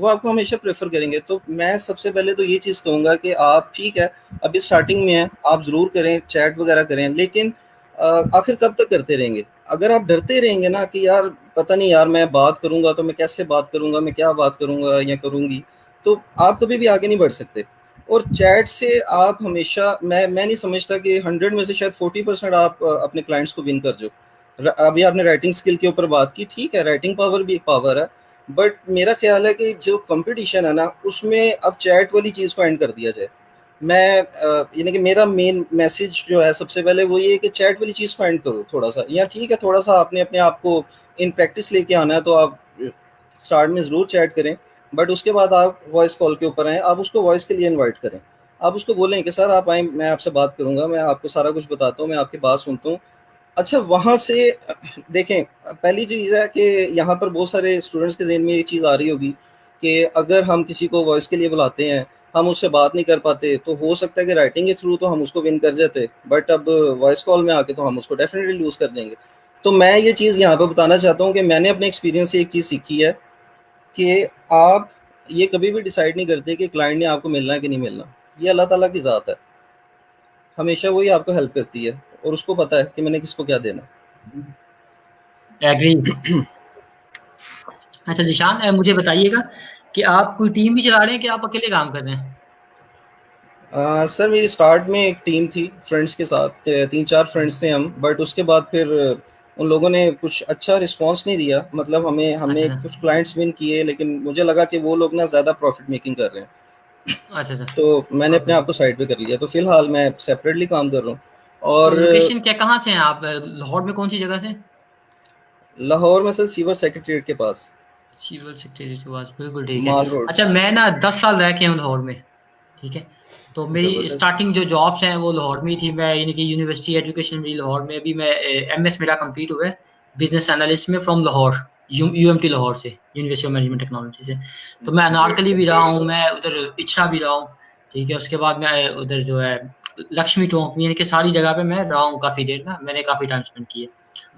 आपको हमेशा प्रेफर करेंगे। तो मैं सबसे पहले तो ये चीज़ कहूँगा कि आप, ठीक है, अभी स्टार्टिंग में हैं, आप ज़रूर करें, चैट वगैरह करें, लेकिन आखिर कब तक करते रहेंगे? अगर आप डरते रहेंगे ना कि यार पता नहीं यार, मैं बात करूँगा तो मैं कैसे बात करूँगा, मैं क्या बात करूँगा या करूँगी, तो आप कभी भी आगे नहीं बढ़ सकते। और चैट से आप हमेशा, मैं नहीं समझता कि 100 में से शायद 40% आप अपने क्लाइंट्स को विन कर जो। अभी आपने राइटिंग स्किल के ऊपर बात की, ठीक है, राइटिंग पावर भी एक पावर है, बट मेरा ख्याल है कि जो कंपटीशन है ना, उसमें अब चैट वाली चीज़ को एंड कर दिया जाए। मैं यानी कि मेरा मेन मैसेज जो है सबसे पहले वो ये है कि चैट वाली चीज़ को एंड करो थोड़ा सा, या ठीक है थोड़ा सा आपने अपने आप को इन प्रैक्टिस लेके आना है, तो आप स्टार्ट में ज़रूर चैट करें, बट उसके बाद आप वॉइस कॉल के ऊपर आएँ, आप उसको वॉइस के लिए इनवाइट करें। आप उसको बोलें कि सर आप आएँ, मैं आपसे बात करूँगा, मैं आपको सारा कुछ बताता हूँ, मैं आपकी बात सुनता हूँ। अच्छा, वहाँ से देखें, पहली चीज़ है कि यहाँ पर बहुत सारे स्टूडेंट्स के ज़हन में ये चीज़ आ रही होगी कि अगर हम किसी को वॉइस के लिए बुलाते हैं, हम उससे बात नहीं कर पाते, तो हो सकता है कि राइटिंग के थ्रू तो हम उसको विन कर जाते, बट अब वॉइस कॉल में आके तो हम उसको डेफिनेटली लूज़ कर देंगे। तो मैं ये चीज़ यहाँ पे बताना चाहता हूँ कि मैंने अपने एक्सपीरियंस से एक चीज़ सीखी है कि आप ये कभी भी डिसाइड नहीं करते कि क्लाइंट ने आपको मिलना है कि नहीं मिलना। ये अल्लाह ताला की ज़ात है, हमेशा वही आपको हेल्प करती है, और उसको पता है कि मैंने किसको क्या देना। एग्री। अच्छा जिशान, मुझे बताइएगा कि आप कोई टीम भी चला रहे हैं कि आप अकेले काम कर रहे हैं? सर मेरी स्टार्ट में एक टीम थी फ्रेंड्स के साथ, 3-4 फ्रेंड्स थे हम, बट उसके बाद फिर उन लोगों ने कुछ अच्छा रिस्पांस नहीं दिया। मतलब हमें हमने अच्छा कुछ क्लाइंट्स विन किए, लेकिन मुझे लगा कि वो लोग ना ज़्यादा प्रॉफिट मेकिंग कर रहे हैं, अच्छा अच्छा। तो मैंने अपने आप को साइड पे कर लिया। तो फिलहाल मैं सेपरेटली काम कर रहा हूँ। तो और लोकेशन क्या, कहाँ से हैं आप? लाहौर में कौन सी जगह से? लाहौर में सर सिविल सेक्रेटरीट के पास, सिविल सेक्रेटरी के पास, बिल्कुल ठीक है। माल रोड। अच्छा मैं ना 10 साल रह के हूँ लाहौर में, ठीक है। तो मेरी ज़बरदस्त। स्टार्टिंग जो जॉब्स हैं वो लाहौर में ही थी। मैं यानी कि यूनिवर्सिटी एजुकेशन मेरी लाहौर में, अभी मैं एमएस मेरा कंप्लीट हुआ है बिजनेस एनालिस्ट में फ्रॉम लाहौर, यूएमटी लाहौर से, यूनिवर्सिटी ऑफ मैनेजमेंट टेक्नोलॉजी से। तो मैं ग्रेट अनारकली सर, भी रहा ग्रेट। हूँ, मैं उधर इच्छा भी रहा हूँ, ठीक है। उसके बाद मैं उधर जो है लक्ष्मी चौक में, यानी कि सारी जगह पे मैं रहा हूँ काफ़ी देर ना, मैंने काफ़ी टाइम स्पेंड किया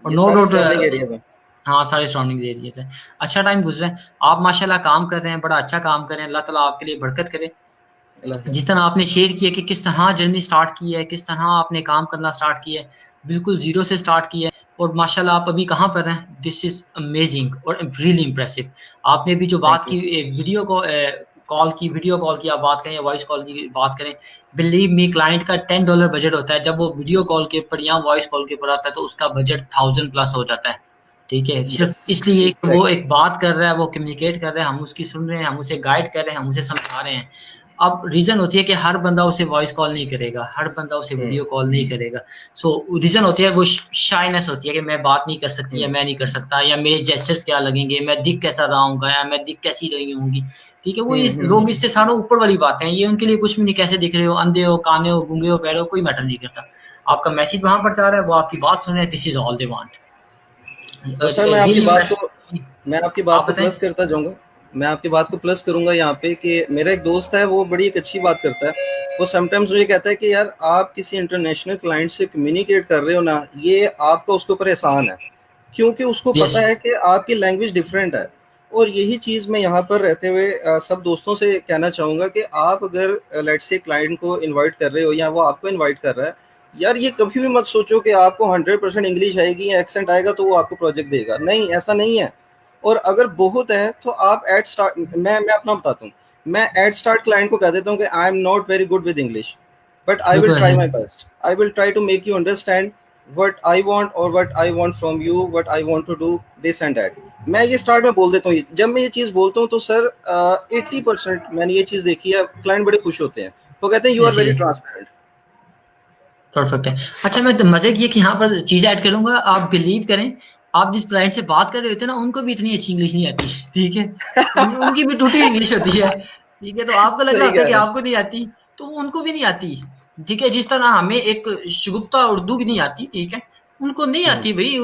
और ये नो सारे सराउंडिंग डाउट। एरियाज हैं। हाँ, सारे सराउंडिंग एरिया से अच्छा टाइम गुजरा है। आप माशाल्लाह काम कर रहे हैं, बड़ा अच्छा काम कर रहे हैं, अल्लाह ताला आपके लिए बरकत करे। अल्लाह। जिस तरह आपने शेयर किया कि किस तरह जर्नी स्टार्ट की है, किस तरह आपने काम करना स्टार्ट किया है, बिल्कुल ज़ीरो से स्टार्ट किया है और माशाल्लाह आप अभी कहाँ पर हैं, दिस इज़ अमेजिंग और रियली इम्प्रेसिव। आपने भी जो बात थैंक यू। की वीडियो कॉल की आप बात करें या वॉइस कॉल की बात करें, बिलीव मी क्लाइंट का $10 बजट होता है, जब वो वीडियो कॉल के ऊपर या वॉइस कॉल के ऊपर आता है तो उसका बजट 1000 प्लस हो जाता है, ठीक है। यस, सिर्फ इसलिए कि वो एग्जैक्टली। एक बात कर रहा है, वो कम्युनिकेट कर रहा है, हम उसकी सुन रहे हैं, हम उसे गाइड कर रहे हैं, हम उसे समझा रहे हैं। अब रीज़न होती है कि हर बंदा उसे वॉइस कॉल नहीं करेगा, हर बंदा उसे हम्म। वीडियो कॉल नहीं करेगा। सो रीज़न होती है वो शाइनेस होती है कि मैं बात नहीं कर सकती या हम्म। मैं नहीं कर सकता, या मेरे जेस्चर्स क्या लगेंगे, मैं दिख कैसा रहा हूँगा या मैं दिख कैसी रही होंगी, ठीक है। वो ये लोग हम्म। इससे सारों ऊपर वाली बातें हैं, ये उनके लिए कुछ भी नहीं, कैसे दिख रहे हो, अंधे हो, काने हो, गूंगे हो, बहरे हो, कोई मैटर नहीं करता। आपका मैसेज वहां पर जा रहा है, वो आपकी बात सुन रहे हैं, this is all they want. तो सर रियली इम्प्रेस। मैं आपकी बात आप को बताएं। प्लस करता जाऊंगा। मैं आपकी बात को प्लस करूंगा यहाँ पे कि मेरा एक दोस्त है, वो बड़ी एक अच्छी बात करता है। वो समटाइम्स मुझे कहता है कि यार आप किसी इंटरनेशनल क्लाइंट से कम्युनिकेट कर रहे हो ना, ये आपका उसके ऊपर एहसान है, क्योंकि उसको यस। पता है कि आपकी लैंग्वेज डिफरेंट है। और यही चीज़ मैं यहाँ पर रहते हुए सब दोस्तों से कहना चाहूँगा कि आप अगर लेट से क्लाइंट को इनवाइट कर रहे हो या वो आपको इनवाइट कर रहा है, यार ये कभी भी मत सोचो कि आपको 100% इंग्लिश आएगी या एक्सेंट आएगा तो वो आपको प्रोजेक्ट देगा। नहीं, ऐसा नहीं है। और अगर बहुत है तो आप एट स्टार्ट, मैं अपना बताता हूँ, मैं एट स्टार्ट क्लाइंट को कह देता हूँ कि I am not very good with English, but I will बिल्कुल ट्राई है। My best, I will try to make you understand what I want or what I want from you, what I want to do, this and that। मैं ये start में बोल देता हूँ। जब मैं ये चीज़ बोलता हूँ तो सर 80% मैंने ये चीज़ देखी है, क्लाइंट बड़े खुश होते हैं, वो कहते हैं यू आर ऐसे वेरी ही ट्रांसपेरेंट। परफेक्ट है। अच्छा मैं तो मजे की एक यहाँ पर चीज़ ऐड करूँगा, आप बिलीव करें, आप जिस क्लाइंट से बात कर रहे होते हैं ना, उनको भी इतनी अच्छी इंग्लिश नहीं आती, ठीक है। उनकी भी टूटी हुई इंग्लिश होती है, ठीक है। तो आपको लग रहा सही होता है कह कि रहे हैं। आपको नहीं आती, तो वो उनको भी नहीं आती, ठीक है। जिस तरह हमें एक शुगुफ्ता उर्दू की नहीं आती, ठीक है, उनको नहीं आती भाई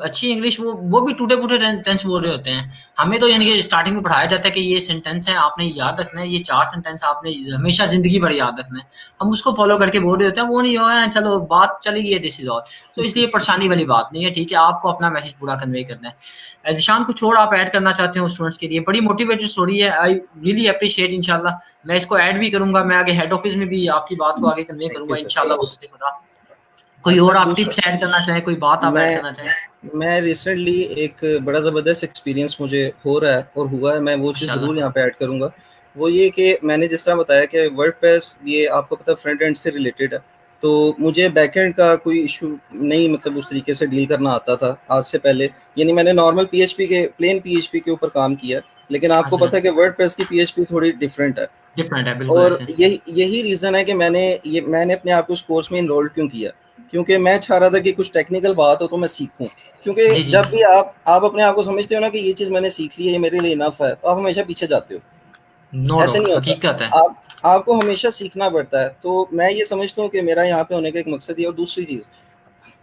अच्छी इंग्लिश, वो भी टूटे फूटे टेंस बोल रहे होते हैं। हमें तो यानी कि स्टार्टिंग में पढ़ाया जाता है कि ये सेंटेंस है, आपने याद रखना है, ये 4 सेंटेंस आपने हमेशा जिंदगी भर याद रखना है। हम उसको फॉलो करके बोल रहे होते हैं, वो नहीं हो है, चलो बात चली गई है, दिस इज ऑल। तो इसलिए परेशानी वाली बात नहीं है, ठीक है, आपको अपना मैसेज पूरा कन्वे करना है। जिशान, कुछ और आप ऐड करना चाहते हो स्टूडेंट्स के लिए? बड़ी मोटिवेटेड स्टोरी है, आई रियली अप्रिशिएट। इंशाल्लाह मैं इसको ऐड भी करूंगा, मैं आगे हेड ऑफिस में भी आपकी बात को आगे कन्वे थैंक यू करूंगा सर। इंशाल्लाह, उससे खुदा। कोई और सर आप दूसरा, टिप्स ऐड करना चाहें, कोई बात आप ऐड मैं करना चाहें? मैं रिसेंटली एक बड़ा ज़बरदस्त एक्सपीरियंस मुझे हो रहा है और हुआ है, मैं वो चीज़ ज़रूर माशाल्लाह। यहाँ पे ऐड करूँगा। वो ये कि मैंने जिस तरह बताया कि वर्डप्रेस ये आपको पता है फ्रंट एंड से रिलेटेड है, तो मुझे बैक एंड का कोई इशू नहीं मतलब उस तरीके से डील करना आता था आज से पहले। यानी मैंने नॉर्मल पीएचपी के प्लेन पीएचपी के ऊपर काम किया, लेकिन आपको अच्छा, पता है कि वर्डप्रेस की पीएचपी थोड़ी डिफरेंट है। डिफरेंट है बिल्कुल और ऐसे। यही यही रीज़न है कि मैंने अपने आप को उस कोर्स में इनरोल क्यों किया, क्योंकि मैं चाह रहा था कि कुछ टेक्निकल बात हो तो मैं सीखूं। क्योंकि जी, जी। जब भी आप अपने आप को समझते हो ना कि ये चीज़ मैंने सीख ली है, ये मेरे लिए इनफ है, तो आप हमेशा पीछे जाते हो। नो ऐसे डाउट, नहीं होता, हकीकत है। आप आपको हमेशा सीखना पड़ता है। तो मैं ये समझता हूँ कि मेरा यहाँ पे होने का एक मकसद ये। और दूसरी चीज़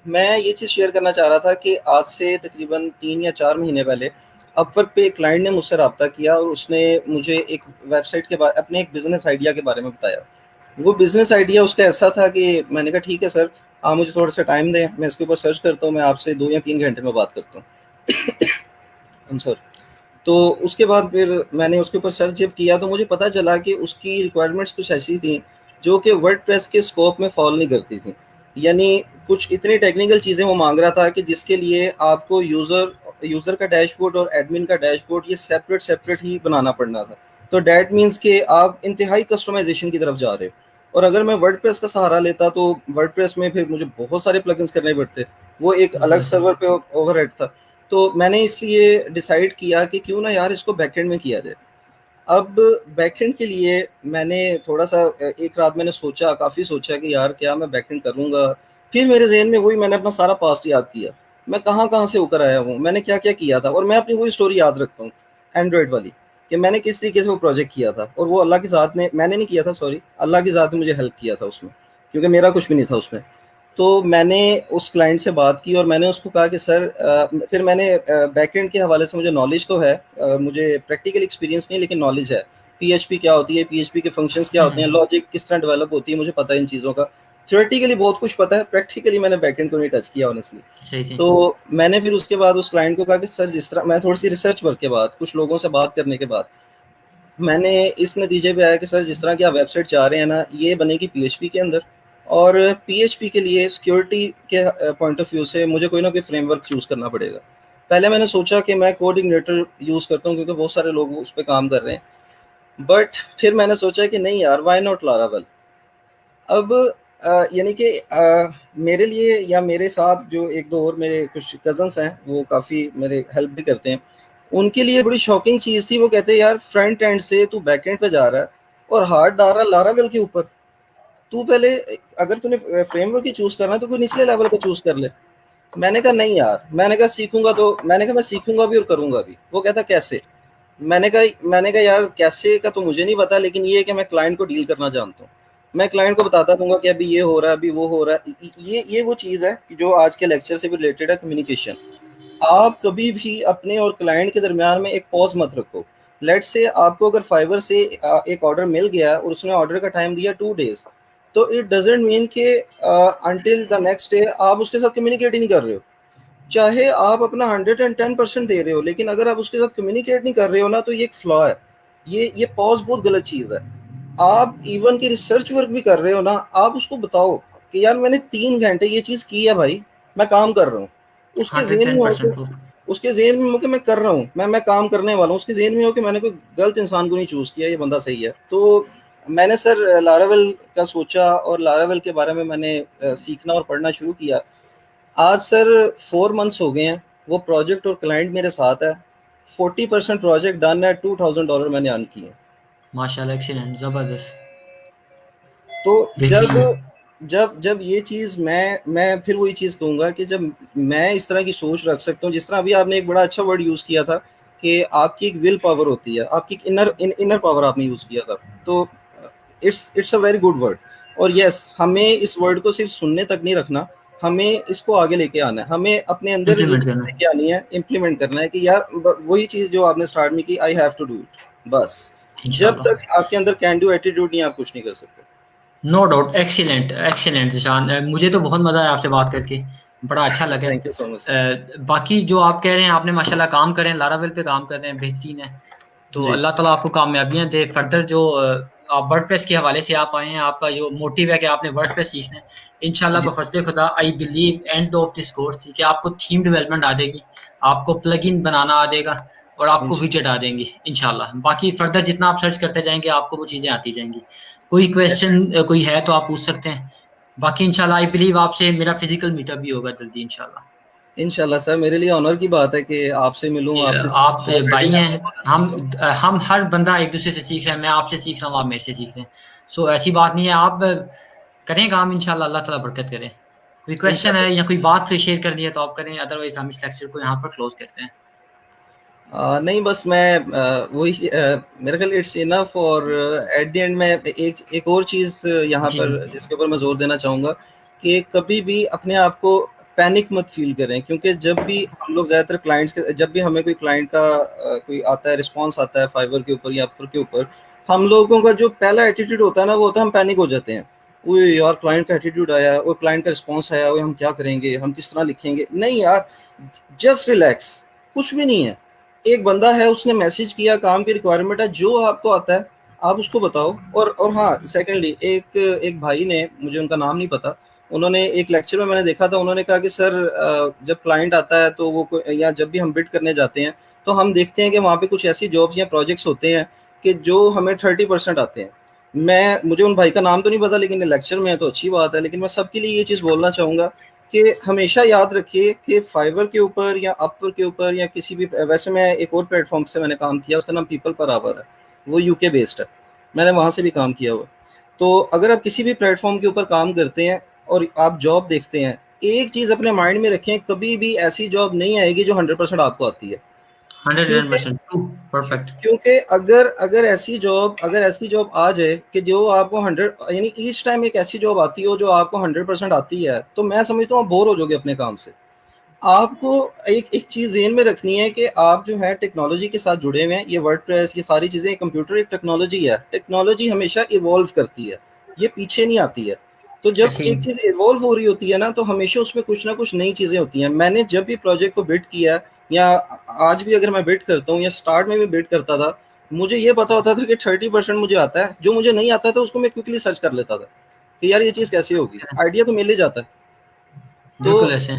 मैं ये चीज़ शेयर करना चाह रहा था कि आज से तकरीबन 3 या 4 महीने पहले अपवर्क पे एक क्लाइंट ने मुझसे रब्ता किया और उसने मुझे एक वेबसाइट के बारे, अपने एक बिजनेस आइडिया के बारे में बताया। वो बिजनेस आइडिया उसका ऐसा था कि मैंने कहा ठीक है सर, आप मुझे थोड़ा सा टाइम दें, मैं इसके ऊपर सर्च करता हूँ, मैं आपसे 2 या 3 घंटे में बात करता हूँ सर। तो उसके बाद फिर मैंने उसके ऊपर सर्च जब किया तो मुझे पता चला कि उसकी रिक्वायरमेंट्स कुछ ऐसी थी जो कि वर्डप्रेस के स्कोप में फॉल नहीं करती थी। यानी कुछ इतनी टेक्निकल चीज़ें वो मांग रहा था कि जिसके लिए आपको यूज़र यूज़र का डैशबोर्ड और एडमिन का डैशबोर्ड ये सेपरेट सेपरेट ही बनाना पड़ना था। तो डैट मीन्स कि आप इंतहाई कस्टमाइजेशन की तरफ जा रहे हो। और अगर मैं वर्डप्रेस का सहारा लेता तो वर्डप्रेस में फिर मुझे बहुत सारे प्लगइन्स करने पड़ते, वो एक अलग बिल्कुल। सर्वर पे ओवरहेड था। तो मैंने इसलिए डिसाइड किया कि क्यों ना यार इसको बैकएंड में किया जाए। अब बैकएंड के लिए मैंने थोड़ा सा एक रात मैंने सोचा, काफ़ी सोचा कि यार क्या मैं बैकएंड करूँगा। फिर मेरे जहन में वही, मैंने अपना सारा पास्ट याद किया, मैं कहाँ कहाँ से होकर आया हूँ, मैंने क्या क्या किया था। और मैं अपनी वही स्टोरी याद रखता हूँ एंड्रॉयड वाली, कि मैंने किस तरीके से वो प्रोजेक्ट किया था। और वो अल्लाह की ज़ात ने, मैंने नहीं किया था सॉरी, अल्लाह की ज़ात ने मुझे हेल्प किया था उसमें, क्योंकि मेरा कुछ भी नहीं था उसमें। तो मैंने उस क्लाइंट से बात की और मैंने उसको कहा कि सर फिर मैंने बैकएंड के हवाले से मुझे नॉलेज तो है, मुझे प्रैक्टिकल एक्सपीरियंस नहीं लेकिन नॉलेज है। पीएचपी क्या होती है, पीएचपी के फंक्शंस क्या होते हैं, लॉजिक किस तरह डेवलप होती है, मुझे पता है इन चीज़ों का। थ्योरेटिकली बहुत कुछ पता है, प्रैक्टिकली मैंने बैकएंड को नहीं टच किया ऑनेस्टली। सही, सही। तो मैंने फिर उसके बाद उस क्लाइंट को कहा कि सर जिस तरह मैं थोड़ी सी रिसर्च वर्क के बाद, कुछ लोगों से बात करने के बाद मैंने इस नतीजे पे आया कि सर जिस तरह की आप वेबसाइट चाह रहे हैं ना, ये बनेगी पीएचपी के अंदर। और पीएचपी के लिए सिक्योरिटी के पॉइंट ऑफ व्यू से मुझे कोई ना कोई फ्रेमवर्क चूज़ करना पड़ेगा। पहले मैंने सोचा कि मैं कोडिग्नेटर यूज़ करता हूँ क्योंकि बहुत सारे लोग उस पर काम कर रहे हैं। बट फिर मैंने सोचा कि नहीं यार, व्हाई नॉट लारावेल। अब यानी कि मेरे लिए या मेरे साथ जो एक दो और मेरे कुछ कज़न्स हैं वो काफ़ी मेरे हेल्प भी करते हैं, उनके लिए बड़ी शॉकिंग चीज़ थी। वो कहते हैं यार फ्रंट एंड से तू बैक एंड पे जा रहा है और हार्ड डाल रहा है लारावेल के ऊपर। तू पहले, अगर तूने फ्रेमवर्क ही चूज़ करना है तो कोई निचले लेवल का चूज़ कर ले। मैंने कहा नहीं यार, मैंने कहा सीखूंगा, तो मैंने कहा मैं सीखूंगा भी और करूंगा भी। वो कहता कैसे? मैंने कहा यार कैसे का तो मुझे नहीं पता, लेकिन ये है कि मैं क्लाइंट को डील करना जानता हूँ। मैं क्लाइंट को बताता रहूंगा कि अभी ये हो रहा है, अभी वो हो रहा है। ये वो चीज़ है कि जो आज के लेक्चर से भी रिलेटेड है, कम्युनिकेशन। आप कभी भी अपने और क्लाइंट के दरमियान में एक पॉज मत रखो। लेट्स से आपको अगर फाइवर से एक ऑर्डर मिल गया और उसने ऑर्डर का टाइम दिया 2 डेज, तो इट डजेंट मीन कि अंटिल द नेक्स्ट डे आप उसके साथ कम्युनिकेट ही नहीं कर रहे हो। चाहे आप अपना 110% दे रहे हो, लेकिन अगर आप उसके साथ कम्युनिकेट नहीं कर रहे हो ना, तो ये एक फ्लॉ है। ये पॉज बहुत गलत चीज़ है। आप इवन की रिसर्च वर्क भी कर रहे हो ना, आप उसको बताओ कि यार मैंने 3 घंटे ये चीज़ की है भाई, मैं काम कर रहा हूँ। उसके जेहन में हो 110% कि, ट्रू। उसके जेहन में हो कि मैं कर रहा हूँ, मैं काम करने वाला हूँ। उसके जेहन में हो कि मैंने कोई गलत इंसान को नहीं चूज़ किया, ये बंदा सही है। तो मैंने सर लारावेल का सोचा और लारावेल के बारे में मैंने सीखना और पढ़ना शुरू किया। आज सर 4 मंथ्स हो गए हैं, वो प्रोजेक्ट और क्लाइंट मेरे साथ है। 40% प्रोजेक्ट डन है, $2000 मैंने अर्न किए। माशाल्लाह, एक्सीलेंट, ज़बरदस्त, तो जब बेहतरीन। जब जब ये चीज़ मैं फिर वही चीज़ कहूँगा कि जब मैं इस तरह की सोच रख सकता हूँ, जिस तरह अभी आपने एक बड़ा अच्छा वर्ड यूज़ किया था कि आपकी एक विल पावर होती है, आपकी इनर पावर आपने यूज़ किया था। तो it's a very good word. और यस, हमें इस वर्ड को सिर्फ सुनने तक नहीं रखना, हमें इसको आगे लेके आना है, हमें अपने अंदर ये इम्प्लीमेंट चीज़ करना है लेके आनी है, इम्प्लीमेंट करना है कि यार वही चीज़ जो आपने स्टार्ट में की, I have to do it, बस। जब इंशाल्लाह। तक आपके अंदर कैन डू एटीट्यूड नहीं, आप कुछ नहीं कर सकते। No doubt, excellent excellent Zeeshan, मुझे तो बहुत मज़ा आया आपसे बात करके, बड़ा अच्छा लगा। Thank you so much sir. बाकी जो आप कह रहे हैं, आपने माशाल्लाह काम कर रहे हैं, लारावेल पे काम कर रहे हैं, बेहतरीन है। तो जी अल्लाह ताला आपको कामयाबियाँ दे। फर्दर जो आप वर्डप्रेस के हवाले से आप आए हैं, आपका जो मोटिव है कि आपने वर्डप्रेस सीखना है, इंशाल्लाह जी बफ़ज़्ल खुदा I believe end of this course कि आपको थीम डेवलपमेंट आ जाएगी, आपको प्लगइन बनाना आ जाएगा और आपको विजेट आ जाएंगी इंशाल्लाह। बाकी फर्दर जितना आप सर्च करते जाएंगे, आपको वो चीज़ें आती जाएंगी। कोई क्वेश्चन कोई है तो आप पूछ सकते हैं। बाकी इंशाल्लाह आई बिलीव आपसे मेरा फिजिकल मीटअप भी होगा जल्दी इंशाल्लाह। इंशाल्लाह सर, मेरे लिए ऑनर की बात है कि आपसे मिलूं, ये आपसे आप सीखूं। ऑलरेडी भाई मैं आपसे हैं, बहुत हम हम हर बंदा एक दूसरे से सीख रहे हैं। मैं आपसे सीख रहा हूँ, आप मेरे से सीख रहे हैं। सो ऐसी बात नहीं है। आप करें काम इंशाल्लाह, अल्लाह ताला बरकत करे। कोई क्वेश्चन है इंशाल्लाह। या कोई बात शेयर करनी है तो आप करें, अदरवाइज हम इस लेक्चर को यहाँ पर क्लोज करते हैं। नहीं, बस मैं वही मेरे ख्याल इट्स इनफ। और एट द एंड मैं एक और चीज़ यहाँ जी पर जिसके ऊपर मैं ज़ोर देना चाहूँगा कि कभी भी अपने आप को पैनिक मत फील करें, क्योंकि जब भी हम लोग ज़्यादातर क्लाइंट्स के, जब भी हमें कोई क्लाइंट का कोई आता है, रिस्पॉन्स आता है फाइवर के ऊपर या अपवर के ऊपर, हम लोगों का जो पहला एटीट्यूड होता है ना, वो होता है हम पैनिक हो जाते हैं। वो यार क्लाइंट का एटीट्यूड आया, वो क्लाइंट का रिस्पॉन्स आया, वो हम क्या करेंगे, हम किस तरह लिखेंगे। नहीं यार, जस्ट रिलैक्स, कुछ भी नहीं है। एक बंदा है, उसने मैसेज किया, काम की रिक्वायरमेंट है, जो आपको आता है आप उसको बताओ। और हाँ, सेकेंडली एक एक भाई ने, मुझे उनका नाम नहीं पता, उन्होंने एक लेक्चर में मैंने देखा था, उन्होंने कहा कि सर जब क्लाइंट आता है तो वो या जब भी हम बिड करने जाते हैं तो हम देखते हैं कि वहाँ पे कुछ ऐसी जॉब्स या प्रोजेक्ट्स होते हैं कि जो हमें 30% आते हैं। मुझे उन भाई का नाम तो नहीं पता, लेकिन लेक्चर में है तो अच्छी बात है। लेकिन मैं सबके लिए ये चीज़ बोलना चाहूँगा कि हमेशा याद रखिए कि फाइवर के ऊपर या अपवर के ऊपर या किसी भी, वैसे मैं एक और प्लेटफॉर्म से मैंने काम किया, उसका नाम पीपल पर आवर है, वो यूके बेस्ड है, मैंने वहाँ से भी काम किया हुआ। तो अगर आप किसी भी प्लेटफॉर्म के ऊपर काम करते हैं और आप जॉब देखते हैं, एक चीज़ अपने माइंड में रखें, कभी भी ऐसी जॉब नहीं आएगी जो 100% आपको आती है। क्योंकि 100% ट्रू, परफेक्ट। क्योंकि अगर अगर ऐसी जॉब आ जाए कि जो आपको 100, यानी ईच टाइम एक ऐसी जॉब आती हो जो आपको 100% आती है, तो मैं समझता हूँ आप बोर हो जाओगे अपने काम से। आपको एक एक चीज़ ज़हन में रखनी है कि आप जो है टेक्नोलॉजी के साथ जुड़े हुए हैं। ये वर्डप्रेस, ये सारी चीज़ें, कंप्यूटर एक टेक्नोलॉजी है, टेक्नोलॉजी हमेशा इवॉल्व करती है, ये पीछे नहीं आती है। तो जब ऐसे ही एक चीज़ इवॉल्व हो रही होती है ना, तो हमेशा उसमें कुछ ना कुछ नई चीज़ें होती हैं। मैंने जब भी प्रोजेक्ट को बिड किया, या आज भी अगर मैं बिड करता हूँ या स्टार्ट में भी बिड करता था, मुझे ये पता होता था कि 30% मुझे आता है, जो मुझे नहीं आता था उसको मैं क्विकली सर्च कर लेता था कि यार ये चीज़ कैसे होगी, आइडिया तो मिल ही जाता है। तो बिल्कुल ऐसे।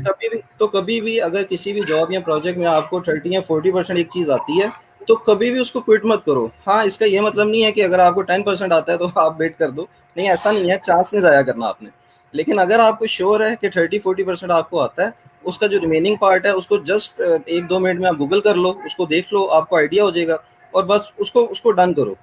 कभी भी अगर किसी भी जॉब या प्रोजेक्ट में आपको 30 या 40% एक चीज़ आती है, तो कभी भी उसको क्विट मत करो। हाँ, इसका ये मतलब नहीं है कि अगर आपको 10% आता है तो आप वेट कर दो, नहीं, ऐसा नहीं है, चांस नहीं ज़ाया करना आपने। लेकिन अगर आपको श्योर है कि 30-40% आपको आता है, उसका जो रिमेनिंग पार्ट है उसको जस्ट 1-2 मिनट में आप गूगल कर लो, उसको देख लो, आपको आइडिया हो जाएगा, और बस उसको उसको डन करो।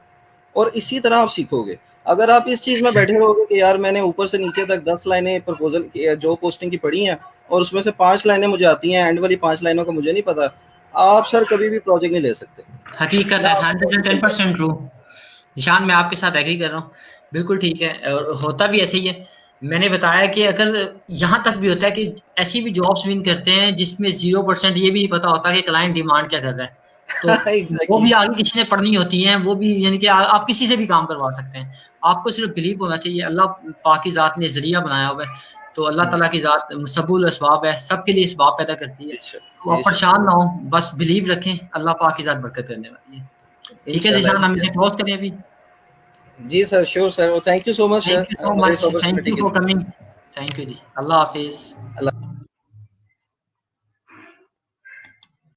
और इसी तरह आप सीखोगे। अगर आप इस चीज़ में बैठे रहोगे कि यार मैंने ऊपर से नीचे तक 10 लाइनें प्रपोजल की, जो पोस्टिंग की पढ़ी हैं, और उसमें से 5 लाइनें मुझे आती हैं, एंड वाली 5 लाइनों का मुझे नहीं पता, आप सर कभी भी प्रोजेक्ट नहीं ले सकते। हकीकत ना है, आपको प्रोजेक्ट मिल पाएगा। 110% ट्रू। निशान, मैं आपके साथ एग्री कर रहा हूँ, बिल्कुल ठीक है और होता भी ऐसे ही है। मैंने बताया कि अगर यहाँ तक भी होता है कि ऐसी भी जॉब्स विन करते हैं जिसमें 0% ये भी नहीं पता होता कि क्लाइंट डिमांड क्या कर रहा है, तो वो एग्जैक्टली। भी आगे किसी ने पढ़नी होती है, वो भी यानी कि आप किसी से भी काम करवा सकते हैं। आपको सिर्फ बिलीव होना चाहिए, अल्लाह पाक की ज़ात ने जरिया बनाया हुआ है, तो अल्लाह ताला की ज़ात मुसब्बुल असबाब है, सबके लिए इसबाब पैदा करती है। बेशक, तो आप बेशक। परेशान ना हो, बस बिलीव रखें, अल्लाह पाक की ज़ात बरकत करने वाली है। ठीक है इंशाल्लाह ज़ीशान, हम ऐसे ही इसे है। क्लोज़ करें अभी? जी sir, sure sir, thank you so much thank sir you so मुझे इस मच, थैंक अपॉर्चुनिटी यू के फॉर लिए। कमिंग। थैंक यू जी, अल्लाह हाफिज़। अल्लाह